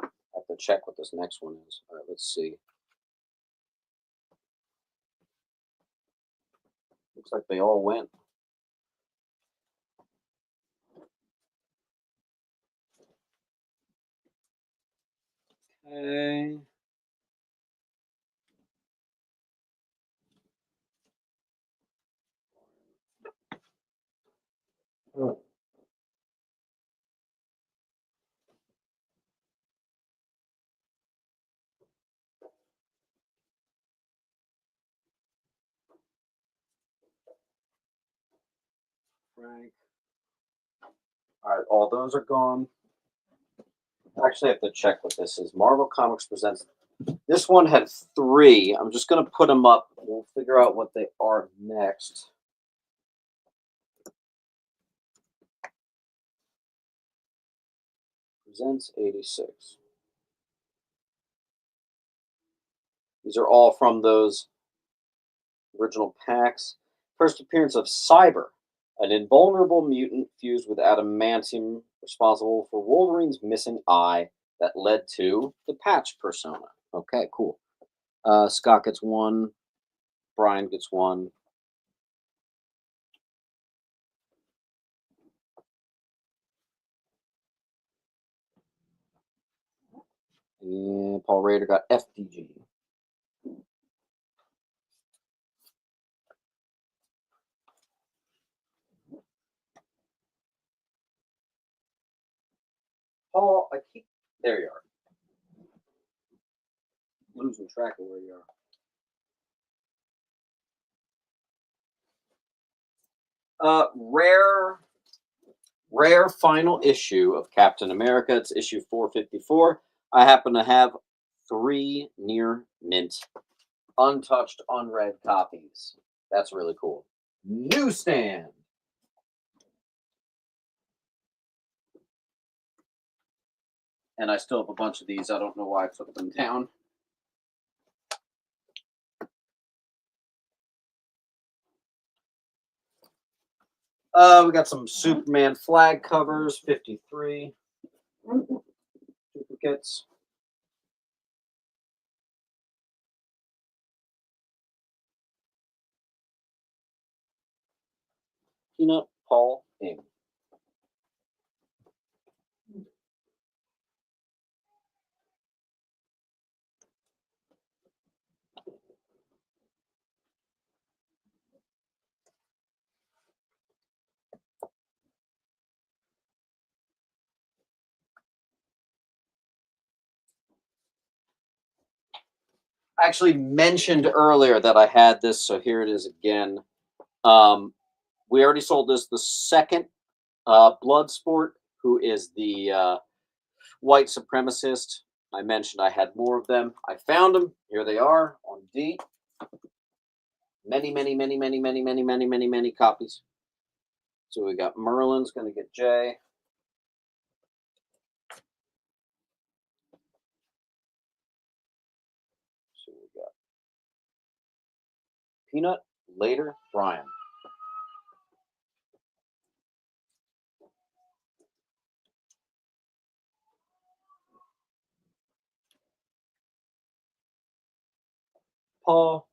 I have to check what this next one is. All right, let's see. Looks like they all went. Okay. Oh. Frank. All right, all those are gone. Actually, I have to check what this is. Marvel Comics presents. This one had 3. I'm just going to put them up. We'll figure out what they are next. Presents 86. These are all from those original packs. First appearance of Cyber, an invulnerable mutant fused with adamantium responsible for Wolverine's missing eye that led to the Patch persona. Okay, cool. Scott gets one. Brian gets one. And Paul Rader got FDG. Paul, I keep. There you are. Losing track of where you are. Rare final issue of Captain America. It's issue 454. I happen to have 3 near mint, untouched, unread copies. That's really cool. Newsstand. And I still have a bunch of these. I don't know why I took them down. We got some Superman flag covers, 53 duplicates. Peanut, Paul, Ing. I actually mentioned earlier that I had this, so here it is again. We already sold this. The second Bloodsport, who is the white supremacist. I mentioned I had more of them. I found them. Here they are on D. Many copies. So we got Merlin's going to get J. So we got Peanut, later, Brian. Paul.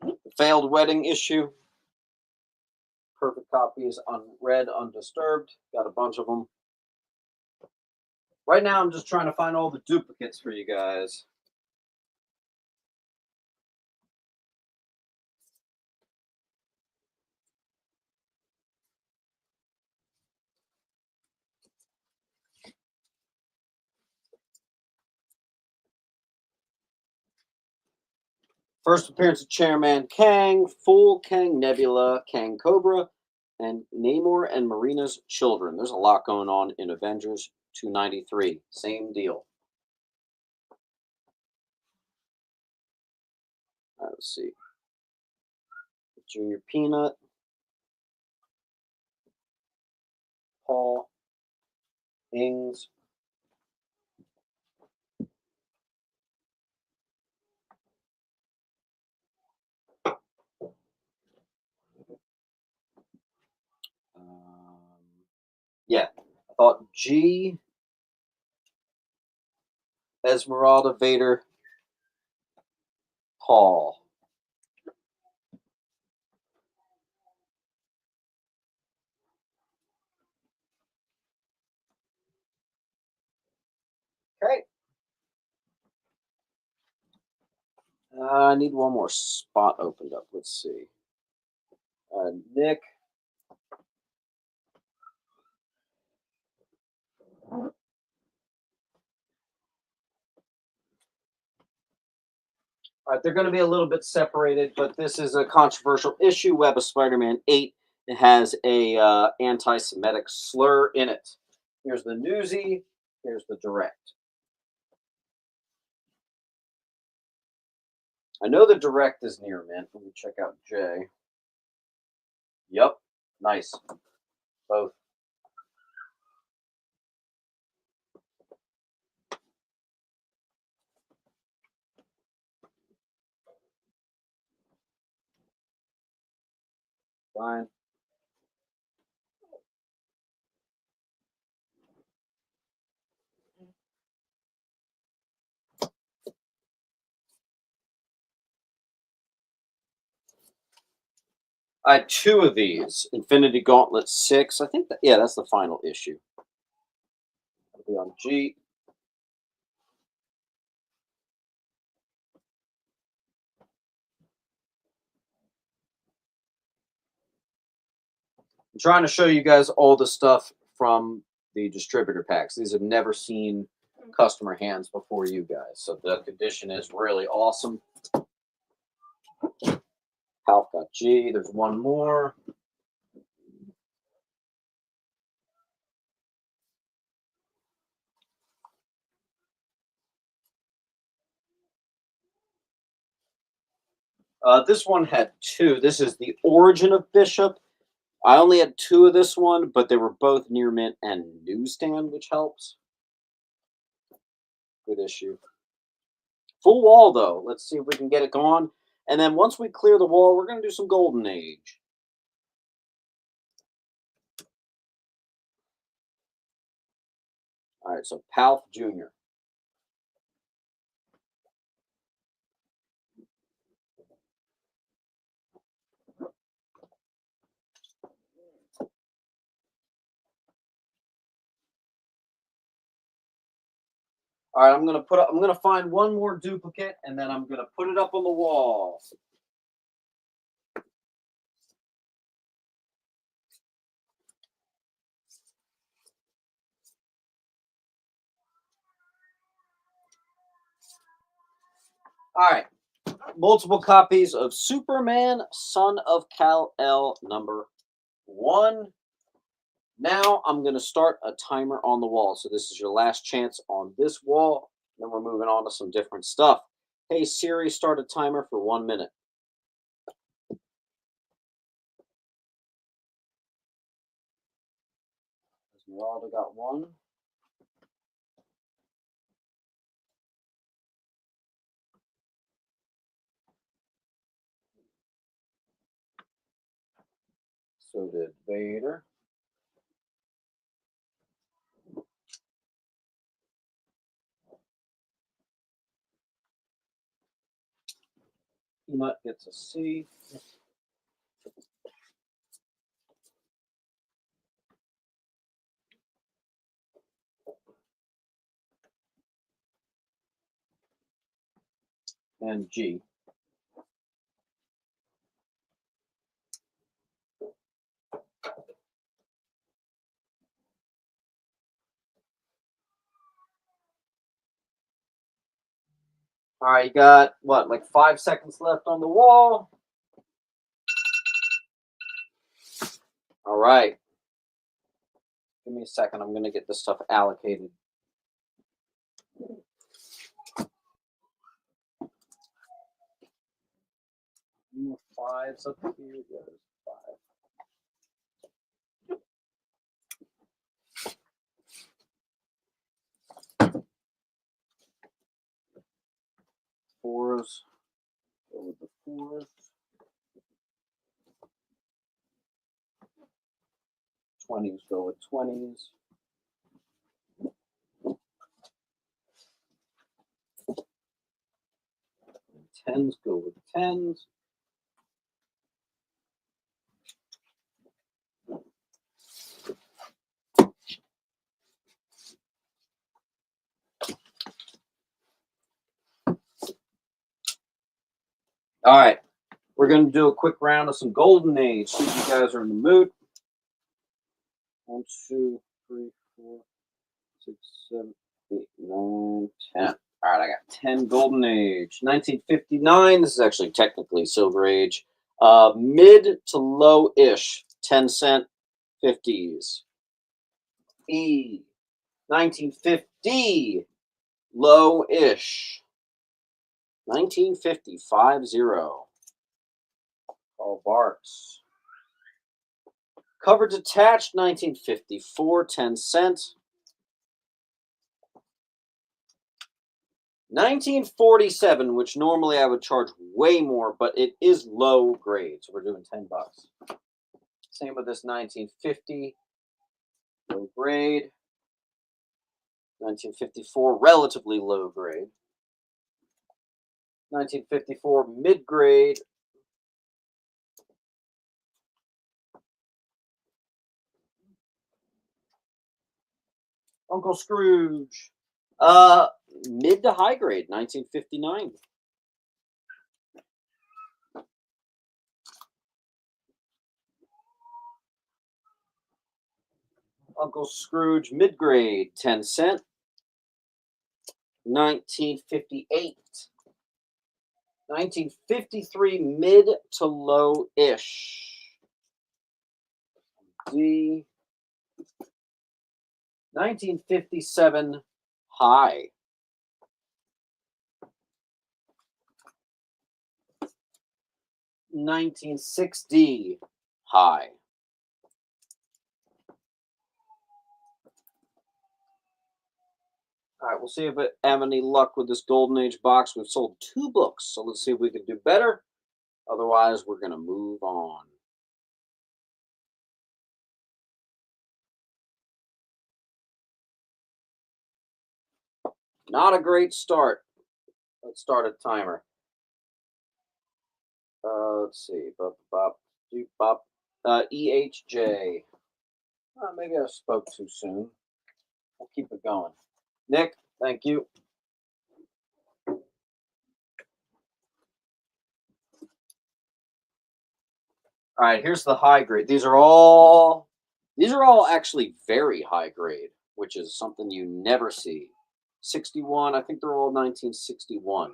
The failed wedding issue. Perfect copies, unread, undisturbed. Got a bunch of them. Right now, I'm just trying to find all the duplicates for you guys. First appearance of Chairman Kang, Full Kang Nebula, Kang Cobra, and Namor and Marina's children. There's a lot going on in Avengers 293. Same deal. Let's see. Junior Peanut, Paul, Ings, yeah, I thought G, Esmeralda, Vader, Paul. Okay. I need one more spot opened up. Let's see. Nick. All right, they're going to be a little bit separated, but this is a controversial issue. Web of Spider-Man 8. It has a anti-Semitic slur in it. Here's the newsy. Here's the direct. I know the direct is near mint. Let me check out J. Yep, nice. Both. fine. I had 2 of these. Infinity Gauntlet 6. I think that, yeah, that's the final issue. It'll be on G. I'm trying to show you guys all the stuff from the distributor packs. These have never seen customer hands before you guys. So the condition is really awesome. Half got G. There's one more. This one had 2. This is the Origin of Bishop. I only had 2 of this one, but they were both near mint and newsstand, which helps. Good issue. Full wall, though. Let's see if we can get it gone. And then once we clear the wall, we're going to do some Golden Age. All right, so Palf Jr. All right, I'm gonna find one more duplicate, and then I'm gonna put it up on the wall. All right, multiple copies of Superman, Son of Kal-El #1. Now I'm gonna start a timer on the wall. So this is your last chance on this wall. Then we're moving on to some different stuff. Hey Siri, start a timer for 1 minute. Esmeralda got 1. So did Vader. Mutt gets a C. And G. All right, you got what, like 5 seconds left on the wall. All right. Give me a second. I'm going to get this stuff allocated. More 5s up here. Yeah, there's 5. 4s. Go with the 4s. 20s go with 20s. 10s go with 10s. All right, we're going to do a quick round of some Golden Age. See if you guys are in the mood. 1, 2, 3, 4, 6, 7, 8, 9, 10. All right, I got 10 Golden Age. 1959. This is actually technically Silver Age. Mid to low-ish 10-cent 50s. E. 1950. Low-ish. 1950. 5-0. Paul Barks. Cover detached. 1954. 10-cent. 1947, which normally I would charge way more, but it is low grade, so we're doing $10. Same with this 1950, low grade. 1954, relatively low grade. 1954, mid grade. Uncle Scrooge. Mid to high grade, 1959. Uncle Scrooge, mid grade, 10 cent. 1958. 1953, mid to low-ish. D. 1957, high. 1960, high. All right, we'll see if I have any luck with this Golden Age box. We've sold 2 books, so let's see if we can do better. Otherwise, we're going to move on. Not a great start. Let's start a timer. Let's see. Bop, bop, doop, bop. EHJ. Maybe I spoke too soon. We'll keep it going. Nick, thank you. All right, here's the high grade. These are all actually very high grade, which is something you never see. 61, I think they're all 1961.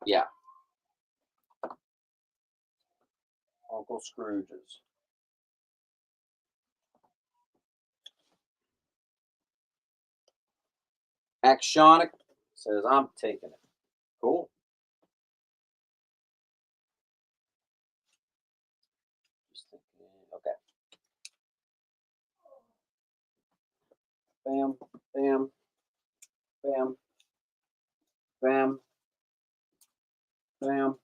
Yeah. Uncle Scrooge's. Actionic says, I'm taking it. Cool. Just thinking, okay. Bam, bam, bam, bam, bam,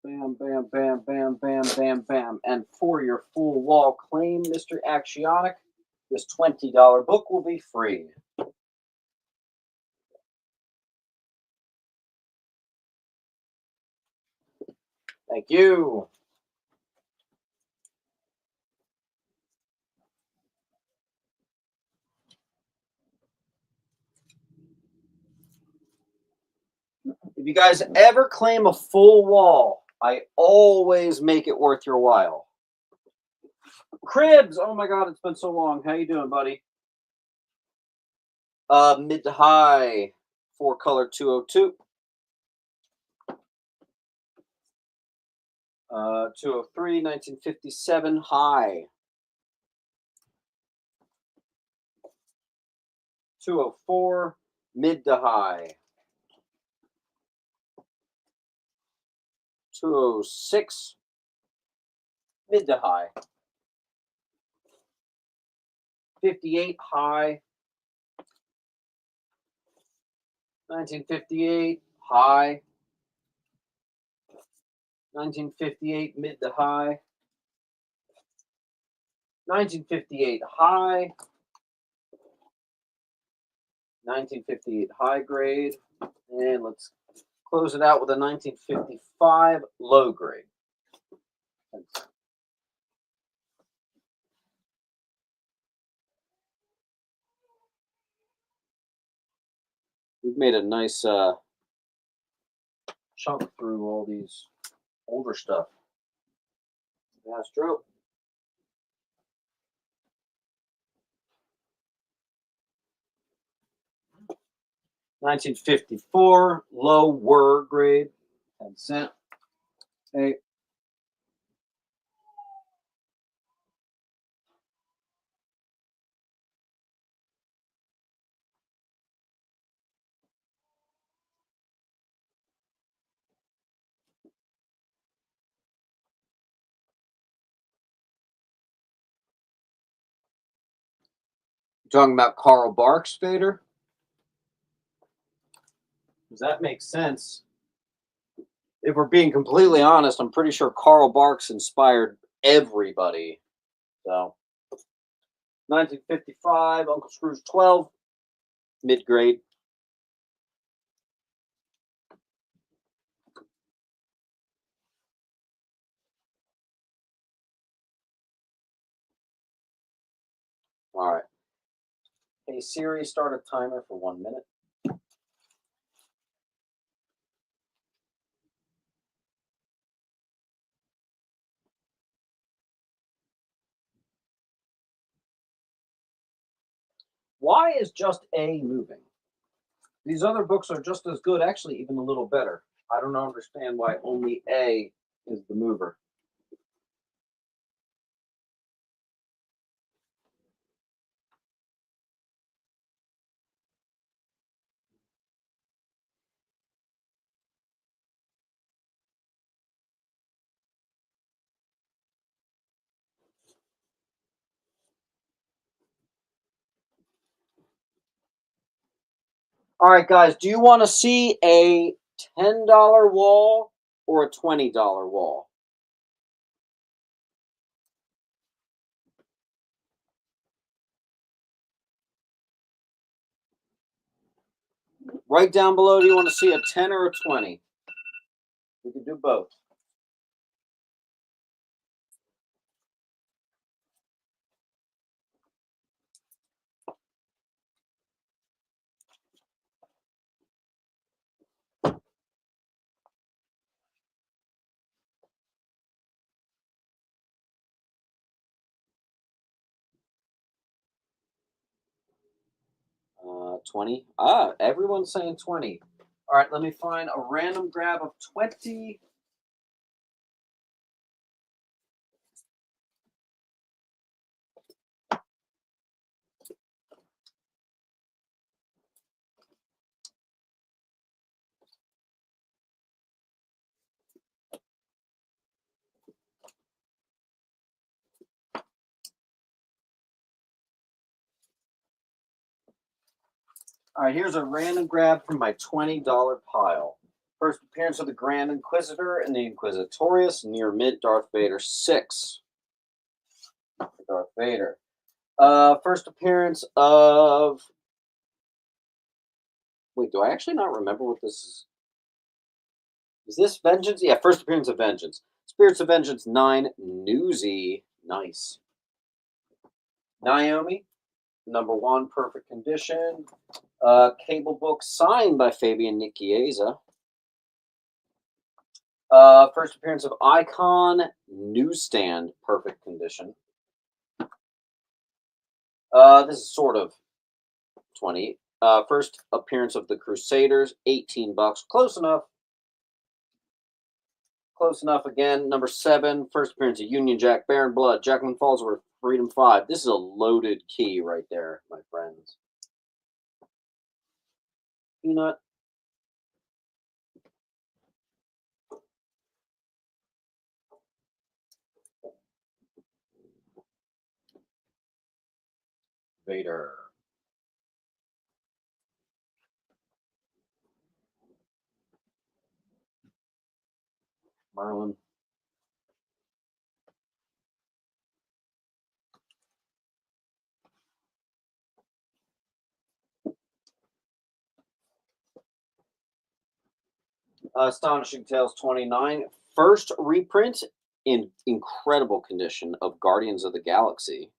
bam, bam, bam, bam, bam, bam, bam. And for your full wall claim, Mr. Actionic, this $20 book will be free. Thank you. If you guys ever claim a full wall, I always make it worth your while. Cribs, oh my God, it's been so long. How you doing, buddy? Mid to high, 4-color 202. 203, 1957, high. 204, mid to high. 206, mid to high. 58, high. 1958, high. 1958, mid to high. 1958, high. 1958, high grade. And let's close it out with a 1955, low grade. We've made a nice chunk through all these older stuff. Astro. $1954, lower grade, 10 cent. Hey. You talking about Carl Barks, Vader? Does that make sense? If we're being completely honest, I'm pretty sure Carl Barks inspired everybody. So 1955, Uncle Scrooge 12, mid-grade. All right. Hey Siri, start a timer for 1 minute. Why is just A moving? These other books are just as good, actually, even a little better. I don't understand why only A is the mover. All right, guys, do you want to see a $10 wall or a $20 wall? Right down below, do you want to see a 10 or a 20? We can do both. 20. Ah, everyone's saying 20. All right, let me find a random grab of 20. All right, here's a random grab from my $20 pile. First appearance of the Grand Inquisitor and the Inquisitorius near mid Darth Vader 6. Darth Vader. First appearance of. Wait, do I actually not remember what this is? Is this Vengeance? Yeah, first appearance of Vengeance. Spirits of Vengeance 9, Newsy. Nice. Naomi, number 1, perfect condition. Cable book signed by Fabian Nicieza. First appearance of Icon, newsstand, perfect condition. This is sort of 20. First appearance of the Crusaders, $18. Close enough. Close enough again. Number 7, first appearance of Union Jack, Baron Blood, Jacqueline Fallsworth, Freedom 5. This is a loaded key right there, my friends. Peanut. Vader. Merlin. Astonishing Tales 29. First reprint in incredible condition of Guardians of the Galaxy.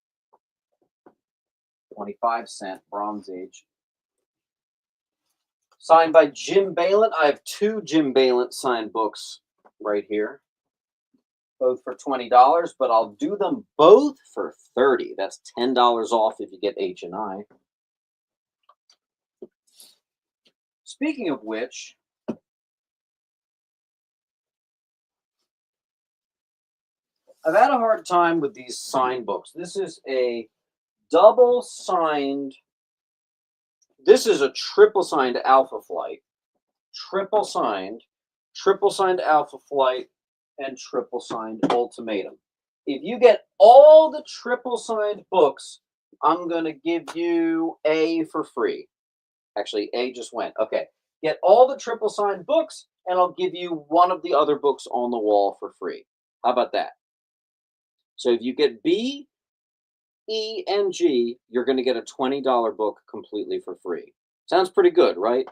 25-cent, Bronze Age. Signed by Jim Balent. I have 2 Jim Balent signed books right here. Both for $20, but I'll do them both for $30. That's $10 off if you get H&I. Speaking of which, I've had a hard time with these signed books. This is a double signed. This is a triple signed Alpha Flight, triple signed Alpha Flight, and triple signed Ultimatum. If you get all the triple signed books, I'm going to give you A for free. Actually, A just went. Okay. Get all the triple signed books, and I'll give you one of the other books on the wall for free. How about that? So if you get B, E, and G, you're going to get a $20 book completely for free. Sounds pretty good, right?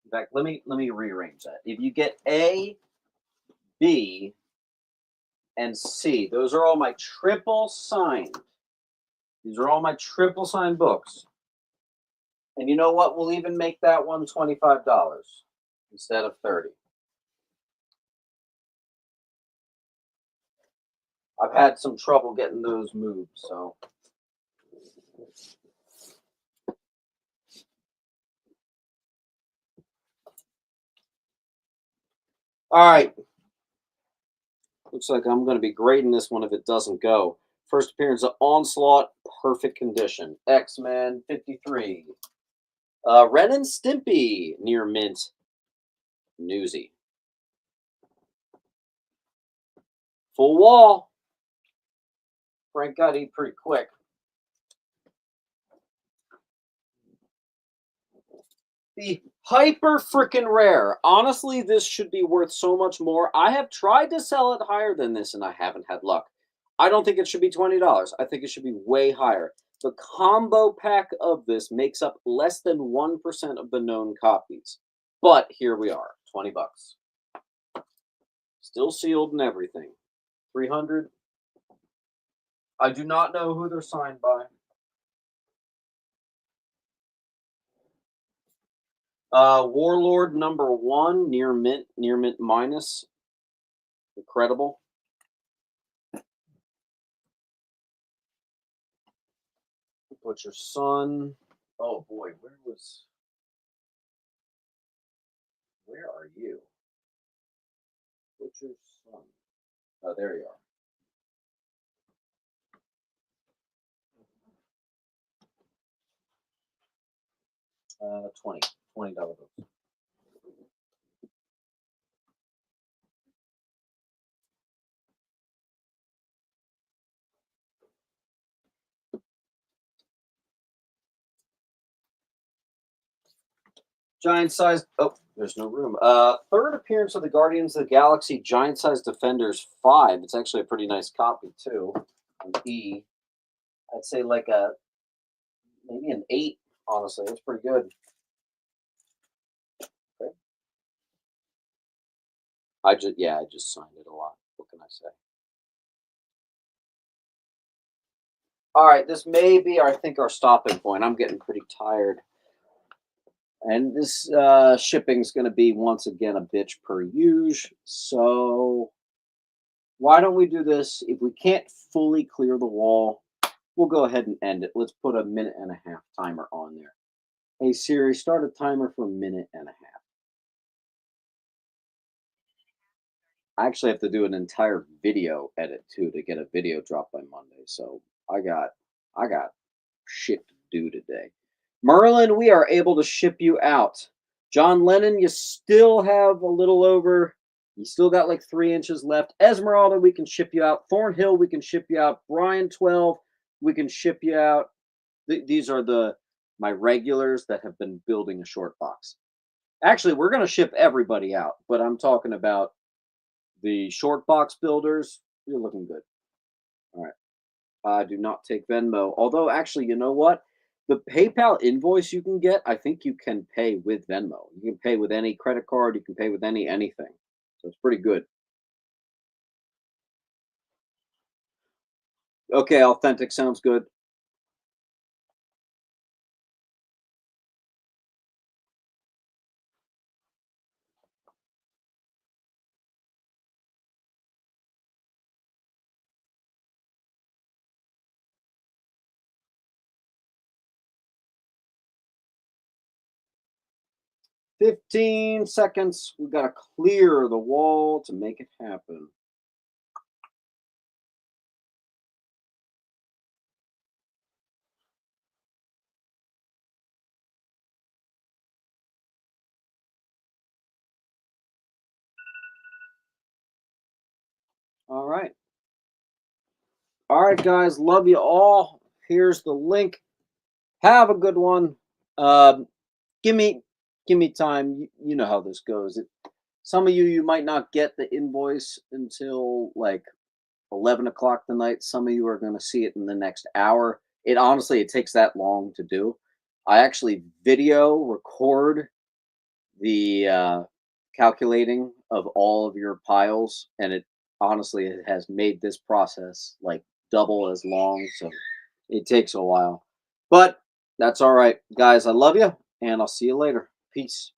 In fact, let me rearrange that. If you get A, B, and C, those are all my triple signed. These are all my triple signed books. And you know what? We'll even make that one $25 instead of 30. I've had some trouble getting those moved, so. All right. Looks like I'm going to be grading this one if it doesn't go. First appearance of Onslaught, perfect condition. X-Men 53. Ren and Stimpy, near mint. Newsy. Full wall. Frank got to eat pretty quick. The hyper freaking rare. Honestly, this should be worth so much more. I have tried to sell it higher than this and I haven't had luck. I don't think it should be $20. I think it should be way higher. The combo pack of this makes up less than 1% of the known copies. But here we are, 20 bucks. Still sealed and everything. 300. I do not know who they're signed by. Warlord #1, near mint minus. Incredible. Butcher Son. Oh boy, where are you? Butcher Son. Oh, there you are. $20 books. Giant size. Oh, there's no room. Third appearance of the Guardians of the Galaxy Giant Size Defenders 5. It's actually a pretty nice copy too. An E. I'd say like maybe an 8. Honestly, it's pretty good. Okay. I just signed it a lot. What can I say? All right, this may be, I think, our stopping point. I'm getting pretty tired. And this shipping's going to be, once again, a bitch per usual. So why don't we do this? If we can't fully clear the wall, we'll go ahead and end it. Let's put a 1.5-minute timer on there. Hey, Siri, start a timer for 1.5 minutes. I actually have to do an entire video edit, too, to get a video dropped by Monday. So I got shit to do today. Merlin, we are able to ship you out. John Lennon, you still have a little over. You still got like 3 inches left. Esmeralda, we can ship you out. Thornhill, we can ship you out. Brian 12, we can ship you out. These are my regulars that have been building a short box. Actually, we're going to ship everybody out, but I'm talking about the short box builders. You're looking good. All right. Do not take Venmo. Although, actually, you know what? The PayPal invoice you can get, I think you can pay with Venmo. You can pay with any credit card. You can pay with anything. So it's pretty good. Okay, authentic sounds good. $15 seconds. We got to clear the wall to make it happen. All right. All right, guys. Love you all. Here's the link. Have a good one. Um, give me give me time. You know how this goes. Some of you might not get the invoice until like 11 o'clock tonight. Some of you are going to see it in the next hour. It takes that long to do. I actually video record the calculating of all of your piles, and it has made this process like double as long. So it takes a while, but that's all right, guys. I love you, and I'll see you later. Peace.